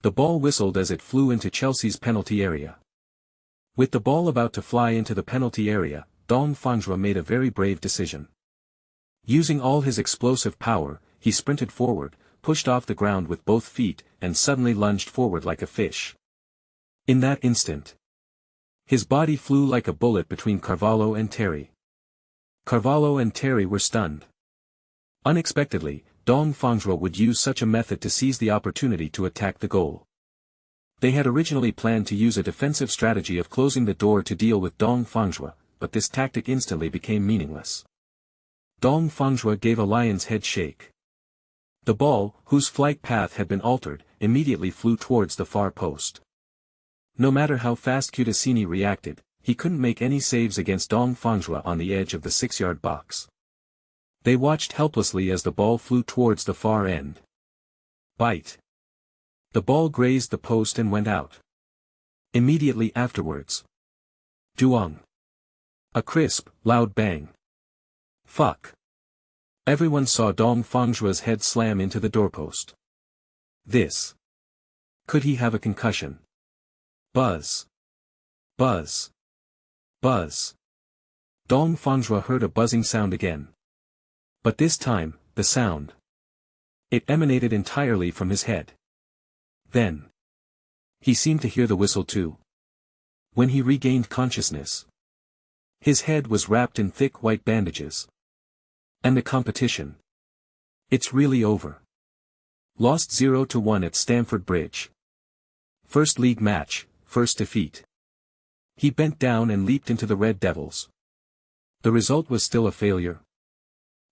The ball whistled as it flew into Chelsea's penalty area. With the ball about to fly into the penalty area, Dong Fangzhuo made a very brave decision. Using all his explosive power, he sprinted forward, pushed off the ground with both feet, and suddenly lunged forward like a fish. In that instant, his body flew like a bullet between Carvalho and Terry. Carvalho and Terry were stunned. Unexpectedly, Dong Fangzhuo would use such a method to seize the opportunity to attack the goal. They had originally planned to use a defensive strategy of closing the door to deal with Dong Fangzhuo, but this tactic instantly became meaningless. Dong Fangzhuo gave a lion's head shake. The ball, whose flight path had been altered, immediately flew towards the far post. No matter how fast Kutassini reacted, he couldn't make any saves against Dong Fangzhuo on the edge of the 6-yard box. They watched helplessly as the ball flew towards the far end. Bite. The ball grazed the post and went out. Immediately afterwards. Duong. A crisp, loud bang. Fuck. Everyone saw Dong Fangzhuo's head slam into the doorpost. This. Could he have a concussion? Buzz. Buzz. Buzz. Dong Fangzhuo heard a buzzing sound again. But this time, the sound. It emanated entirely from his head. Then. He seemed to hear the whistle too. When he regained consciousness. His head was wrapped in thick white bandages. And the competition. It's really over. Lost 0-1 at Stamford Bridge. First league match, first defeat. He bent down and leaped into the Red Devils. The result was still a failure.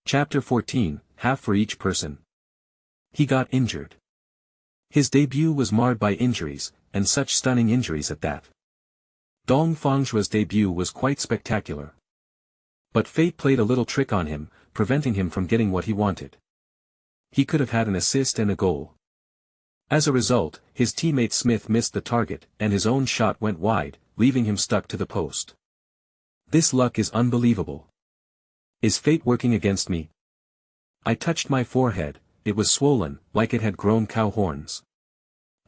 Chapter 14, half for each person. He got injured. His debut was marred by injuries, and such stunning injuries at that. Dong Fangzhuo's debut was quite spectacular. But fate played a little trick on him, preventing him from getting what he wanted. He could have had an assist and a goal. As a result, his teammate Smith missed the target, and his own shot went wide, leaving him stuck to the post. This luck is unbelievable. Is fate working against me? I touched my forehead, it was swollen, like it had grown cow horns.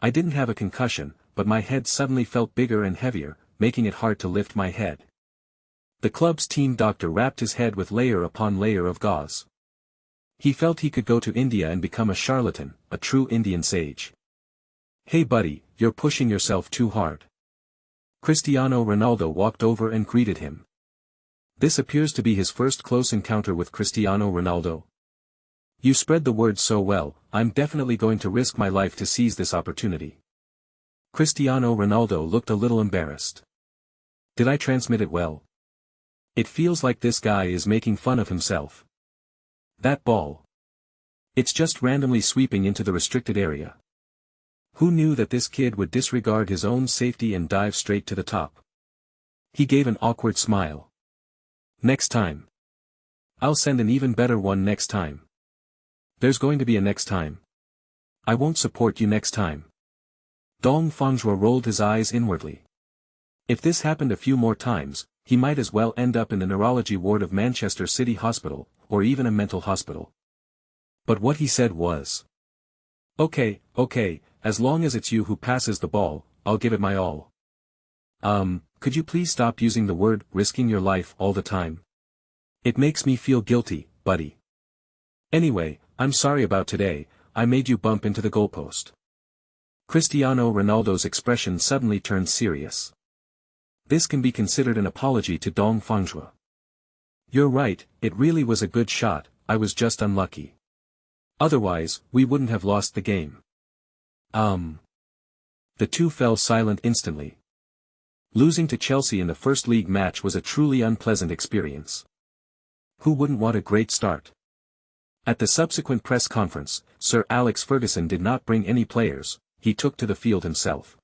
I didn't have a concussion, but my head suddenly felt bigger and heavier, making it hard to lift my head. The club's team doctor wrapped his head with layer upon layer of gauze. He felt he could go to India and become a charlatan, a true Indian sage. Hey buddy, you're pushing yourself too hard. Cristiano Ronaldo walked over and greeted him. This appears to be his first close encounter with Cristiano Ronaldo. You spread the word so well, I'm definitely going to risk my life to seize this opportunity. Cristiano Ronaldo looked a little embarrassed. Did I transmit it well? It feels like this guy is making fun of himself. That ball. It's just randomly sweeping into the restricted area. Who knew that this kid would disregard his own safety and dive straight to the top? He gave an awkward smile. Next time. I'll send an even better one next time. There's going to be a next time. I won't support you next time. Dong Fangzhuo rolled his eyes inwardly. If this happened a few more times, he might as well end up in the neurology ward of Manchester City Hospital, or even a mental hospital. But what he said was, okay, as long as it's you who passes the ball, I'll give it my all. Could you please stop using the word risking your life all the time? It makes me feel guilty, buddy. Anyway, I'm sorry about today, I made you bump into the goalpost. Cristiano Ronaldo's expression suddenly turned serious. This can be considered an apology to Dong Fangzhuo. You're right, it really was a good shot, I was just unlucky. Otherwise, we wouldn't have lost the game. The two fell silent instantly. Losing to Chelsea in the first league match was a truly unpleasant experience. Who wouldn't want a great start? At the subsequent press conference, Sir Alex Ferguson did not bring any players, he took to the field himself.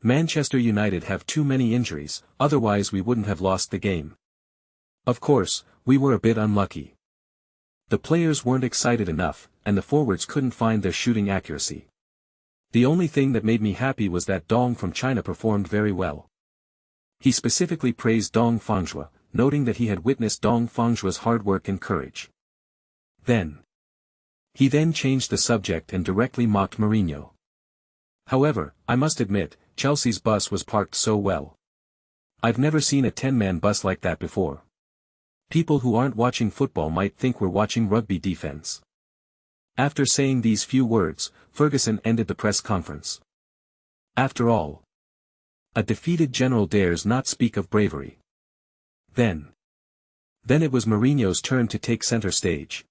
Manchester United have too many injuries, otherwise we wouldn't have lost the game. Of course, we were a bit unlucky. The players weren't excited enough, and the forwards couldn't find their shooting accuracy. The only thing that made me happy was that Dong from China performed very well. He specifically praised Dong Fangzhuo, noting that he had witnessed Dong Fangzhuo's hard work and courage. He then changed the subject and directly mocked Mourinho. However, I must admit, Chelsea's bus was parked so well. I've never seen a 10-man bus like that before. People who aren't watching football might think we're watching rugby defense. After saying these few words, Ferguson ended the press conference. After all, a defeated general dares not speak of bravery. Then it was Mourinho's turn to take center stage.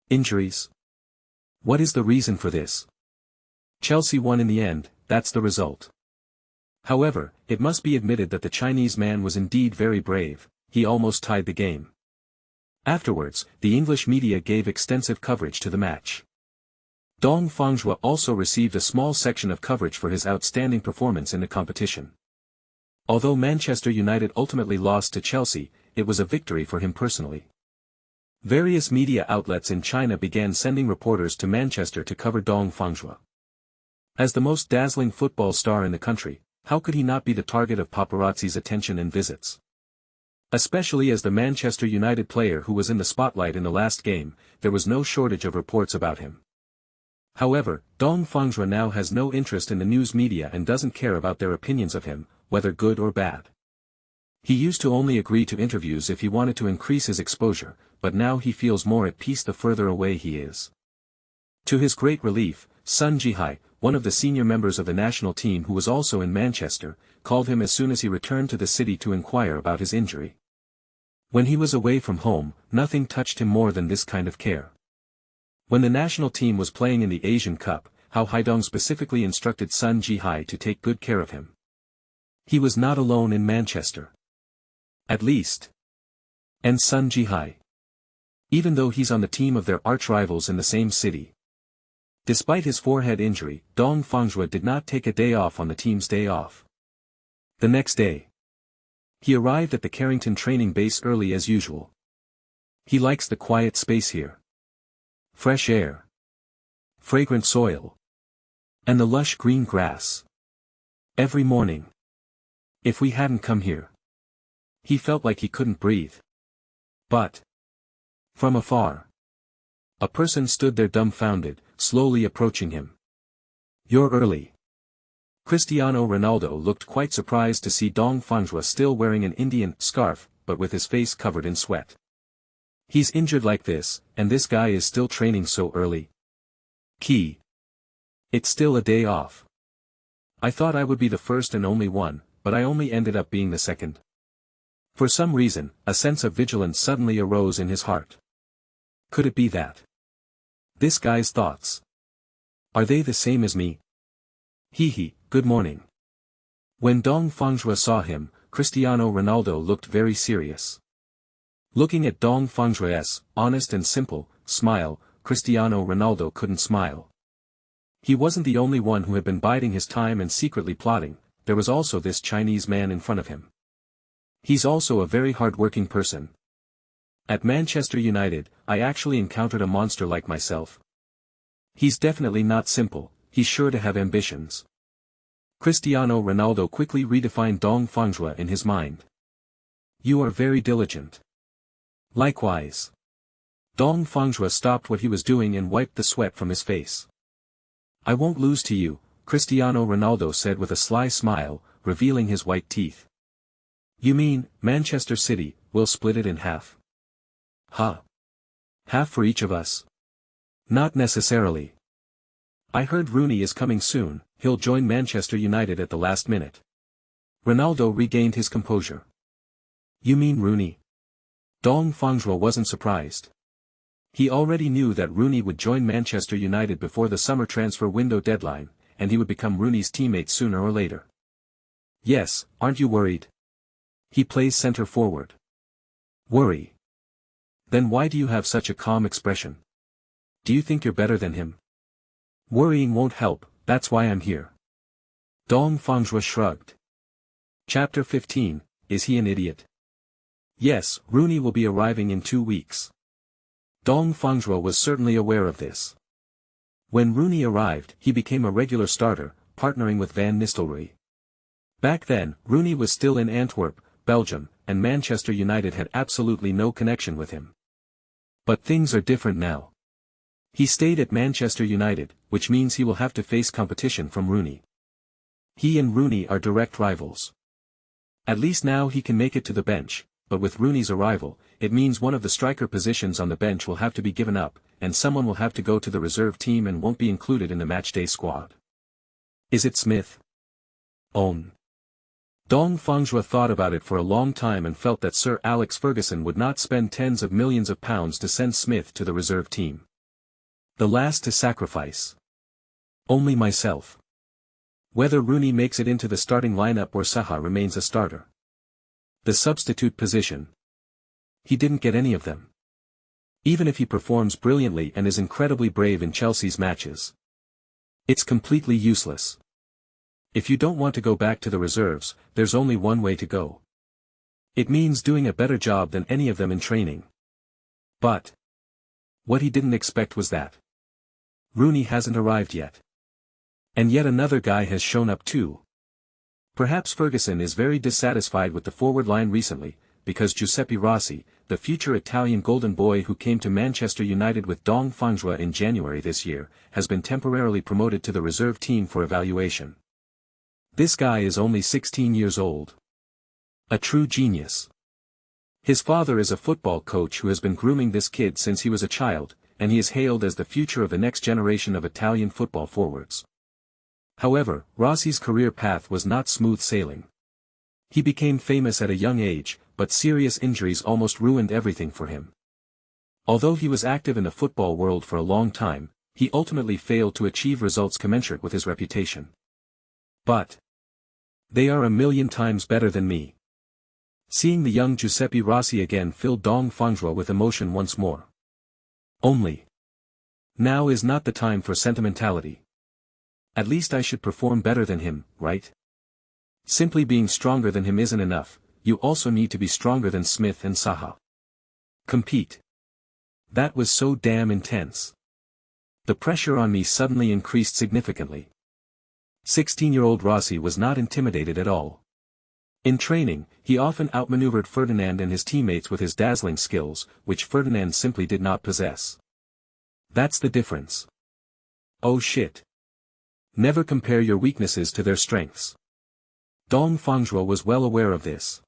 Injuries? What is the reason for this? Chelsea won in the end, that's the result. However, it must be admitted that the Chinese man was indeed very brave, he almost tied the game. Afterwards, the English media gave extensive coverage to the match. Dong Fangzhuo also received a small section of coverage for his outstanding performance in the competition. Although Manchester United ultimately lost to Chelsea, it was a victory for him personally. Various media outlets in China began sending reporters to Manchester to cover Dong Fangzhuo. As the most dazzling football star in the country, how could he not be the target of paparazzi's attention and visits? Especially as the Manchester United player who was in the spotlight in the last game, there was no shortage of reports about him. However, Dong Fangzhuo now has no interest in the news media and doesn't care about their opinions of him, whether good or bad. He used to only agree to interviews if he wanted to increase his exposure, but now he feels more at peace the further away he is. To his great relief, Sun Jihai, one of the senior members of the national team who was also in Manchester, called him as soon as he returned to the city to inquire about his injury. When he was away from home, nothing touched him more than this kind of care. When the national team was playing in the Asian Cup, Hao Haidong specifically instructed Sun Jihai to take good care of him. He was not alone in Manchester. At least. And Sun Jihai. Even though he's on the team of their arch-rivals in the same city. Despite his forehead injury, Dong Fangzhuo did not take a day off on the team's day off. The next day, he arrived at the Carrington training base early as usual. He likes the quiet space here. Fresh air. Fragrant soil. And the lush green grass. Every morning. If we hadn't come here. He felt like he couldn't breathe. But from afar, a person stood there dumbfounded, slowly approaching him. "You're early." Cristiano Ronaldo looked quite surprised to see Dong Fangzhuo still wearing an Indian scarf, but with his face covered in sweat. He's injured like this, and this guy is still training so early. It's still a day off. I thought I would be the first and only one, but I only ended up being the second. For some reason, a sense of vigilance suddenly arose in his heart. Could it be that this guy's thoughts, are they the same as me? Good morning. When Dong Fangzhuo saw him, Cristiano Ronaldo looked very serious. Looking at Dong Fangzhuo's honest and simple smile, Cristiano Ronaldo couldn't smile. He wasn't the only one who had been biding his time and secretly plotting, there was also this Chinese man in front of him. He's also a very hard-working person. At Manchester United, I actually encountered a monster like myself. He's definitely not simple, he's sure to have ambitions. Cristiano Ronaldo quickly redefined Dong Fangzhuo in his mind. You are very diligent. Likewise. Dong Fangzhuo stopped what he was doing and wiped the sweat from his face. I won't lose to you, Cristiano Ronaldo said with a sly smile, revealing his white teeth. You mean, Manchester City, will split it in half? Huh? Half for each of us? Not necessarily. I heard Rooney is coming soon, he'll join Manchester United at the last minute. Ronaldo regained his composure. You mean Rooney? Dong Fangzhuo wasn't surprised. He already knew that Rooney would join Manchester United before the summer transfer window deadline, and he would become Rooney's teammate sooner or later. Yes, aren't you worried? He plays center forward. Worry? Then why do you have such a calm expression? Do you think you're better than him? Worrying won't help, that's why I'm here. Dong Fangzhuo shrugged. Chapter 15, Is he an idiot? Yes, Rooney will be arriving in 2 weeks. Dong Fangzhuo was certainly aware of this. When Rooney arrived, he became a regular starter, partnering with Van Nistelrooy. Back then, Rooney was still in Antwerp, Belgium, and Manchester United had absolutely no connection with him. But things are different now. He stayed at Manchester United, which means he will have to face competition from Rooney. He and Rooney are direct rivals. At least now he can make it to the bench, but with Rooney's arrival, it means one of the striker positions on the bench will have to be given up, and someone will have to go to the reserve team and won't be included in the matchday squad. Is it Smith? Own. Dong Fangzhuo thought about it for a long time and felt that Sir Alex Ferguson would not spend tens of millions of pounds to send Smith to the reserve team. The last to sacrifice. Only myself. Whether Rooney makes it into the starting lineup or Saha remains a starter. The substitute position. He didn't get any of them. Even if he performs brilliantly and is incredibly brave in Chelsea's matches. It's completely useless. If you don't want to go back to the reserves, there's only one way to go. It means doing a better job than any of them in training. But what he didn't expect was that Rooney hasn't arrived yet. And yet another guy has shown up too. Perhaps Ferguson is very dissatisfied with the forward line recently, because Giuseppe Rossi, the future Italian golden boy who came to Manchester United with Dong Fangzhuo in January this year, has been temporarily promoted to the reserve team for evaluation. This guy is only 16 years old. A true genius. His father is a football coach who has been grooming this kid since he was a child, and he is hailed as the future of the next generation of Italian football forwards. However, Rossi's career path was not smooth sailing. He became famous at a young age, but serious injuries almost ruined everything for him. Although he was active in the football world for a long time, he ultimately failed to achieve results commensurate with his reputation. But they are a million times better than me. Seeing the young Giuseppe Rossi again filled Dong Fangzhuo with emotion once more. Only now is not the time for sentimentality. At least I should perform better than him, right? Simply being stronger than him isn't enough, you also need to be stronger than Smith and Saha. Compete. That was so damn intense. The pressure on me suddenly increased significantly. 16-year-old Rossi was not intimidated at all. In training, he often outmaneuvered Ferdinand and his teammates with his dazzling skills, which Ferdinand simply did not possess. That's the difference. Oh shit. Never compare your weaknesses to their strengths. Dong Fangzhuo was well aware of this.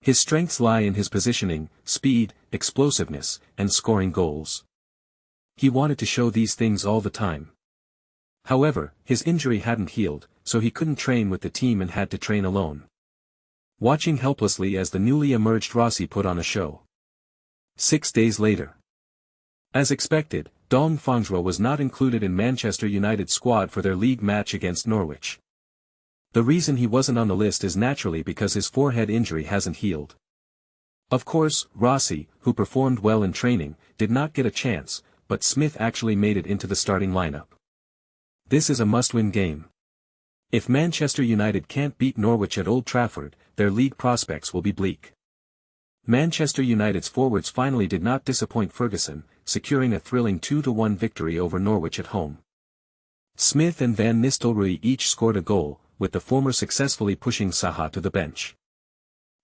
His strengths lie in his positioning, speed, explosiveness, and scoring goals. He wanted to show these things all the time. However, his injury hadn't healed, so he couldn't train with the team and had to train alone. Watching helplessly as the newly emerged Rossi put on a show. 6 days later. As expected, Dong Fangzhuo was not included in Manchester United's squad for their league match against Norwich. The reason he wasn't on the list is naturally because his forehead injury hasn't healed. Of course, Rossi, who performed well in training, did not get a chance, but Smith actually made it into the starting lineup. This is a must-win game. If Manchester United can't beat Norwich at Old Trafford, their league prospects will be bleak. Manchester United's forwards finally did not disappoint Ferguson, securing a thrilling 2-1 victory over Norwich at home. Smith and Van Nistelrooy each scored a goal, with the former successfully pushing Saha to the bench.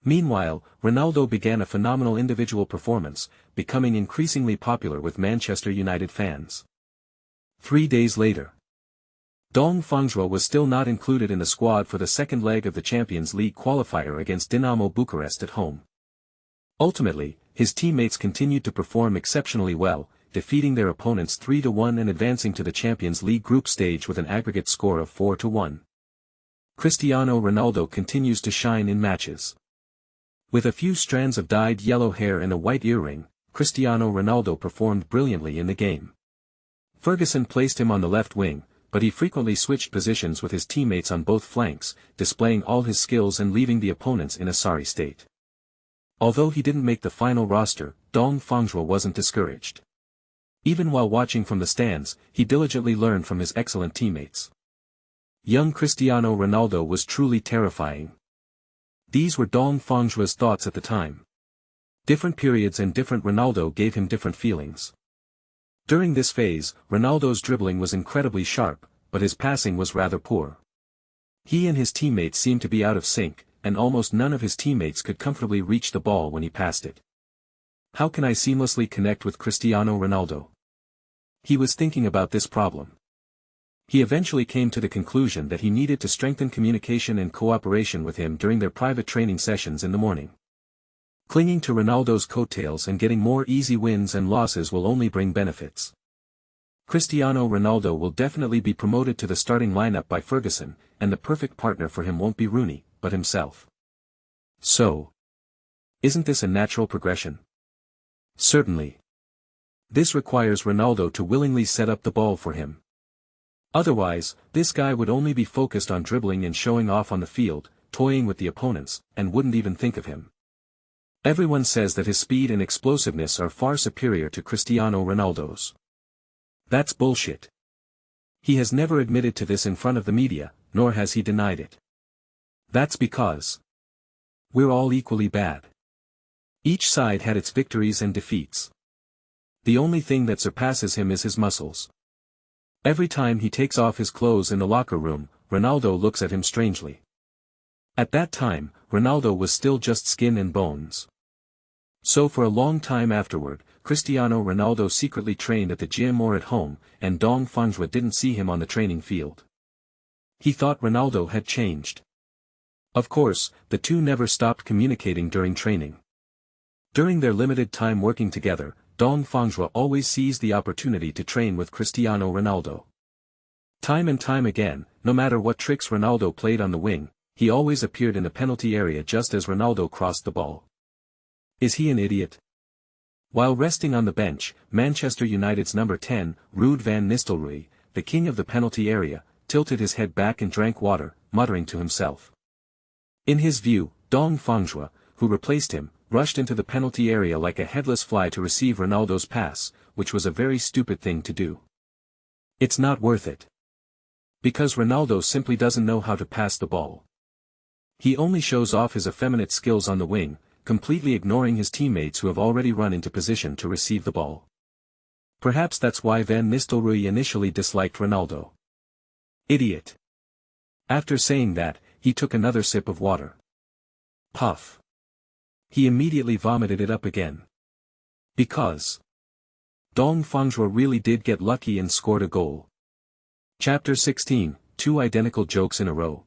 Meanwhile, Ronaldo began a phenomenal individual performance, becoming increasingly popular with Manchester United fans. 3 days later. Dong Fangzhuo was still not included in the squad for the second leg of the Champions League qualifier against Dinamo Bucharest at home. Ultimately, his teammates continued to perform exceptionally well, defeating their opponents 3-1 and advancing to the Champions League group stage with an aggregate score of 4-1. Cristiano Ronaldo continues to shine in matches. With a few strands of dyed yellow hair and a white earring, Cristiano Ronaldo performed brilliantly in the game. Ferguson placed him on the left wing, but he frequently switched positions with his teammates on both flanks, displaying all his skills and leaving the opponents in a sorry state. Although he didn't make the final roster, Dong Fangzhuo wasn't discouraged. Even while watching from the stands, he diligently learned from his excellent teammates. Young Cristiano Ronaldo was truly terrifying. These were Dong Fangzhuo's thoughts at the time. Different periods and different Ronaldo gave him different feelings. During this phase, Ronaldo's dribbling was incredibly sharp, but his passing was rather poor. He and his teammates seemed to be out of sync, and almost none of his teammates could comfortably reach the ball when he passed it. How can I seamlessly connect with Cristiano Ronaldo? He was thinking about this problem. He eventually came to the conclusion that he needed to strengthen communication and cooperation with him during their private training sessions in the morning. Clinging to Ronaldo's coattails and getting more easy wins and losses will only bring benefits. Cristiano Ronaldo will definitely be promoted to the starting lineup by Ferguson, and the perfect partner for him won't be Rooney, but himself. So, isn't this a natural progression? Certainly. This requires Ronaldo to willingly set up the ball for him. Otherwise, this guy would only be focused on dribbling and showing off on the field, toying with the opponents, and wouldn't even think of him. Everyone says that his speed and explosiveness are far superior to Cristiano Ronaldo's. That's bullshit. He has never admitted to this in front of the media, nor has he denied it. That's because we're all equally bad. Each side had its victories and defeats. The only thing that surpasses him is his muscles. Every time he takes off his clothes in the locker room, Ronaldo looks at him strangely. At that time, Ronaldo was still just skin and bones. So for a long time afterward, Cristiano Ronaldo secretly trained at the gym or at home, and Dong Fangzhuo didn't see him on the training field. He thought Ronaldo had changed. Of course, the two never stopped communicating during training. During their limited time working together, Dong Fangzhuo always seized the opportunity to train with Cristiano Ronaldo. Time and time again, no matter what tricks Ronaldo played on the wing, he always appeared in the penalty area just as Ronaldo crossed the ball. Is he an idiot? While resting on the bench, Manchester United's number 10, Ruud van Nistelrooy, the king of the penalty area, tilted his head back and drank water, muttering to himself. In his view, Dong Fangzhuo, who replaced him, rushed into the penalty area like a headless fly to receive Ronaldo's pass, which was a very stupid thing to do. It's not worth it. Because Ronaldo simply doesn't know how to pass the ball. He only shows off his effeminate skills on the wing, completely ignoring his teammates who have already run into position to receive the ball. Perhaps that's why Van Nistelrooy initially disliked Ronaldo. Idiot. After saying that, he took another sip of water. Puff. He immediately vomited it up again. Because Dong Fangzhuo really did get lucky and scored a goal. Chapter 16, Two Identical Jokes in a Row.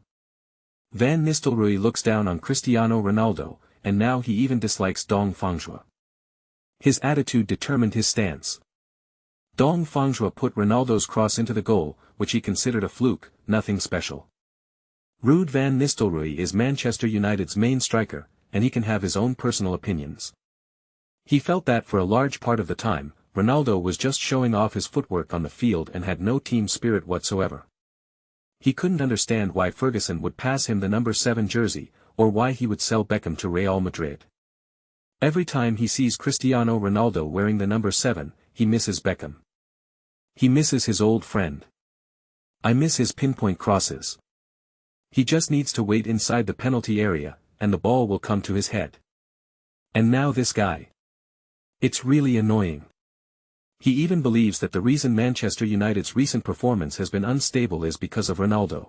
Van Nistelrooy looks down on Cristiano Ronaldo, and now he even dislikes Dong Fangzhuo. His attitude determined his stance. Dong Fangzhuo put Ronaldo's cross into the goal, which he considered a fluke, nothing special. Ruud van Nistelrooy is Manchester United's main striker, and he can have his own personal opinions. He felt that for a large part of the time, Ronaldo was just showing off his footwork on the field and had no team spirit whatsoever. He couldn't understand why Ferguson would pass him the number 7 jersey, or why he would sell Beckham to Real Madrid. Every time he sees Cristiano Ronaldo wearing the number 7, he misses Beckham. He misses his old friend. I miss his pinpoint crosses. He just needs to wait inside the penalty area, and the ball will come to his head. And now this guy. It's really annoying. He even believes that the reason Manchester United's recent performance has been unstable is because of Ronaldo.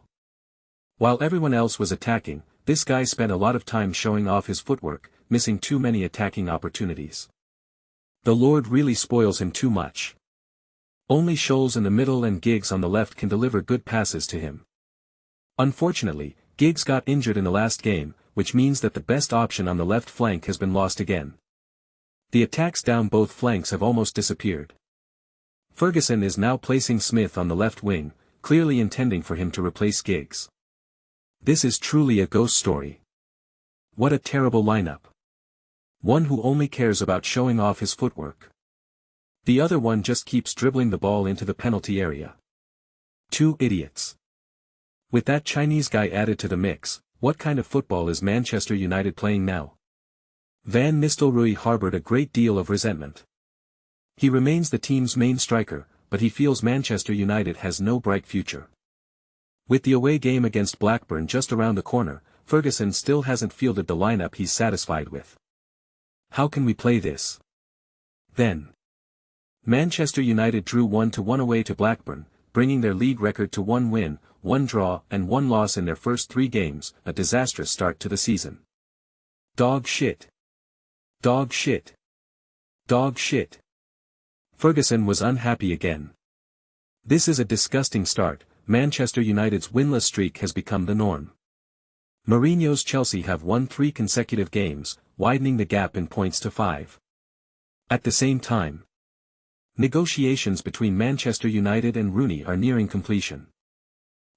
While everyone else was attacking, this guy spent a lot of time showing off his footwork, missing too many attacking opportunities. The Lord really spoils him too much. Only Scholes in the middle and Giggs on the left can deliver good passes to him. Unfortunately, Giggs got injured in the last game, which means that the best option on the left flank has been lost again. The attacks down both flanks have almost disappeared. Ferguson is now placing Smith on the left wing, clearly intending for him to replace Giggs. This is truly a ghost story. What a terrible lineup. One who only cares about showing off his footwork. The other one just keeps dribbling the ball into the penalty area. Two idiots. With that Chinese guy added to the mix, what kind of football is Manchester United playing now? Van Nistelrooy harbored a great deal of resentment. He remains the team's main striker, but he feels Manchester United has no bright future. With the away game against Blackburn just around the corner, Ferguson still hasn't fielded the lineup he's satisfied with. How can we play this? Then. Manchester United drew 1-1 away to Blackburn, bringing their league record to 1 win, 1 draw and 1 loss in their first 3 games, a disastrous start to the season. Dog shit. Dog shit. Dog shit. Ferguson was unhappy again. This is a disgusting start. Manchester United's winless streak has become the norm. Mourinho's Chelsea have won 3 consecutive games, widening the gap in points to 5. At the same time, negotiations between Manchester United and Rooney are nearing completion.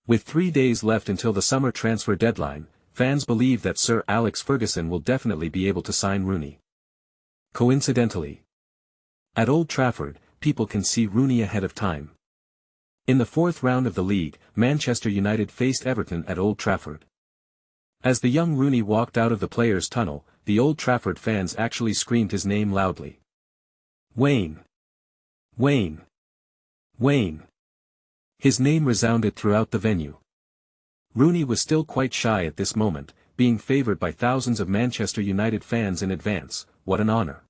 With 3 days left until the summer transfer deadline, fans believe that Sir Alex Ferguson will definitely be able to sign Rooney. Coincidentally, at Old Trafford, people can see Rooney ahead of time. In the 4th round of the league, Manchester United faced Everton at Old Trafford. As the young Rooney walked out of the players' tunnel, the Old Trafford fans actually screamed his name loudly. Wayne! Wayne! Wayne! His name resounded throughout the venue. Rooney was still quite shy at this moment, being favoured by thousands of Manchester United fans in advance. What an honour.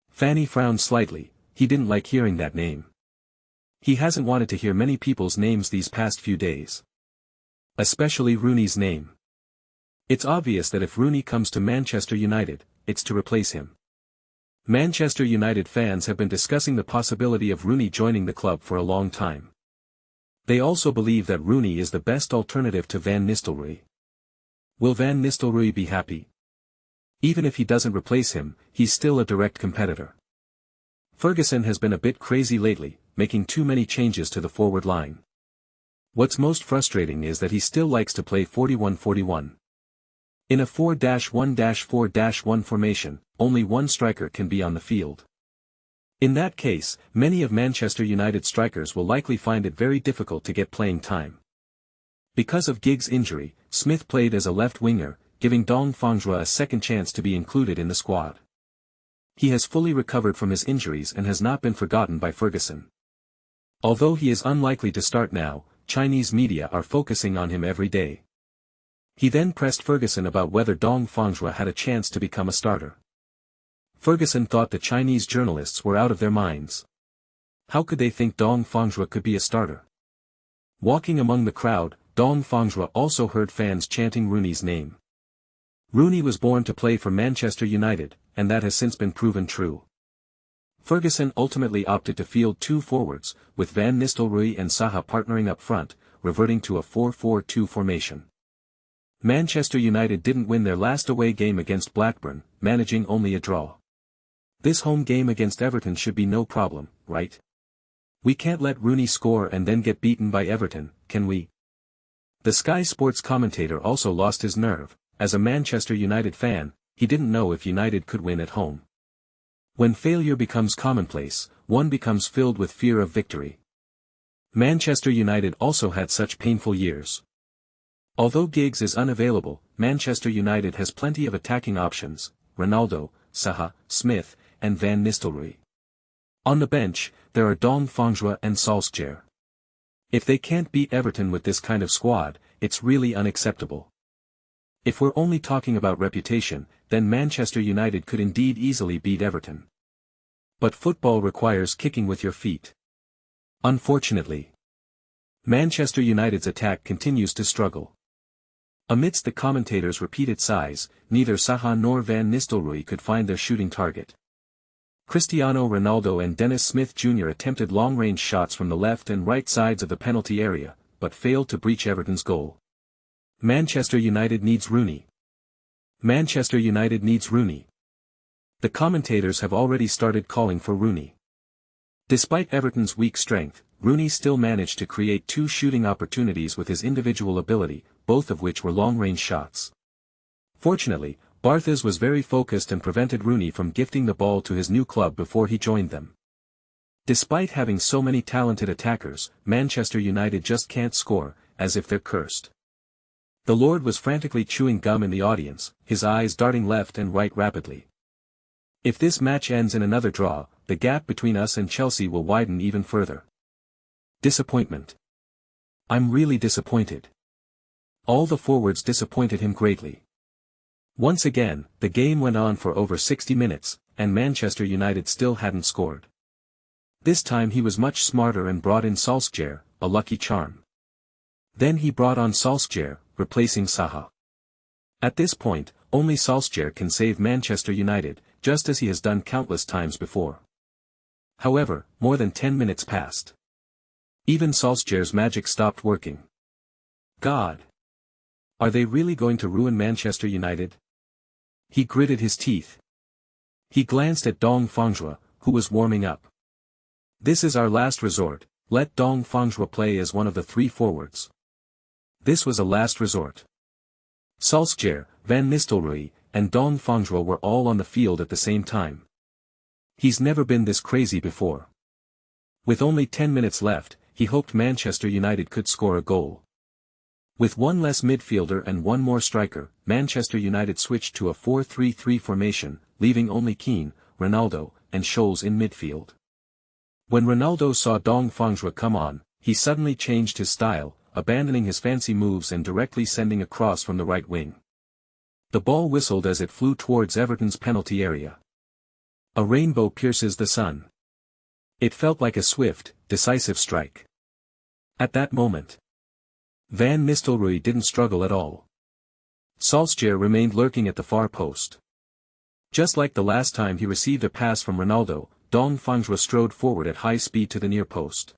Fanny frowned slightly. He didn't like hearing that name. He hasn't wanted to hear many people's names these past few days. Especially Rooney's name. It's obvious that if Rooney comes to Manchester United, it's to replace him. Manchester United fans have been discussing the possibility of Rooney joining the club for a long time. They also believe that Rooney is the best alternative to Van Nistelrooy. Will Van Nistelrooy be happy? Even if he doesn't replace him, he's still a direct competitor. Ferguson has been a bit crazy lately, making too many changes to the forward line. What's most frustrating is that he still likes to play 41-41. In a 4-1-4-1 formation, only one striker can be on the field. In that case, many of Manchester United strikers will likely find it very difficult to get playing time. Because of Giggs' injury, Smith played as a left winger, giving Fangzhuo a second chance to be included in the squad. He has fully recovered from his injuries and has not been forgotten by Ferguson. Although he is unlikely to start now, Chinese media are focusing on him every day. He then pressed Ferguson about whether Fangzhuo had a chance to become a starter. Ferguson thought the Chinese journalists were out of their minds. How could they think Fangzhuo could be a starter? Walking among the crowd, Fangzhuo also heard fans chanting Rooney's name. Rooney was born to play for Manchester United, and that has since been proven true. Ferguson ultimately opted to field 2 forwards, with Van Nistelrooy and Zaha partnering up front, reverting to a 4-4-2 formation. Manchester United didn't win their last away game against Blackburn, managing only a draw. This home game against Everton should be no problem, right? We can't let Rooney score and then get beaten by Everton, can we? The Sky Sports commentator also lost his nerve. As a Manchester United fan, he didn't know if United could win at home. When failure becomes commonplace, one becomes filled with fear of victory. Manchester United also had such painful years. Although Giggs is unavailable, Manchester United has plenty of attacking options: Ronaldo, Zaha, Smith, and Van Nistelrooy. On the bench, there are Fangzhuo and Solskjaer. If they can't beat Everton with this kind of squad, it's really unacceptable. If we're only talking about reputation, then Manchester United could indeed easily beat Everton. But football requires kicking with your feet. Unfortunately, Manchester United's attack continues to struggle. Amidst the commentators' repeated sighs, neither Zaha nor Van Nistelrooy could find their shooting target. Cristiano Ronaldo and Dennis Smith Jr. attempted long-range shots from the left and right sides of the penalty area, but failed to breach Everton's goal. Manchester United needs Rooney. Manchester United needs Rooney. The commentators have already started calling for Rooney. Despite Everton's weak strength, Rooney still managed to create 2 shooting opportunities with his individual ability, both of which were long-range shots. Fortunately, Barthez was very focused and prevented Rooney from gifting the ball to his new club before he joined them. Despite having so many talented attackers, Manchester United just can't score, as if they're cursed. The Lord was frantically chewing gum in the audience, his eyes darting left and right rapidly. If this match ends in another draw, the gap between us and Chelsea will widen even further. Disappointment. I'm really disappointed. All the forwards disappointed him greatly. Once again, the game went on for over 60 minutes, and Manchester United still hadn't scored. This time he was much smarter and brought in Solskjaer, a lucky charm. Then he brought on Solskjaer, replacing Saha. At this point, only Solskjaer can save Manchester United, just as he has done countless times before. However, more than 10 minutes passed. Even Solskjaer's magic stopped working. God! Are they really going to ruin Manchester United? He gritted his teeth. He glanced at Dong Fangzhuo, who was warming up. This is our last resort, let Dong Fangzhuo play as one of the three forwards. This was a last resort. Solskjaer, Van Nistelrooy, and Dong Fangzhuo were all on the field at the same time. He's never been this crazy before. With only 10 minutes left, he hoped Manchester United could score a goal. With one less midfielder and one more striker, Manchester United switched to a 4-3-3 formation, leaving only Keane, Ronaldo, and Scholes in midfield. When Ronaldo saw Dong Fangzhuo come on, he suddenly changed his style, abandoning his fancy moves and directly sending a cross from the right wing. The ball whistled as it flew towards Everton's penalty area. A rainbow pierces the sun. It felt like a swift, decisive strike. At that moment, Van Nistelrooy didn't struggle at all. Solskjaer remained lurking at the far post. Just like the last time he received a pass from Ronaldo, Dong Fangzhuo strode forward at high speed to the near post.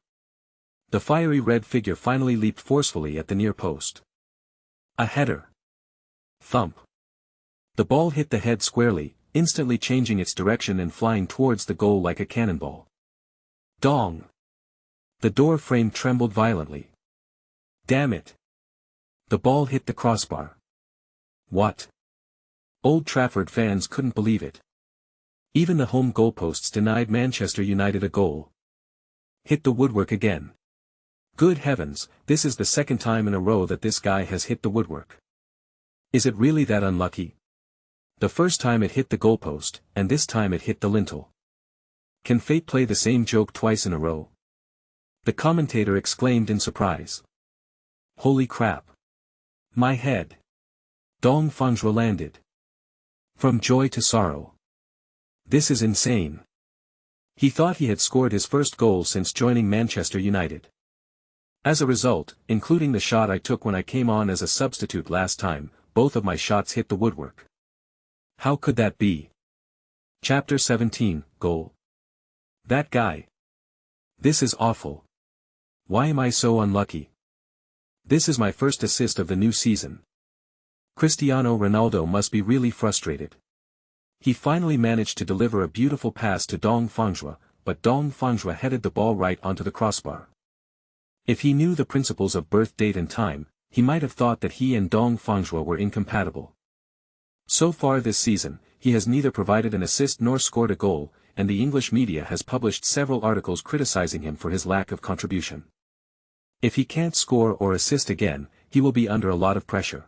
The fiery red figure finally leaped forcefully at the near post. A header. Thump. The ball hit the head squarely, instantly changing its direction and flying towards the goal like a cannonball. Dong! The door frame trembled violently. Damn it! The ball hit the crossbar. What? Old Trafford fans couldn't believe it. Even the home goalposts denied Manchester United a goal. Hit the woodwork again. Good heavens, this is the second time in a row that this guy has hit the woodwork. Is it really that unlucky? The first time it hit the goalpost, and this time it hit the lintel. Can fate play the same joke twice in a row? The commentator exclaimed in surprise. Holy crap! My head! Dong Fangzhuo landed. From joy to sorrow. This is insane. He thought he had scored his first goal since joining Manchester United. As a result, including the shot I took when I came on as a substitute last time, both of my shots hit the woodwork. How could that be? Chapter 17, Goal. That guy. This is awful. Why am I so unlucky? This is my first assist of the new season. Cristiano Ronaldo must be really frustrated. He finally managed to deliver a beautiful pass to Dong Fangzhuo, but Dong Fangzhuo headed the ball right onto the crossbar. If he knew the principles of birth date and time, he might have thought that he and Dong Fangzhuo were incompatible. So far this season, he has neither provided an assist nor scored a goal, and the English media has published several articles criticizing him for his lack of contribution. If he can't score or assist again, he will be under a lot of pressure.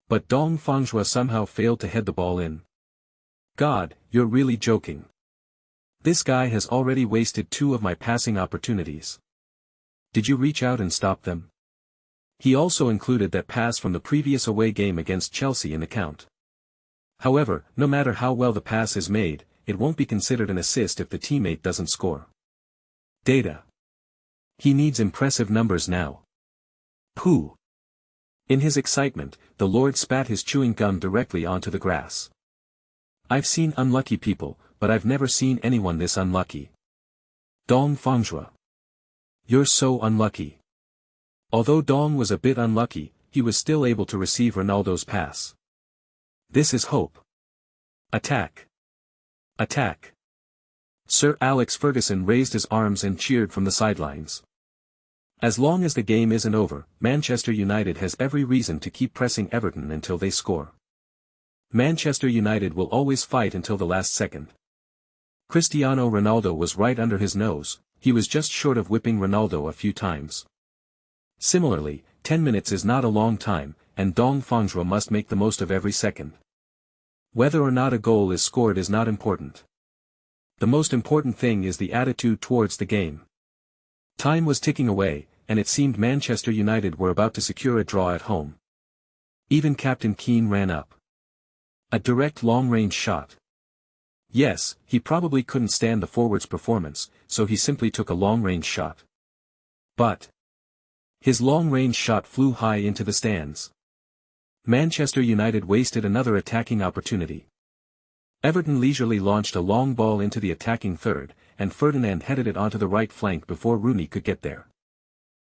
But Dong Fangzhuo somehow failed to head the ball in. God, you're really joking. This guy has already wasted 2 of my passing opportunities. Did you reach out and stop them? He also included that pass from the previous away game against Chelsea in the count. However, no matter how well the pass is made, it won't be considered an assist if the teammate doesn't score. Data. He needs impressive numbers now. Pooh. In his excitement, the Lord spat his chewing gum directly onto the grass. I've seen unlucky people, but I've never seen anyone this unlucky. Dong Fangzhuo. You're so unlucky. Although Dong was a bit unlucky, he was still able to receive Ronaldo's pass. This is hope. Attack. Attack. Sir Alex Ferguson raised his arms and cheered from the sidelines. As long as the game isn't over, Manchester United has every reason to keep pressing Everton until they score. Manchester United will always fight until the last second. Cristiano Ronaldo was right under his nose, he was just short of whipping Ronaldo a few times. Similarly, 10 minutes is not a long time, and Dong Fangzhuo must make the most of every second. Whether or not a goal is scored is not important. The most important thing is the attitude towards the game. Time was ticking away, and it seemed Manchester United were about to secure a draw at home. Even Captain Keane ran up. A direct long-range shot. Yes, he probably couldn't stand the forward's performance, so he simply took a long-range shot. But his long-range shot flew high into the stands. Manchester United wasted another attacking opportunity. Everton leisurely launched a long ball into the attacking third, and Ferdinand headed it onto the right flank before Rooney could get there.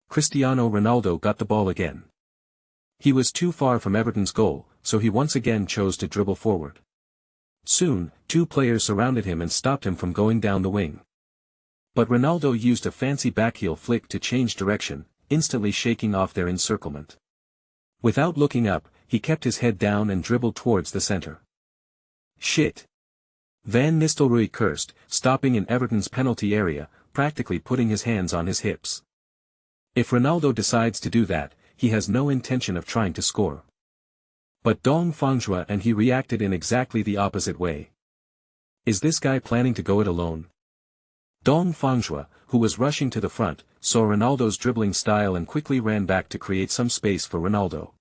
Cristiano Ronaldo got the ball again. He was too far from Everton's goal, so he once again chose to dribble forward. Soon, two players surrounded him and stopped him from going down the wing. But Ronaldo used a fancy backheel flick to change direction, instantly shaking off their encirclement. Without looking up, he kept his head down and dribbled towards the center. Shit! Van Nistelrooy cursed, stopping in Everton's penalty area, practically putting his hands on his hips. If Ronaldo decides to do that, he has no intention of trying to score. But Dong Fangzhuo and he reacted in exactly the opposite way. Is this guy planning to go it alone? Dong Fangzhuo, who was rushing to the front, saw Ronaldo's dribbling style and quickly ran back to create some space for Ronaldo.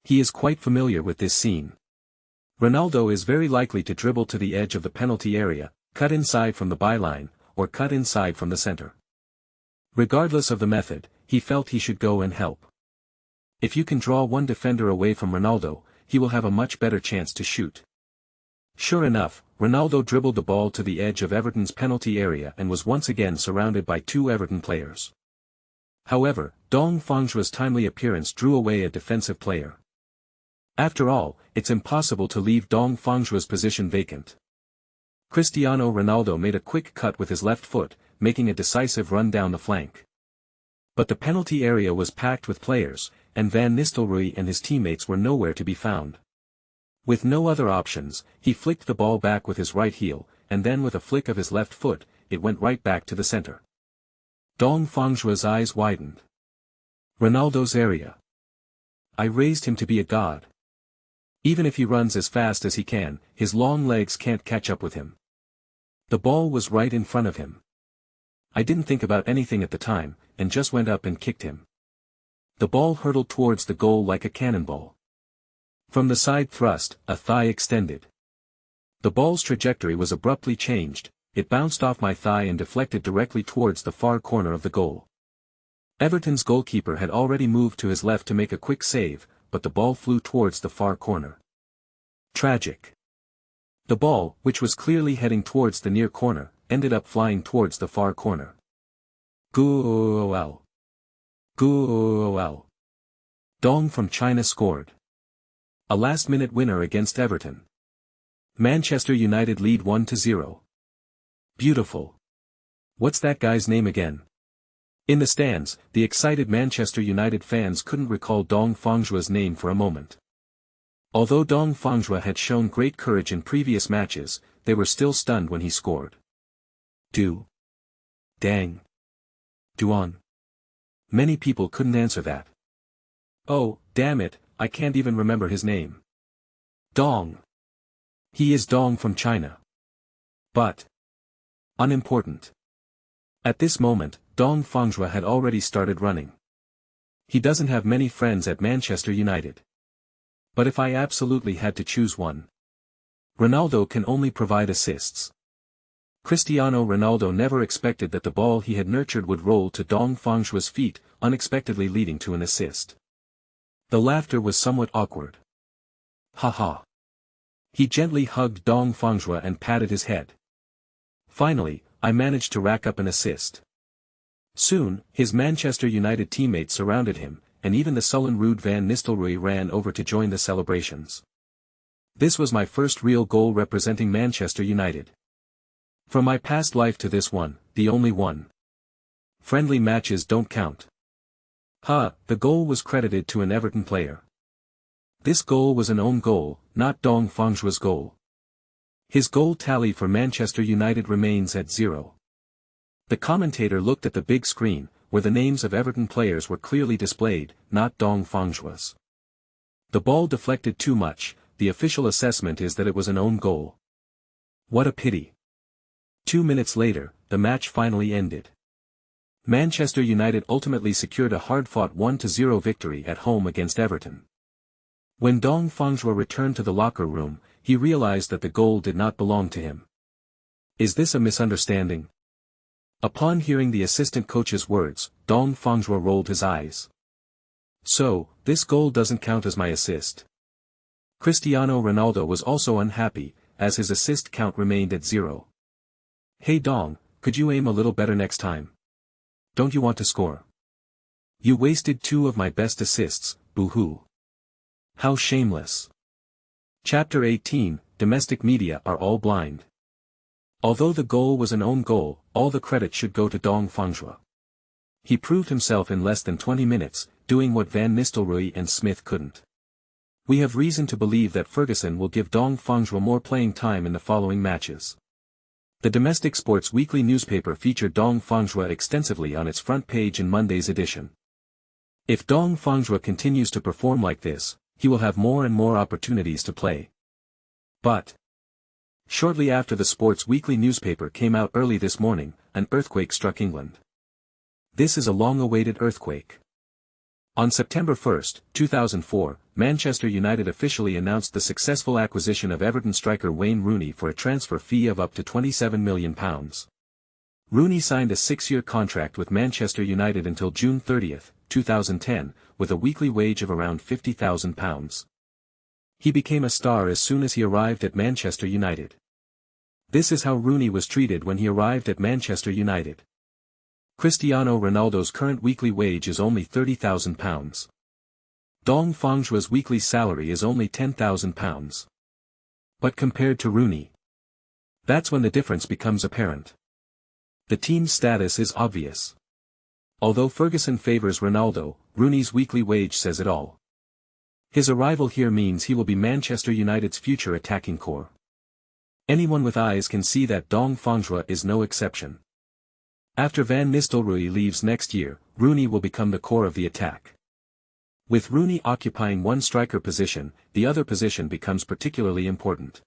He is quite familiar with this scene. Ronaldo is very likely to dribble to the edge of the penalty area, cut inside from the byline, or cut inside from the center. Regardless of the method, he felt he should go and help. If you can draw one defender away from Ronaldo, he will have a much better chance to shoot. Sure enough, Ronaldo dribbled the ball to the edge of Everton's penalty area and was once again surrounded by two Everton players. However, Dong Fangzhuo's timely appearance drew away a defensive player. After all, it's impossible to leave Dong Fangzhuo's position vacant. Cristiano Ronaldo made a quick cut with his left foot, making a decisive run down the flank. But the penalty area was packed with players, and Van Nistelrooy and his teammates were nowhere to be found. With no other options, he flicked the ball back with his right heel, and then with a flick of his left foot, it went right back to the center. Dong Fangzhuo's eyes widened. Ronaldo's area. I raised him to be a god. Even if he runs as fast as he can, his long legs can't catch up with him. The ball was right in front of him. I didn't think about anything at the time, and just went up and kicked him. The ball hurtled towards the goal like a cannonball. From the side thrust, a thigh extended. The ball's trajectory was abruptly changed, it bounced off my thigh and deflected directly towards the far corner of the goal. Everton's goalkeeper had already moved to his left to make a quick save, but the ball flew towards the far corner. Tragic. The ball, which was clearly heading towards the near corner, ended up flying towards the far corner. Goal. Goal. Dong from China scored. A last-minute winner against Everton. Manchester United lead 1-0. Beautiful. What's that guy's name again? In the stands, the excited Manchester United fans couldn't recall Dong Fangzhuo's name for a moment. Although Dong Fangzhuo had shown great courage in previous matches, they were still stunned when he scored. Dang. Duan. Many people couldn't answer that. Oh, damn it, I can't even remember his name. Dong. He is Dong from China. But unimportant. At this moment, Dong Fangzhuo had already started running. He doesn't have many friends at Manchester United. But if I absolutely had to choose one, Ronaldo can only provide assists. Cristiano Ronaldo never expected that the ball he had nurtured would roll to Dong Fangzhuo's feet, unexpectedly leading to an assist. The laughter was somewhat awkward. Haha. He gently hugged Dong Fangzhuo and patted his head. Finally, I managed to rack up an assist. Soon, his Manchester United teammates surrounded him, and even the sullen rude Van Nistelrooy ran over to join the celebrations. This was my first real goal representing Manchester United. From my past life to this one, the only one. Friendly matches don't count. The goal was credited to an Everton player. This goal was an own goal, not Dong Fangzhuo's goal. His goal tally for Manchester United remains at 0. The commentator looked at the big screen, where the names of Everton players were clearly displayed, not Dong Fangzhuo's. The ball deflected too much, the official assessment is that it was an own goal. What a pity. 2 minutes later, the match finally ended. Manchester United ultimately secured a hard-fought 1-0 victory at home against Everton. When Dong Fangzhuo returned to the locker room, he realized that the goal did not belong to him. Is this a misunderstanding? Upon hearing the assistant coach's words, Dong Fangzhuo rolled his eyes. So, this goal doesn't count as my assist. Cristiano Ronaldo was also unhappy, as his assist count remained at 0. Hey Dong, could you aim a little better next time? Don't you want to score? You wasted 2 of my best assists, boo-hoo. How shameless. Chapter 18, Domestic media are all blind. Although the goal was an own goal, all the credit should go to Dong Fangzhuo. He proved himself in less than 20 minutes, doing what Van Nistelrooy and Smith couldn't. We have reason to believe that Ferguson will give Dong Fangzhuo more playing time in the following matches. The Domestic Sports Weekly newspaper featured Dong Fangzhuo extensively on its front page in Monday's edition. If Dong Fangzhuo continues to perform like this, he will have more and more opportunities to play. But shortly after the Sports Weekly newspaper came out early this morning, an earthquake struck England. This is a long-awaited earthquake. On September 1, 2004, Manchester United officially announced the successful acquisition of Everton striker Wayne Rooney for a transfer fee of up to £27 million. Rooney signed a 6-year contract with Manchester United until June 30, 2010, with a weekly wage of around £50,000. He became a star as soon as he arrived at Manchester United. This is how Rooney was treated when he arrived at Manchester United. Cristiano Ronaldo's current weekly wage is only £30,000. Dong Fangzhuo's weekly salary is only £10,000. But compared to Rooney, that's when the difference becomes apparent. The team's status is obvious. Although Ferguson favors Ronaldo, Rooney's weekly wage says it all. His arrival here means he will be Manchester United's future attacking core. Anyone with eyes can see that Dong Fangzhuo is no exception. After Van Nistelrooy leaves next year, Rooney will become the core of the attack. With Rooney occupying one striker position, the other position becomes particularly important.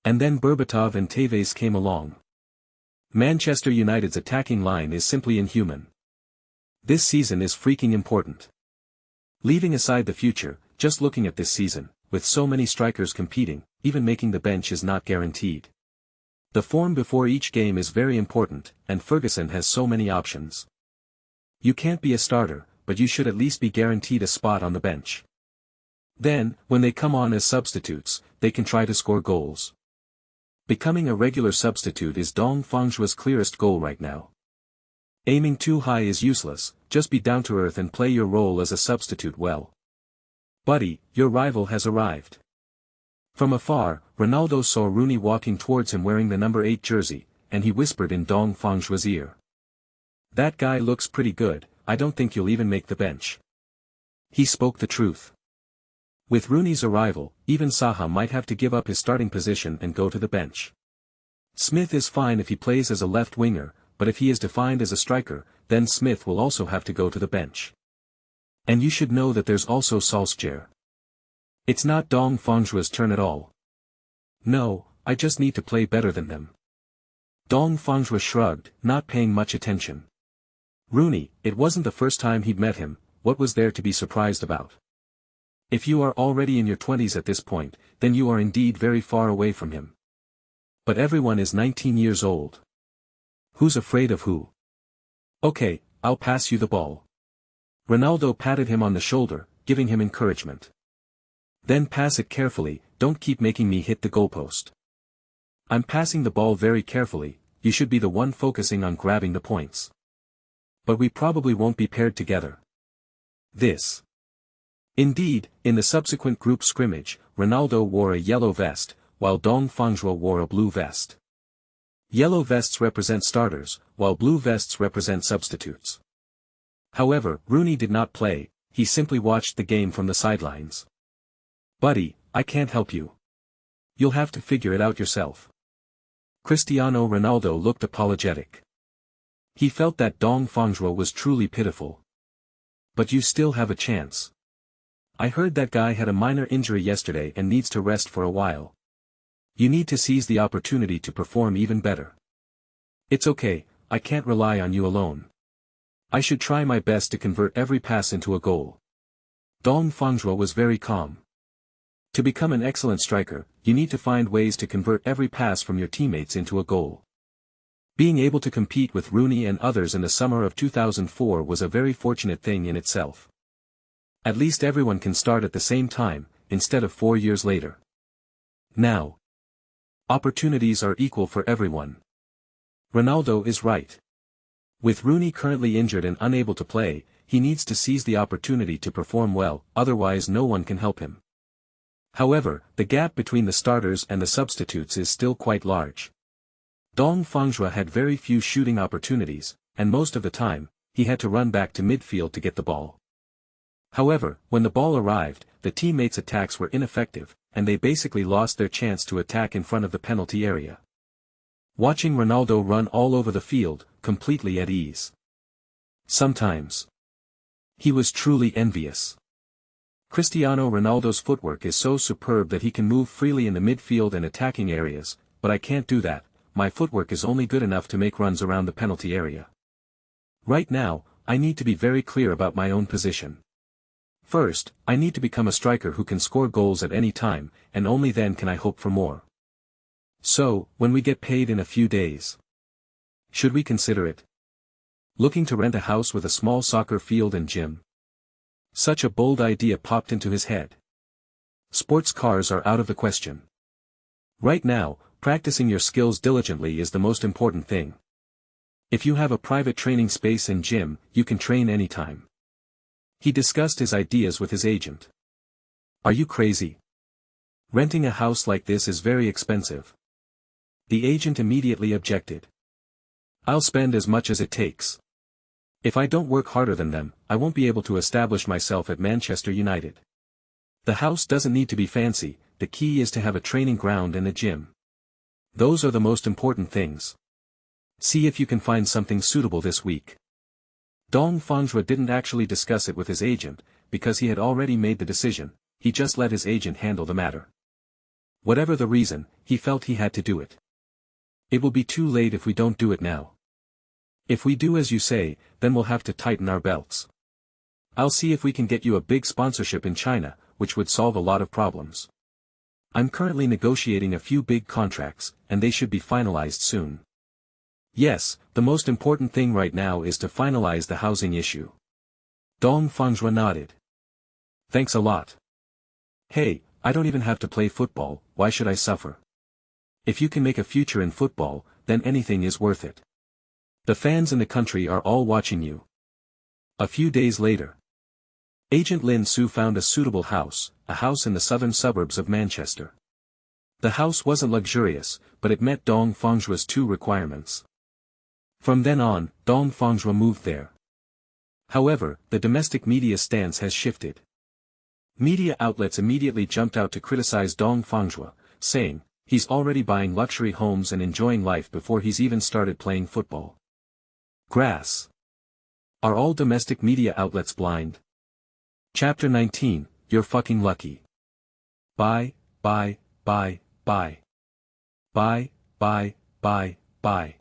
And then Berbatov and Tevez came along. Manchester United's attacking line is simply inhuman. This season is freaking important. Leaving aside the future, just looking at this season, with so many strikers competing, even making the bench is not guaranteed. The form before each game is very important, and Ferguson has so many options. You can't be a starter, but you should at least be guaranteed a spot on the bench. Then, when they come on as substitutes, they can try to score goals. Becoming a regular substitute is Dong Fangzhuo's clearest goal right now. Aiming too high is useless, just be down to earth and play your role as a substitute well. Buddy, your rival has arrived. From afar, Ronaldo saw Rooney walking towards him wearing the number 8 jersey, and he whispered in Dong Fangzhuo's ear. That guy looks pretty good, I don't think you'll even make the bench. He spoke the truth. With Rooney's arrival, even Saha might have to give up his starting position and go to the bench. Smith is fine if he plays as a left winger, but if he is defined as a striker, then Smith will also have to go to the bench. And you should know that there's also Solskjaer. It's not Dong Fangzhuo's turn at all. No, I just need to play better than them. Dong Fangzhuo shrugged, not paying much attention. Rooney, it wasn't the first time he'd met him, what was there to be surprised about? If you are already in your 20s at this point, then you are indeed very far away from him. But everyone is 19 years old. Who's afraid of who? Okay, I'll pass you the ball. Ronaldo patted him on the shoulder, giving him encouragement. Then pass it carefully, don't keep making me hit the goalpost. I'm passing the ball very carefully, you should be the one focusing on grabbing the points. But we probably won't be paired together. This. Indeed, in the subsequent group scrimmage, Ronaldo wore a yellow vest, while Dong Fangzhuo wore a blue vest. Yellow vests represent starters, while blue vests represent substitutes. However, Rooney did not play, he simply watched the game from the sidelines. Buddy, I can't help you. You'll have to figure it out yourself. Cristiano Ronaldo looked apologetic. He felt that Dong Fangzhuo was truly pitiful. But you still have a chance. I heard that guy had a minor injury yesterday and needs to rest for a while. You need to seize the opportunity to perform even better. It's okay, I can't rely on you alone. I should try my best to convert every pass into a goal. Dong Fangzhuo was very calm. To become an excellent striker, you need to find ways to convert every pass from your teammates into a goal. Being able to compete with Rooney and others in the summer of 2004 was a very fortunate thing in itself. At least everyone can start at the same time, instead of 4 years later. Now, opportunities are equal for everyone. Ronaldo is right. With Rooney currently injured and unable to play, he needs to seize the opportunity to perform well, otherwise no one can help him. However, the gap between the starters and the substitutes is still quite large. Dong Fangzhuo had very few shooting opportunities, and most of the time, he had to run back to midfield to get the ball. However, when the ball arrived, the teammates' attacks were ineffective, and they basically lost their chance to attack in front of the penalty area. Watching Ronaldo run all over the field, completely at ease. Sometimes, he was truly envious. Cristiano Ronaldo's footwork is so superb that he can move freely in the midfield and attacking areas, but I can't do that. My footwork is only good enough to make runs around the penalty area. Right now, I need to be very clear about my own position. First, I need to become a striker who can score goals at any time, and only then can I hope for more. So, when we get paid in a few days, should we consider it? Looking to rent a house with a small soccer field and gym? Such a bold idea popped into his head. Sports cars are out of the question. Right now, practicing your skills diligently is the most important thing. If you have a private training space and gym, you can train anytime. He discussed his ideas with his agent. Are you crazy? Renting a house like this is very expensive. The agent immediately objected. I'll spend as much as it takes. If I don't work harder than them, I won't be able to establish myself at Manchester United. The house doesn't need to be fancy, the key is to have a training ground and a gym. Those are the most important things. See if you can find something suitable this week. Dong Fangzhuo didn't actually discuss it with his agent, because he had already made the decision, he just let his agent handle the matter. Whatever the reason, he felt he had to do it. It will be too late if we don't do it now. If we do as you say, then we'll have to tighten our belts. I'll see if we can get you a big sponsorship in China, which would solve a lot of problems. I'm currently negotiating a few big contracts, and they should be finalized soon. Yes, the most important thing right now is to finalize the housing issue. Dong Fangzhuo nodded. Thanks a lot. Hey, I don't even have to play football, why should I suffer? If you can make a future in football, then anything is worth it. The fans in the country are all watching you. A few days later, Agent Lin Su found a suitable house, a house in the southern suburbs of Manchester. The house wasn't luxurious, but it met Dong Fangzhuo's 2 requirements. From then on, Dong Fangzhuo moved there. However, the domestic media stance has shifted. Media outlets immediately jumped out to criticize Dong Fangzhuo, saying, he's already buying luxury homes and enjoying life before he's even started playing football. Grass. Are all domestic media outlets blind? Chapter 19, You're fucking lucky. Bye, bye, bye, bye. Bye, bye, bye, bye.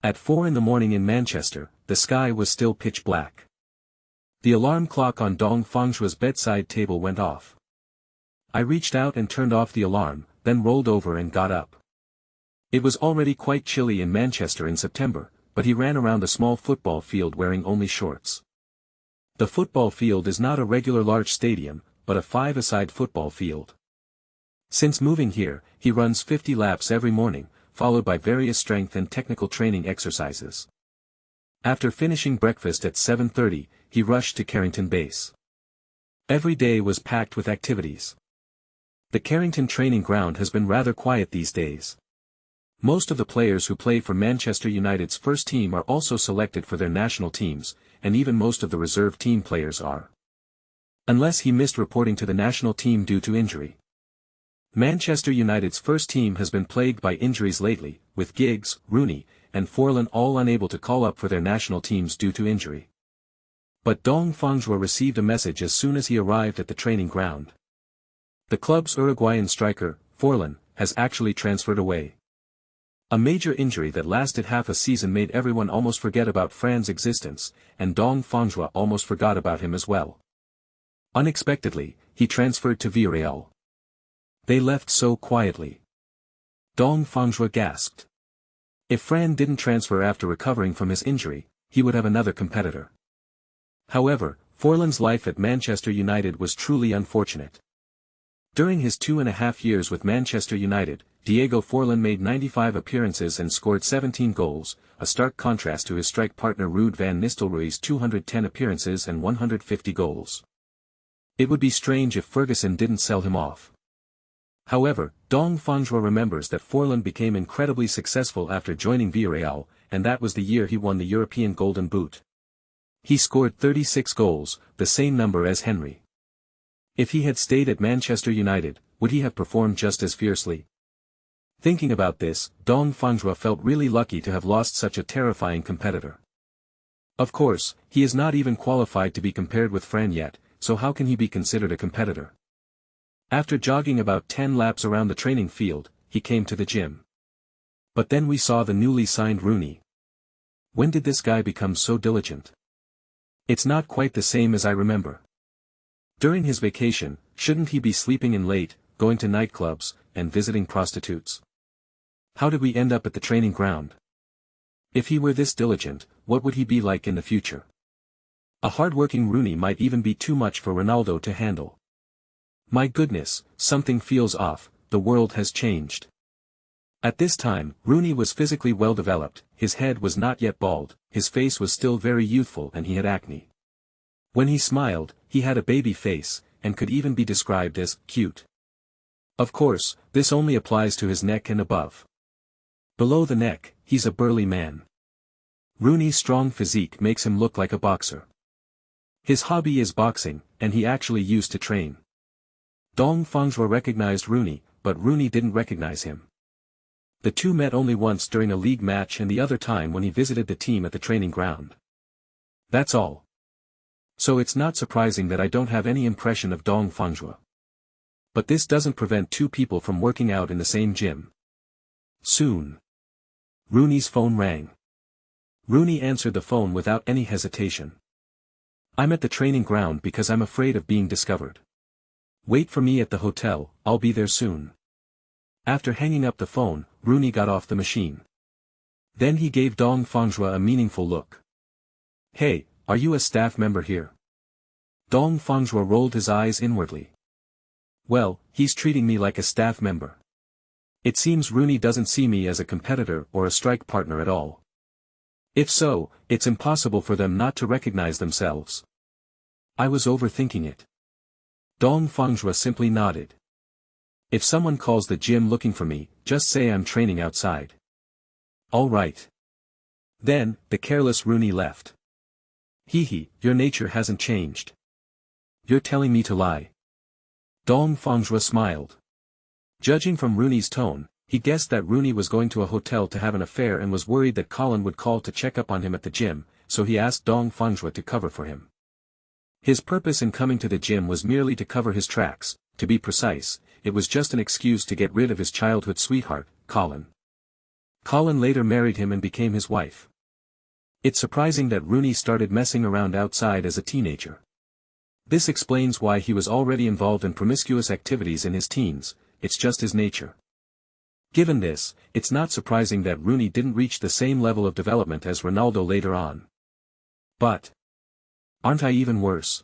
At 4 a.m. in Manchester, the sky was still pitch black. The alarm clock on Dong Fangzhuo's bedside table went off. I reached out and turned off the alarm, then rolled over and got up. It was already quite chilly in Manchester in September, but he ran around a small football field wearing only shorts. The football field is not a regular large stadium, but a 5-a-side football field. Since moving here, he runs 50 laps every morning, followed by various strength and technical training exercises. After finishing breakfast at 7:30, he rushed to Carrington Base. Every day was packed with activities. The Carrington training ground has been rather quiet these days. Most of the players who play for Manchester United's first team are also selected for their national teams, and even most of the reserve team players are. Unless he missed reporting to the national team due to injury. Manchester United's first team has been plagued by injuries lately, with Giggs, Rooney, and Forlan all unable to call up for their national teams due to injury. But Dong Fangzhuo received a message as soon as he arrived at the training ground. The club's Uruguayan striker, Forlan, has actually transferred away. A major injury that lasted half a season made everyone almost forget about Fran's existence, and Dong Fangzhuo almost forgot about him as well. Unexpectedly, he transferred to Villarreal. They left so quietly. Dong Fangzhuo gasped. If Fran didn't transfer after recovering from his injury, he would have another competitor. However, Forlan's life at Manchester United was truly unfortunate. During his 2.5 years with Manchester United, Diego Forlan made 95 appearances and scored 17 goals, a stark contrast to his strike partner Ruud van Nistelrooy's 210 appearances and 150 goals. It would be strange if Ferguson didn't sell him off. However, Dong Fangzhuo remembers that Forlan became incredibly successful after joining Villarreal, and that was the year he won the European Golden Boot. He scored 36 goals, the same number as Henry. If he had stayed at Manchester United, would he have performed just as fiercely? Thinking about this, Dong Fangzhuo felt really lucky to have lost such a terrifying competitor. Of course, he is not even qualified to be compared with Fran yet, so how can he be considered a competitor? After jogging about 10 laps around the training field, he came to the gym. But then we saw the newly signed Rooney. When did this guy become so diligent? It's not quite the same as I remember. During his vacation, shouldn't he be sleeping in late, going to nightclubs, and visiting prostitutes? How did we end up at the training ground? If he were this diligent, what would he be like in the future? A hard-working Rooney might even be too much for Ronaldo to handle. My goodness, something feels off, the world has changed. At this time, Rooney was physically well developed, his head was not yet bald, his face was still very youthful and he had acne. When he smiled, he had a baby face, and could even be described as cute. Of course, this only applies to his neck and above. Below the neck, he's a burly man. Rooney's strong physique makes him look like a boxer. His hobby is boxing, and he actually used to train. Dong Fangzhuo recognized Rooney, but Rooney didn't recognize him. The two met only once during a league match and the other time when he visited the team at the training ground. That's all. So it's not surprising that I don't have any impression of Dong Fangzhuo. But this doesn't prevent two people from working out in the same gym. Soon. Rooney's phone rang. Rooney answered the phone without any hesitation. I'm at the training ground because I'm afraid of being discovered. Wait for me at the hotel, I'll be there soon. After hanging up the phone, Rooney got off the machine. Then he gave Dong Fangzhuo a meaningful look. Hey, are you a staff member here? Dong Fangzhuo rolled his eyes inwardly. Well, he's treating me like a staff member. It seems Rooney doesn't see me as a competitor or a strike partner at all. If so, it's impossible for them not to recognize themselves. I was overthinking it. Dong Fangzhuo simply nodded. If someone calls the gym looking for me, just say I'm training outside. All right. Then, the careless Rooney left. Hee, your nature hasn't changed. You're telling me to lie. Dong Fangzhuo smiled. Judging from Rooney's tone, he guessed that Rooney was going to a hotel to have an affair and was worried that Colin would call to check up on him at the gym, so he asked Dong Fangzhuo to cover for him. His purpose in coming to the gym was merely to cover his tracks. To be precise, it was just an excuse to get rid of his childhood sweetheart, Colin. Colin later married him and became his wife. It's surprising that Rooney started messing around outside as a teenager. This explains why he was already involved in promiscuous activities in his teens, it's just his nature. Given this, it's not surprising that Rooney didn't reach the same level of development as Ronaldo later on. But aren't I even worse?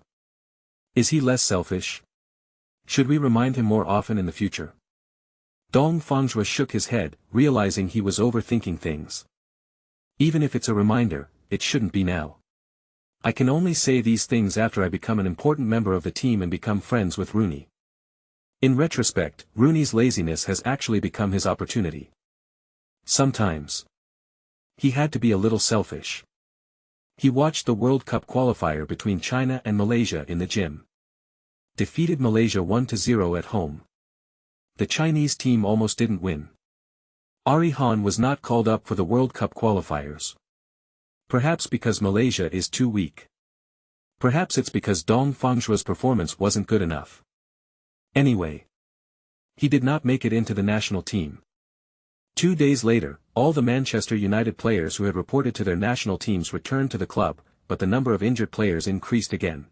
Is he less selfish? Should we remind him more often in the future? Dong Fangzhuo shook his head, realizing he was overthinking things. Even if it's a reminder, it shouldn't be now. I can only say these things after I become an important member of the team and become friends with Rooney. In retrospect, Rooney's laziness has actually become his opportunity. Sometimes he had to be a little selfish. He watched the World Cup qualifier between China and Malaysia in the gym. Defeated Malaysia 1-0 at home. the Chinese team almost didn't win. Ari Han was not called up for the World Cup qualifiers. Perhaps because Malaysia is too weak. Perhaps it's because Dong Fangzhuo's performance wasn't good enough. Anyway, he did not make it into the national team. 2 days later, all the Manchester United players who had reported to their national teams returned to the club, but the number of injured players increased again.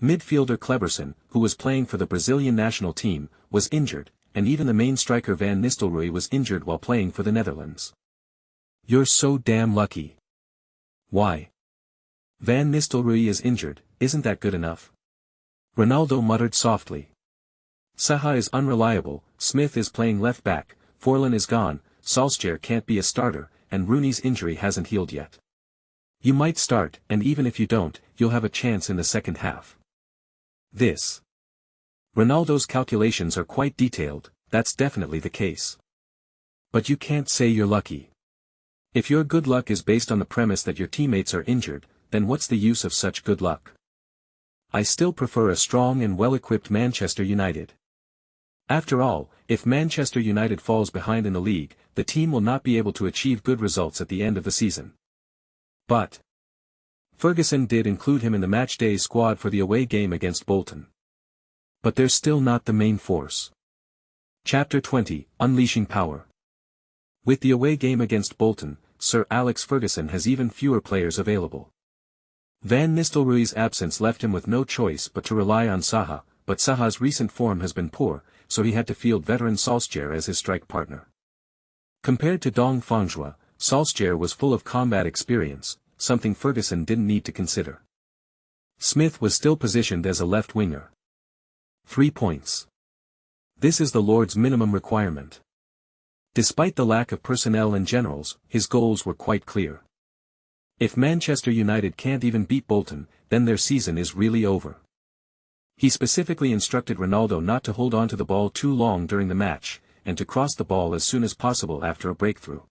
Midfielder Kleberson, who was playing for the Brazilian national team, was injured, and even the main striker Van Nistelrooy was injured while playing for the Netherlands. You're so damn lucky. Why? Van Nistelrooy is injured, isn't that good enough? Ronaldo muttered softly. Saha is unreliable, Smith is playing left back, Forlan is gone, Solskjaer can't be a starter, and Rooney's injury hasn't healed yet. You might start, and even if you don't, you'll have a chance in the second half. This. Ronaldo's calculations are quite detailed, that's definitely the case. But you can't say you're lucky. If your good luck is based on the premise that your teammates are injured, then what's the use of such good luck? I still prefer a strong and well-equipped Manchester United. After all, if Manchester United falls behind in the league, the team will not be able to achieve good results at the end of the season. But Ferguson did include him in the matchday squad for the away game against Bolton. But they're still not the main force. Chapter 20, Unleashing Power. With the away game against Bolton, Sir Alex Ferguson has even fewer players available. Van Nistelrooy's absence left him with no choice but to rely on Saha, but Saha's recent form has been poor, so he had to field veteran Solskjaer as his strike partner. Compared to Dong Fangzhuo, Solskjaer was full of combat experience, something Ferguson didn't need to consider. Smith was still positioned as a left winger. 3 points. This is the Lord's minimum requirement. Despite the lack of personnel and generals, his goals were quite clear. If Manchester United can't even beat Bolton, then their season is really over. He specifically instructed Ronaldo not to hold on to the ball too long during the match, and to cross the ball as soon as possible after a breakthrough.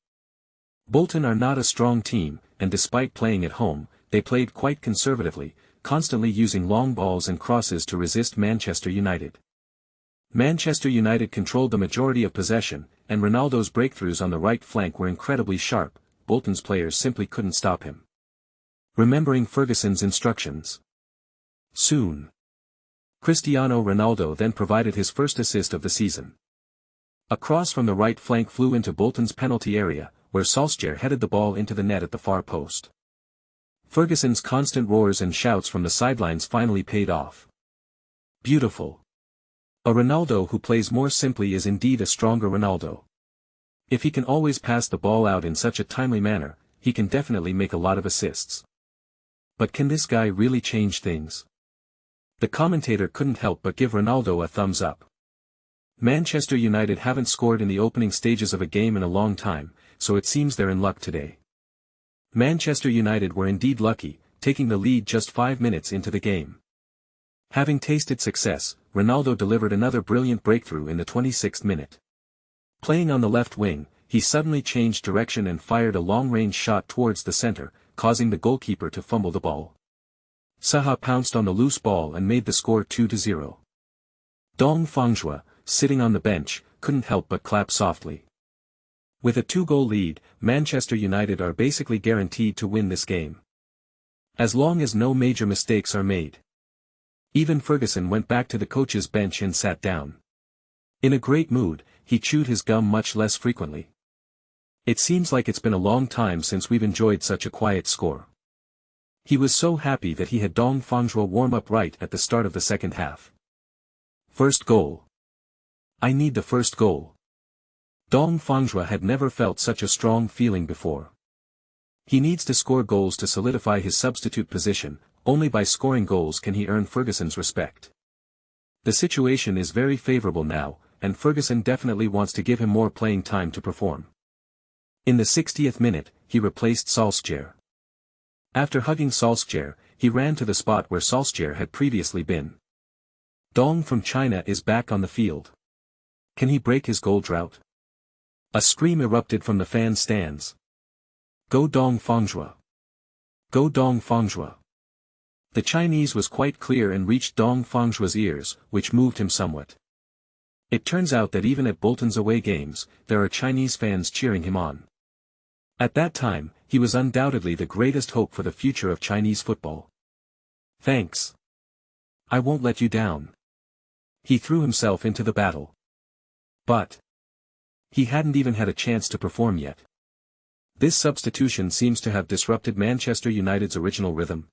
Bolton are not a strong team, and despite playing at home, they played quite conservatively, constantly using long balls and crosses to resist Manchester United. Manchester United controlled the majority of possession, and Ronaldo's breakthroughs on the right flank were incredibly sharp. Bolton's players simply couldn't stop him. Remembering Ferguson's instructions. Soon. Cristiano Ronaldo then provided his first assist of the season. A cross from the right flank flew into Bolton's penalty area, where Solskjaer headed the ball into the net at the far post. Ferguson's constant roars and shouts from the sidelines finally paid off. Beautiful. A Ronaldo who plays more simply is indeed a stronger Ronaldo. If he can always pass the ball out in such a timely manner, he can definitely make a lot of assists. But can this guy really change things? The commentator couldn't help but give Ronaldo a thumbs up. Manchester United haven't scored in the opening stages of a game in a long time, so it seems they're in luck today. Manchester United were indeed lucky, taking the lead just 5 minutes into the game. Having tasted success, Ronaldo delivered another brilliant breakthrough in the 26th minute. Playing on the left wing, he suddenly changed direction and fired a long-range shot towards the center, causing the goalkeeper to fumble the ball. Saha pounced on the loose ball and made the score 2-0. Dong Fangzhuo, sitting on the bench, couldn't help but clap softly. With a 2-goal lead, Manchester United are basically guaranteed to win this game. As long as no major mistakes are made. Even Ferguson went back to the coach's bench and sat down. In a great mood, he chewed his gum much less frequently. It seems like it's been a long time since we've enjoyed such a quiet score. He was so happy that he had Dong Fangzhuo warm up right at the start of the second half. First goal. I need the first goal. Dong Fangzhuo had never felt such a strong feeling before. He needs to score goals to solidify his substitute position, only by scoring goals can he earn Ferguson's respect. The situation is very favorable now, and Ferguson definitely wants to give him more playing time to perform. In the 60th minute, he replaced Solskjaer. After hugging Solskjaer, he ran to the spot where Solskjaer had previously been. Dong from China is back on the field. Can he break his goal drought? A scream erupted from the fan stands. Go Dong Fangzhuo! Go Dong Fangzhuo! The Chinese was quite clear and reached Dong Fangzhuo's ears, which moved him somewhat. It turns out that even at Bolton's away games, there are Chinese fans cheering him on. At that time, he was undoubtedly the greatest hope for the future of Chinese football. Thanks. I won't let you down. He threw himself into the battle. But he hadn't even had a chance to perform yet. This substitution seems to have disrupted Manchester United's original rhythm.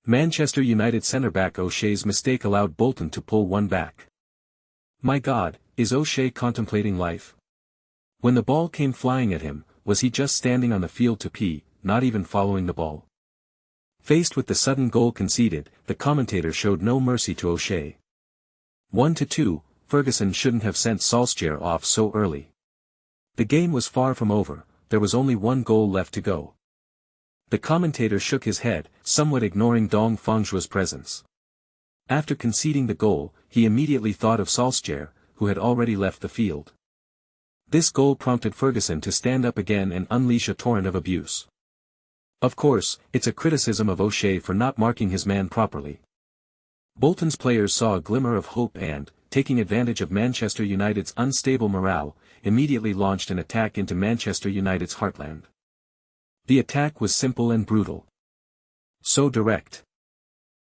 Manchester United centre-back O'Shea's mistake allowed Bolton to pull one back. My God, is O'Shea contemplating life? When the ball came flying at him, was he just standing on the field to pee, not even following the ball? Faced with the sudden goal conceded, the commentator showed no mercy to O'Shea. 1-2, Ferguson shouldn't have sent Solskjaer off so early. The game was far from over, there was only one goal left to go. The commentator shook his head, somewhat ignoring Dong Fangzhuo's presence. After conceding the goal, he immediately thought of Solskjaer, who had already left the field. This goal prompted Ferguson to stand up again and unleash a torrent of abuse. Of course, it's a criticism of O'Shea for not marking his man properly. Bolton's players saw a glimmer of hope and, taking advantage of Manchester United's unstable morale, immediately launched an attack into Manchester United's heartland. The attack was simple and brutal. So direct.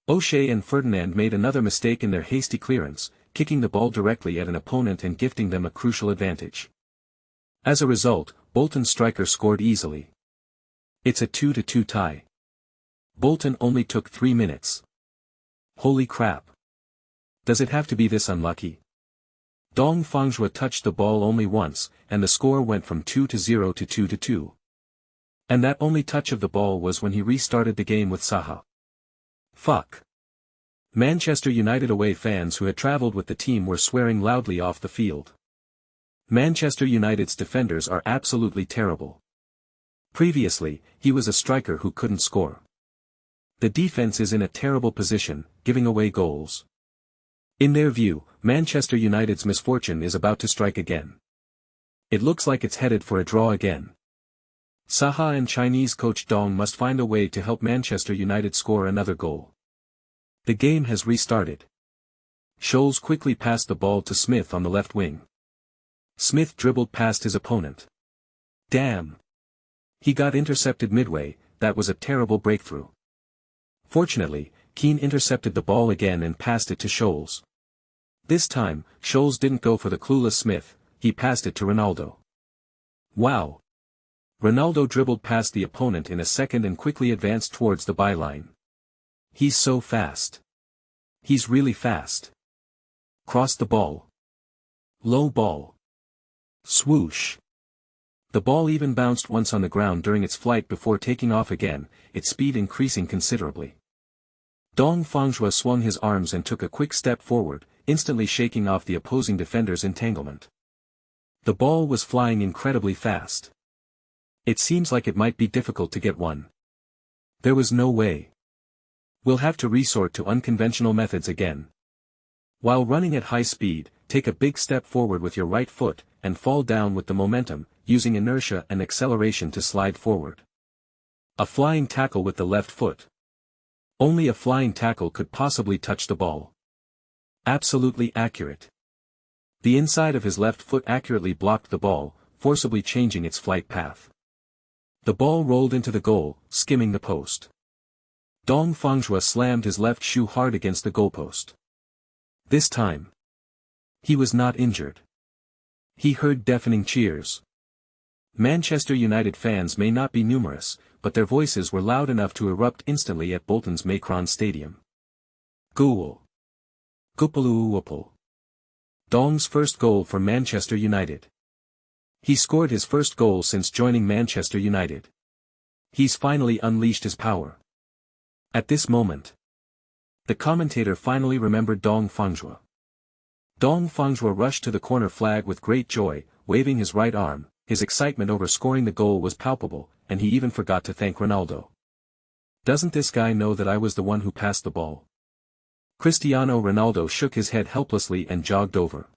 O'Shea and Ferdinand made another mistake in their hasty clearance, kicking the ball directly at an opponent and gifting them a crucial advantage. As a result, Bolton's striker scored easily. It's a 2-2 tie. Bolton only took 3 minutes. Holy crap. Does it have to be this unlucky? Dong Fangzhuo touched the ball only once, and the score went from 2-0 to 2-2. And that only touch of the ball was when he restarted the game with Saha. Fuck. Manchester United away fans who had travelled with the team were swearing loudly off the field. Manchester United's defenders are absolutely terrible. Previously, he was a striker who couldn't score. The defense is in a terrible position, giving away goals. In their view, Manchester United's misfortune is about to strike again. It looks like it's headed for a draw again. Saha and Chinese coach Dong must find a way to help Manchester United score another goal. The game has restarted. Scholes quickly passed the ball to Smith on the left wing. Smith dribbled past his opponent. Damn. He got intercepted midway, that was a terrible breakthrough. Fortunately, Keane intercepted the ball again and passed it to Scholes. This time, Scholes didn't go for the clueless Smith, he passed it to Ronaldo. Wow. Ronaldo dribbled past the opponent in a second and quickly advanced towards the byline. He's so fast. He's really fast. Crossed the ball. Low ball. Swoosh. The ball even bounced once on the ground during its flight before taking off again, its speed increasing considerably. Dong Fangzhuo swung his arms and took a quick step forward, instantly shaking off the opposing defender's entanglement. The ball was flying incredibly fast. It seems like it might be difficult to get one. There was no way. We'll have to resort to unconventional methods again. While running at high speed, take a big step forward with your right foot, and fall down with the momentum, using inertia and acceleration to slide forward. A flying tackle with the left foot. Only a flying tackle could possibly touch the ball. Absolutely accurate. The inside of his left foot accurately blocked the ball, forcibly changing its flight path. The ball rolled into the goal, skimming the post. Dong Fangzhuo slammed his left shoe hard against the goalpost. This time, he was not injured. He heard deafening cheers. Manchester United fans may not be numerous, but their voices were loud enough to erupt instantly at Bolton's Macron Stadium. Goal. Goopaloo. Dong's first goal for Manchester United. He scored his first goal since joining Manchester United. He's finally unleashed his power. At this moment, the commentator finally remembered Dong Fangzhuo. Dong Fangzhuo rushed to the corner flag with great joy, waving his right arm. His excitement over scoring the goal was palpable, and he even forgot to thank Ronaldo. Doesn't this guy know that I was the one who passed the ball? Cristiano Ronaldo shook his head helplessly and jogged over.